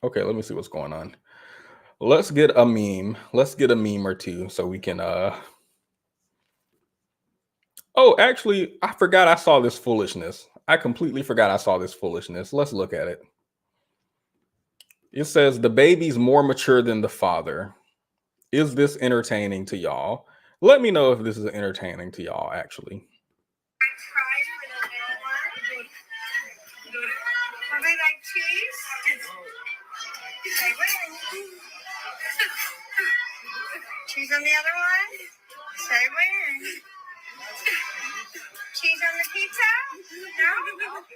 Okay, let me see what's going on. Let's get a meme. Let's get a meme or two so we can Oh, actually, I forgot I saw this foolishness. I completely forgot I saw this foolishness. Let's look at it. It says the baby's more mature than the father. Is this entertaining to y'all? Let me know if this is entertaining to y'all, actually. Cheese on the other one? Say where? Cheese on the pizza? No?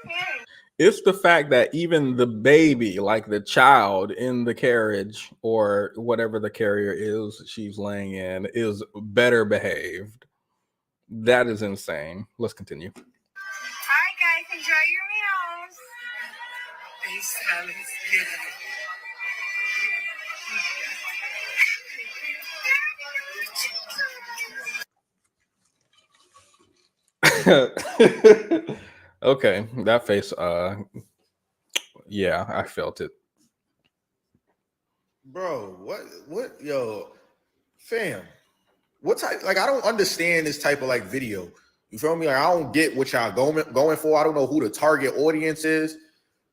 Okay. It's the fact that even the baby, like the child in the carriage or whatever the carrier is she's laying in, is better behaved. That is insane. Let's continue. All right, guys, enjoy your meals. Hey, Sally's good. Okay, that face. Yeah, I felt it. Bro, what, yo, fam, what type, like, I don't understand this type of, like, video. You feel me? Like, I don't get what y'all going for. I don't know who the target audience is,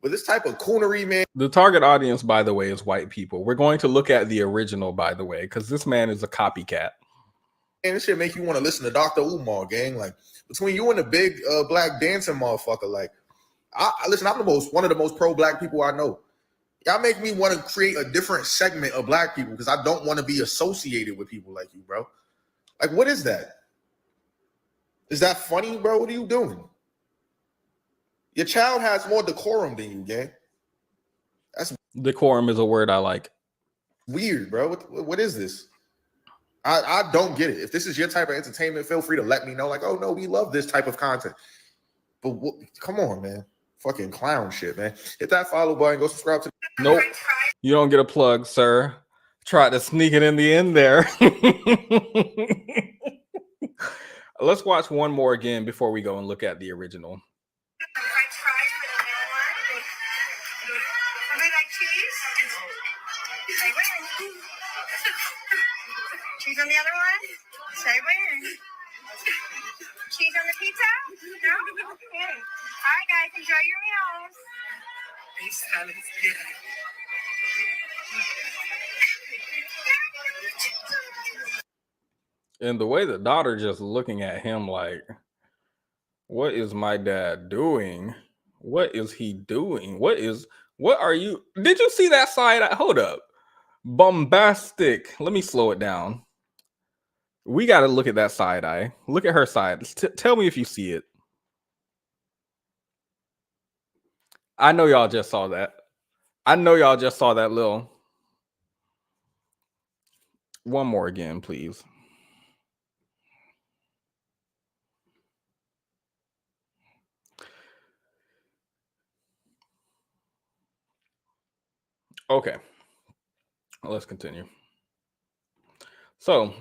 but this type of coonery, man. The target audience, by the way, is white people. We're going to look at the original, by the way, because this man is a copycat. And this shit make you want to listen to Dr. Umar, gang. Like, between you and the big black dancing motherfucker, like, I listen, I'm one of the most pro-black people I know. Y'all make me want to create a different segment of black people because I don't want to be associated with people like you, bro. Like, what is that? Is that funny, bro? What are you doing? Your child has more decorum than you, gang. That's Decorum is a word I like. weird, bro. What is this? I don't get it. If this is your type of entertainment, feel free to let me know. Like, oh, no, we love this type of content. But come on, man. Fucking clown shit, man. Hit that follow button. Go subscribe to. Nope. You don't get a plug, sir. Tried to sneak it in the end there. Let's watch one more again before we go and look at the original. French fries for the middle one. Would we like cheese? Say where. Cheese on the other one? Say where. Cheese on the pizza? No? Okay. All right, guys, enjoy your meals. These salads, yeah. And the way the daughter just looking at him like, what is my dad doing? What is he doing? What are you? Did you see that side? Hold up. Bombastic. Let me slow it down. We got to look at that side eye. Look at her side. Tell me if you see it. I know y'all just saw that. I know y'all just saw that little. One more again, please. Okay, let's continue. So,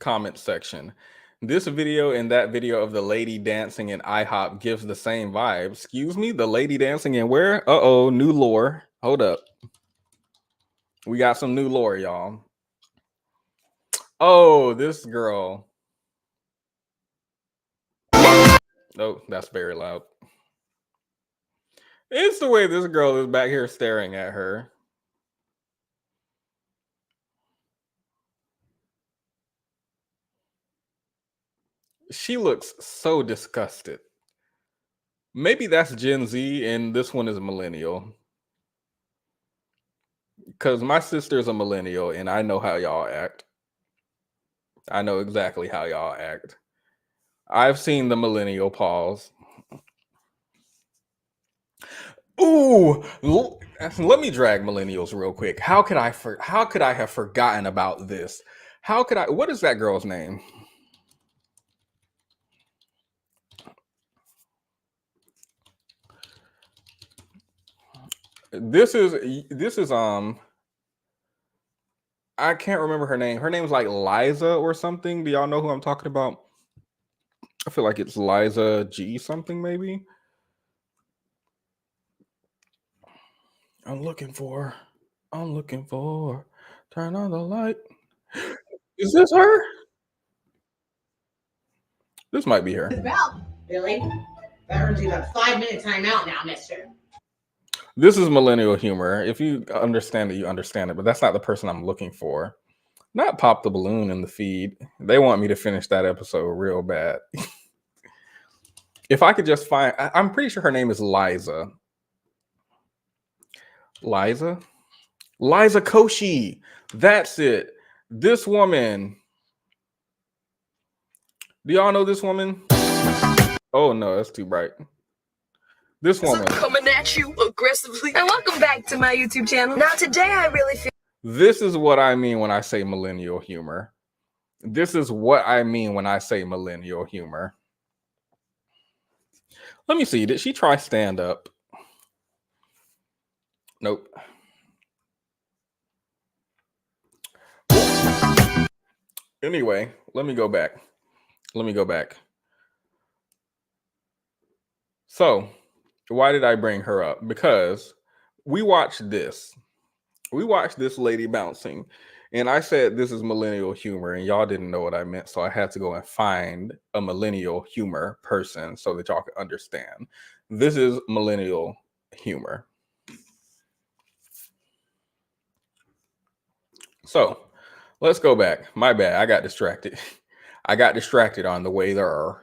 comment section. This video and that video of the lady dancing in IHOP gives the same vibe. Excuse me, the lady dancing in where? Uh-oh, new lore. Hold up. We got some new lore, y'all. Oh, this girl. Oh, that's very loud. It's the way this girl is back here staring at her. She looks so disgusted. Maybe that's Gen Z and this one is a millennial. Because my sister's a millennial and I know how y'all act. I know exactly how y'all act. I've seen the millennial pause. Ooh, let me drag millennials real quick. How could I have forgotten about this? What is that girl's name? This is I can't remember her name. Her name's like Liza or something. Do y'all know who I'm talking about? I feel like it's Liza G something maybe. I'm looking for. Turn on the light. Is this her? This might be her. Billy, better do a 5-minute timeout now, mister. This is millennial humor. If you understand it, you understand it. But that's not the person I'm looking for. Not Pop the Balloon in the feed. They want me to finish that episode real bad. If I could just find... I'm pretty sure her name is Liza. Liza Koshy. That's it. This woman. Do y'all know this woman? Oh no, that's too bright. This woman. Coming at you aggressively. And welcome back to my YouTube channel. Now today I really feel... This is what I mean when I say millennial humor. This is what I mean when I say millennial humor. Let me see. Did she try stand up? Nope. Anyway, let me go back. So, why did I bring her up? Because we watched this. We watched this lady bouncing, and I said this is millennial humor, and y'all didn't know what I meant, so I had to go and find a millennial humor person so that y'all could understand. This is millennial humor. So, let's go back. My bad. I got distracted. I got distracted on the way there.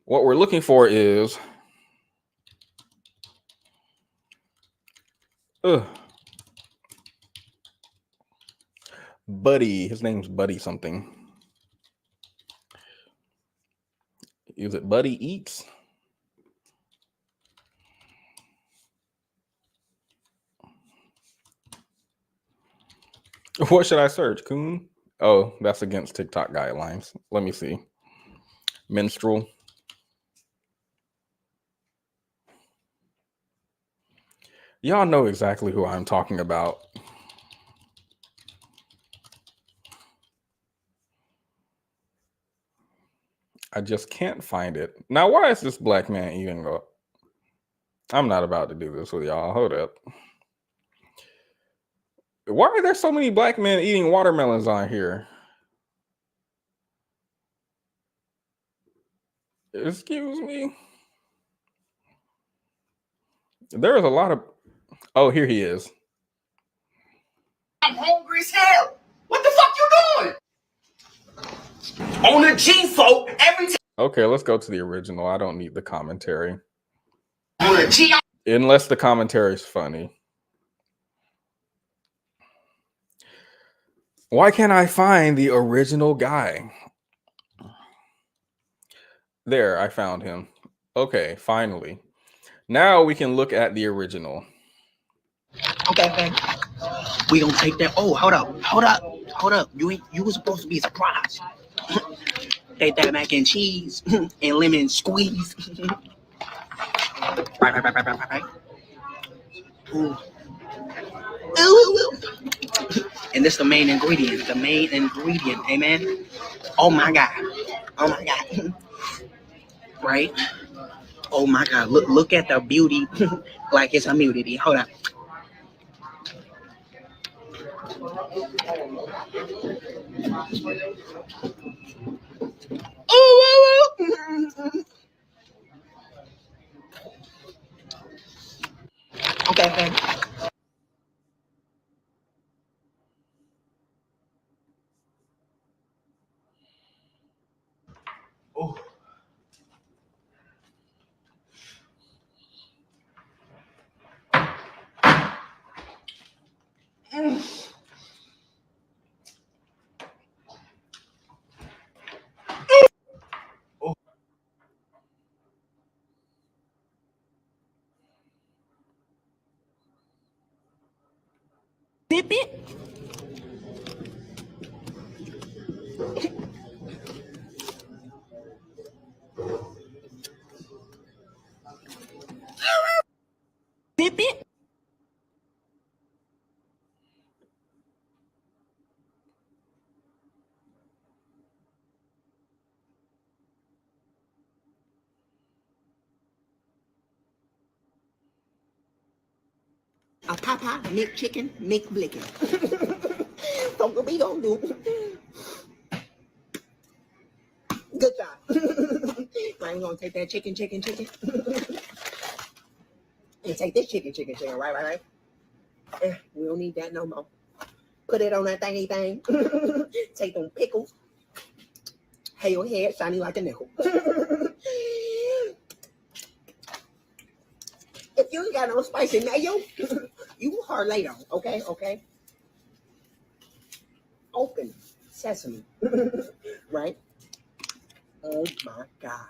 What we're looking for is Buddy. His name's Buddy something. Is it Buddy Eats? What should I search, Coon? Oh, that's against TikTok guidelines. Let me see. Minstrel. Y'all know exactly who I'm talking about. I just can't find it. Now, why is this black man eating up? I'm not about to do this with y'all. Hold up. Why are there so many black men eating watermelons on here? Excuse me. There's a lot of... Oh, here he is. I'm hungry as hell. What the fuck you doing? On the G-folk every time. Okay, let's go to the original. I don't need the commentary. On the G. Unless the commentary is funny. Why can't I find the original guy? There, I found him. Okay, finally. Now we can look at the original. Okay. We gonna take that. Oh, hold up. You were supposed to be surprised. Take that mac and cheese and lemon squeeze. Right. Ooh. Ooh. And this the main ingredient. Amen. Oh my God. Right? Oh my God. Look at the beauty. Like it's immunity. Hold up. Okay. Oh. Bip. A papa, make chicken, make blicking. Don't be gonna do. Good job. I'm gonna take that chicken. And take this chicken. Right. We don't need that no more. Put it on that thingy thing. Take them pickles. Hey, your head shiny like a nickel. If you ain't got no spicy mayo, you hard later, okay? Open sesame, right? Oh my God.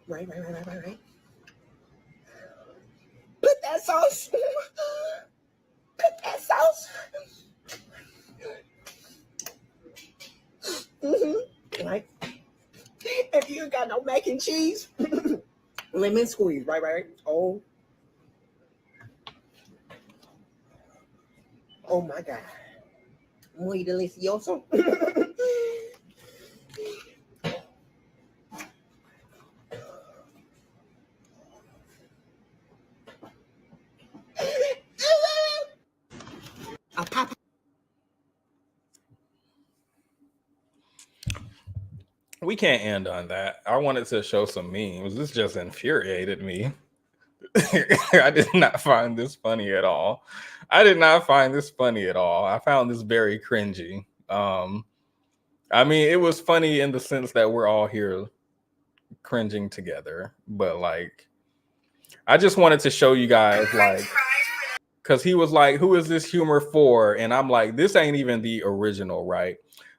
Right. Put that sauce. Right. If you ain't got no mac and cheese, lemon squeeze, right? Oh my God. Muy delicioso. We can't end on that. I wanted to show some memes. This just infuriated me. I did not find this funny at all. I found this very cringy. I mean, it was funny in the sense that we're all here cringing together, but like, I just wanted to show you guys, like, because he was like, who is this humor for? And I'm like, this ain't even the original, right?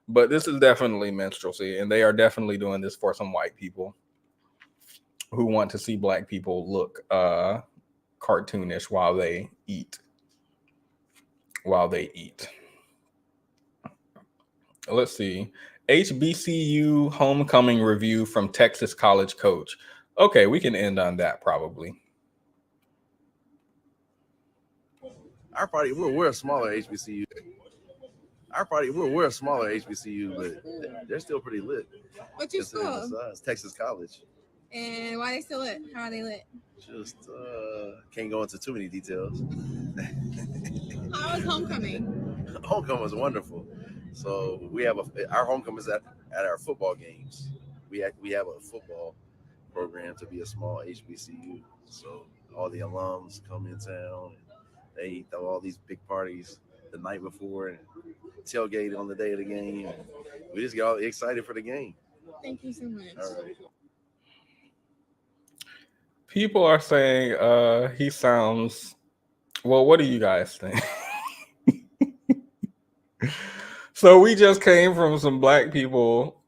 But this is definitely minstrelsy, and they are definitely doing this for some white people who want to see black people look cartoonish while they eat. Let's see. HBCU homecoming review from Texas college coach. Okay, we can end on that probably. Our party, we're a smaller HBCU. We're a smaller HBCU, but they're still pretty lit. What's your school? It's Texas College. And why are they still lit? How are they lit? Just can't go into too many details. How was homecoming? Homecoming was wonderful. So we have our homecoming is at our football games. We have a football program to be a small HBCU. So all the alums come in town and they throw all these big parties the night before and tailgate on the day of the game. And we just get all excited for the game. Thank you so much. All right. People are saying he sounds, well, what do you guys think? So we just came from some black people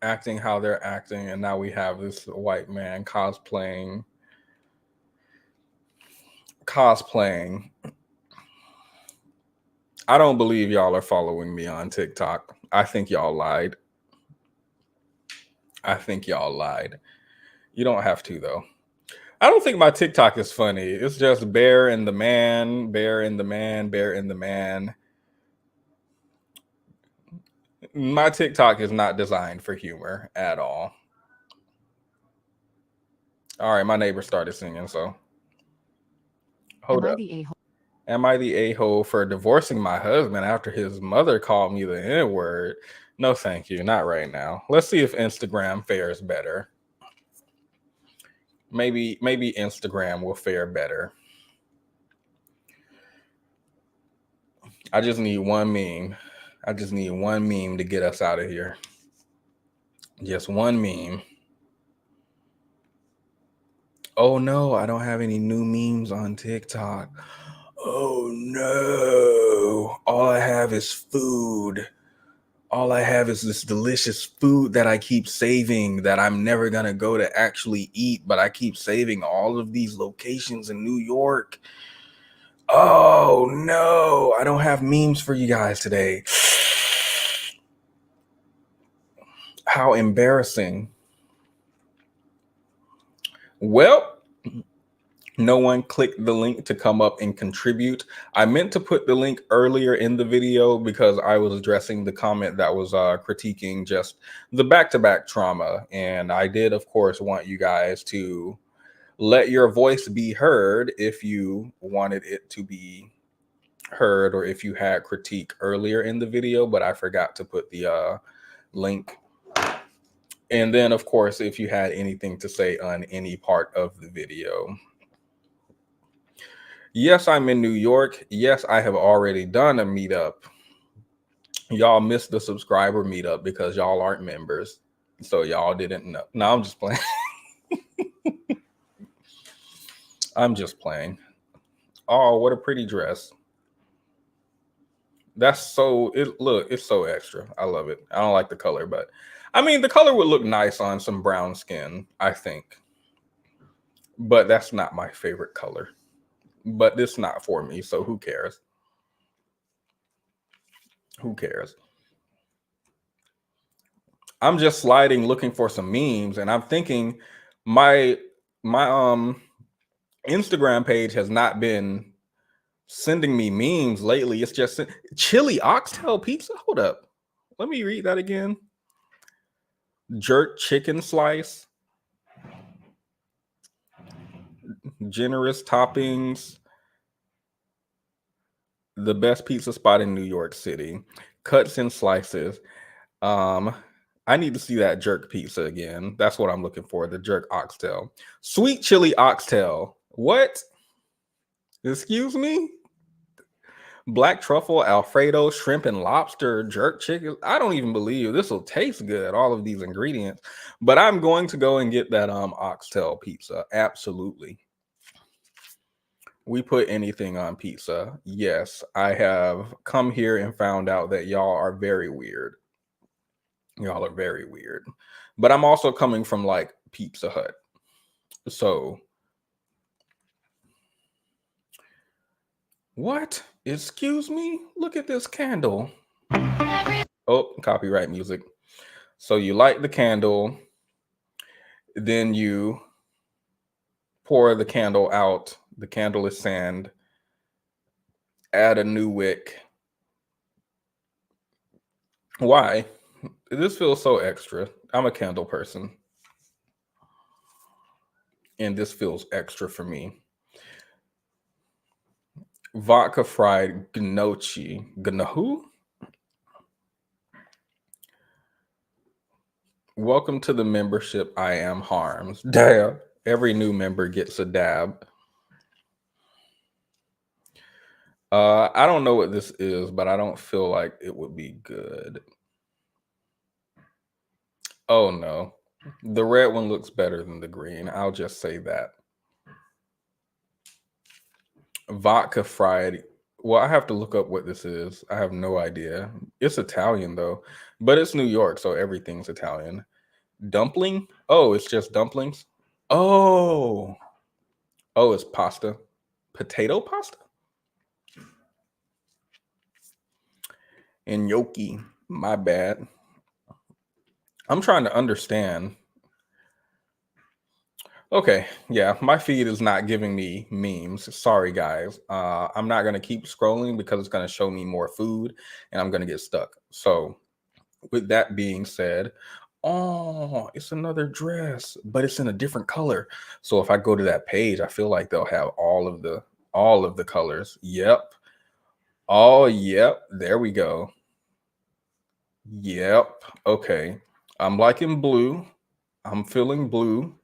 acting how they're acting, and now we have this white man cosplaying. I don't believe y'all are following me on TikTok. I think y'all lied. You don't have to, though. I don't think my TikTok is funny. It's just bear and the man, bear and the man, bear and the man. My TikTok is not designed for humor at all. All right, my neighbor started singing, so hold up. Am I the a-hole for divorcing my husband after his mother called me the N-word? No, thank you. Not right now. Let's see if Instagram fares better. Maybe Instagram will fare better. I just need one meme. To get us out of here. Just one meme. Oh no, I don't have any new memes on TikTok. Oh no. All I have is food. All I have is this delicious food that I keep saving that I'm never going to go to actually eat, but I keep saving all of these locations in New York. Oh no, I don't have memes for you guys today. How embarrassing. Well, no one clicked the link to come up and contribute. I meant to put the link earlier in the video because I was addressing the comment that was critiquing just the back-to-back trauma. And I did, of course, want you guys to let your voice be heard if you wanted it to be heard or if you had critique earlier in the video, but I forgot to put the link. And then, of course, if you had anything to say on any part of the video. Yes, I'm in New York. Yes, I have already done a meetup. Y'all missed the subscriber meetup because y'all aren't members. So y'all didn't know. No, I'm just playing. I'm just playing. Oh, what a pretty dress. That's so, it's so extra. I love it. I don't like the color, but I mean, the color would look nice on some brown skin, I think. But that's not my favorite color. But it's not for me, so who cares? Who cares? I'm just sliding looking for some memes, and I'm thinking my Instagram page has not been sending me memes lately. It's just chili oxtail pizza. Hold up. Let me read that again. Jerk chicken slice. Generous toppings. The best pizza spot in New York City. Cuts and slices. I need to see that jerk pizza again. That's what I'm looking for. The jerk oxtail. Sweet chili oxtail. What? Excuse me? Black truffle, Alfredo, shrimp and lobster, jerk chicken. I don't even believe this will taste good, all of these ingredients. But I'm going to go and get that oxtail pizza. Absolutely. We put anything on pizza. Yes, I have come here and found out that y'all are very weird. Y'all are very weird. But I'm also coming from like Pizza Hut. So what? Excuse me? Look at this candle. Oh, copyright music. So you light the candle, then you pour the candle out. The candle is sand. Add a new wick. Why? This feels so extra. I'm a candle person. And this feels extra for me. Vodka fried gnocchi. Who? Welcome to the membership. I am Harms. Damn. Every new member gets a dab. I don't know what this is, but I don't feel like it would be good. Oh no. The red one looks better than the green. I'll just say that. Vodka fried. Well, I have to look up what this is. I have no idea. It's Italian though, but it's New York, so everything's Italian. Dumpling? Oh, it's just dumplings? Oh. Oh, it's pasta. Potato pasta? And gnocchi. My bad. I'm trying to understand. Okay, yeah, my feed is not giving me memes. Sorry, guys. I'm not going to keep scrolling because it's going to show me more food and I'm going to get stuck. So with that being said, oh, it's another dress, but it's in a different color. So if I go to that page, I feel like they'll have all of the colors. Yep. Oh, yep. There we go. Yep. Okay. I'm liking blue. I'm feeling blue.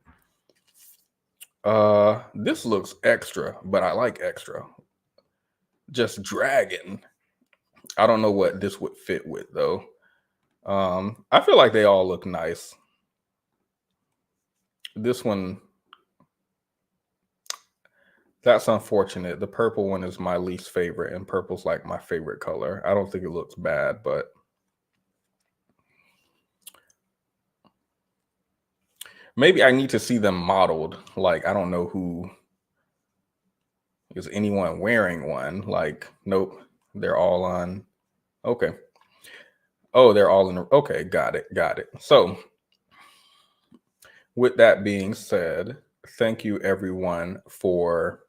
This looks extra, but I like extra. Just dragon. I don't know what this would fit with though. I feel like they all look nice. This one, that's unfortunate. The purple one is my least favorite, and purple's like my favorite color. I don't think it looks bad, but maybe I need to see them modeled. Like, I don't know who is anyone wearing one. Like, nope, they're all on. Okay. Oh, they're all in. Okay, got it. So with that being said, thank you everyone for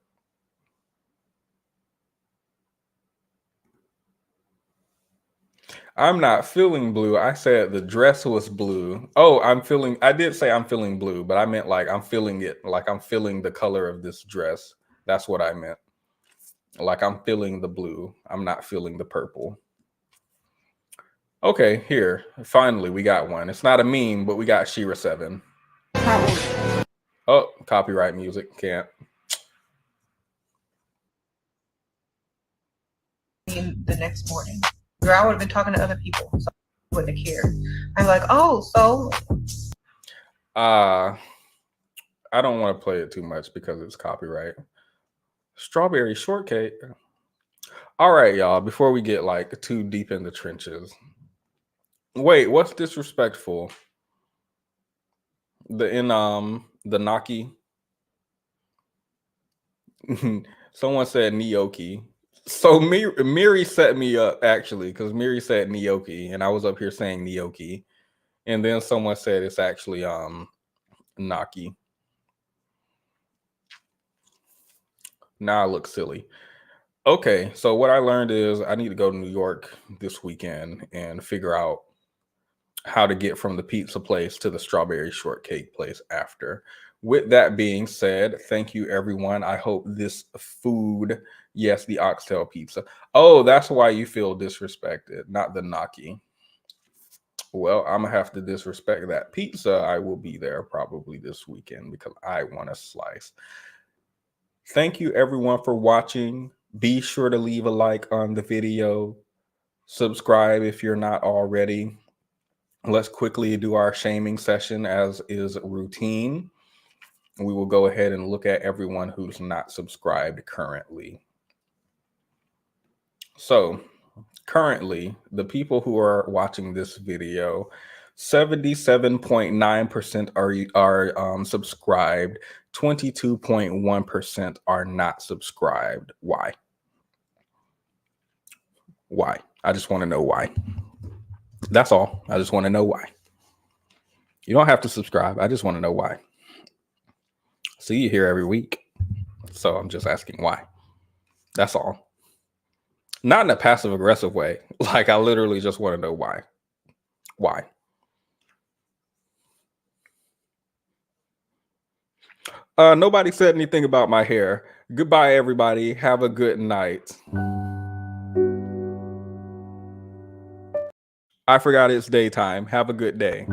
I'm not feeling blue. I said the dress was blue. Oh, I did say I'm feeling blue, but I meant like I'm feeling it. Like I'm feeling the color of this dress. That's what I meant. Like I'm feeling the blue. I'm not feeling the purple. Okay, here. Finally, we got one. It's not a meme, but we got Shira 7. Oh, copyright music. Can't. The next morning. Girl, I would have been talking to other people, so I wouldn't have cared. I'm like, oh, so. I don't want to play it too much because it's copyright. Strawberry shortcake. All right, y'all. Before we get like too deep in the trenches. Wait, what's disrespectful? The Naki. Someone said gnocchi. So Miri set me up actually, because Miri said gnocchi, and I was up here saying gnocchi, and then someone said it's actually Naki. Now I look silly. Okay, so what I learned is I need to go to New York this weekend and figure out how to get from the pizza place to the strawberry shortcake place after. With that being said, thank you everyone. I hope this food, yes, the oxtail pizza. Oh, that's why you feel disrespected, not the gnocchi. Well, I'm gonna have to disrespect that pizza. I will be there probably this weekend because I want a slice. Thank you everyone for watching. Be sure to leave a like on the video. Subscribe if you're not already. Let's quickly do our shaming session as is routine. We will go ahead and look at everyone who's not subscribed currently. So currently, the people who are watching this video, 77.9% are subscribed, 22.1% are not subscribed. Why? Why? I just want to know why. That's all. I just want to know why. You don't have to subscribe. I just want to know why. See you here every week. So I'm just asking why. That's all. Not in a passive aggressive way. Like I literally just want to know why. Why? Nobody said anything about my hair. Goodbye, everybody. Have a good night. I forgot it's daytime. Have a good day.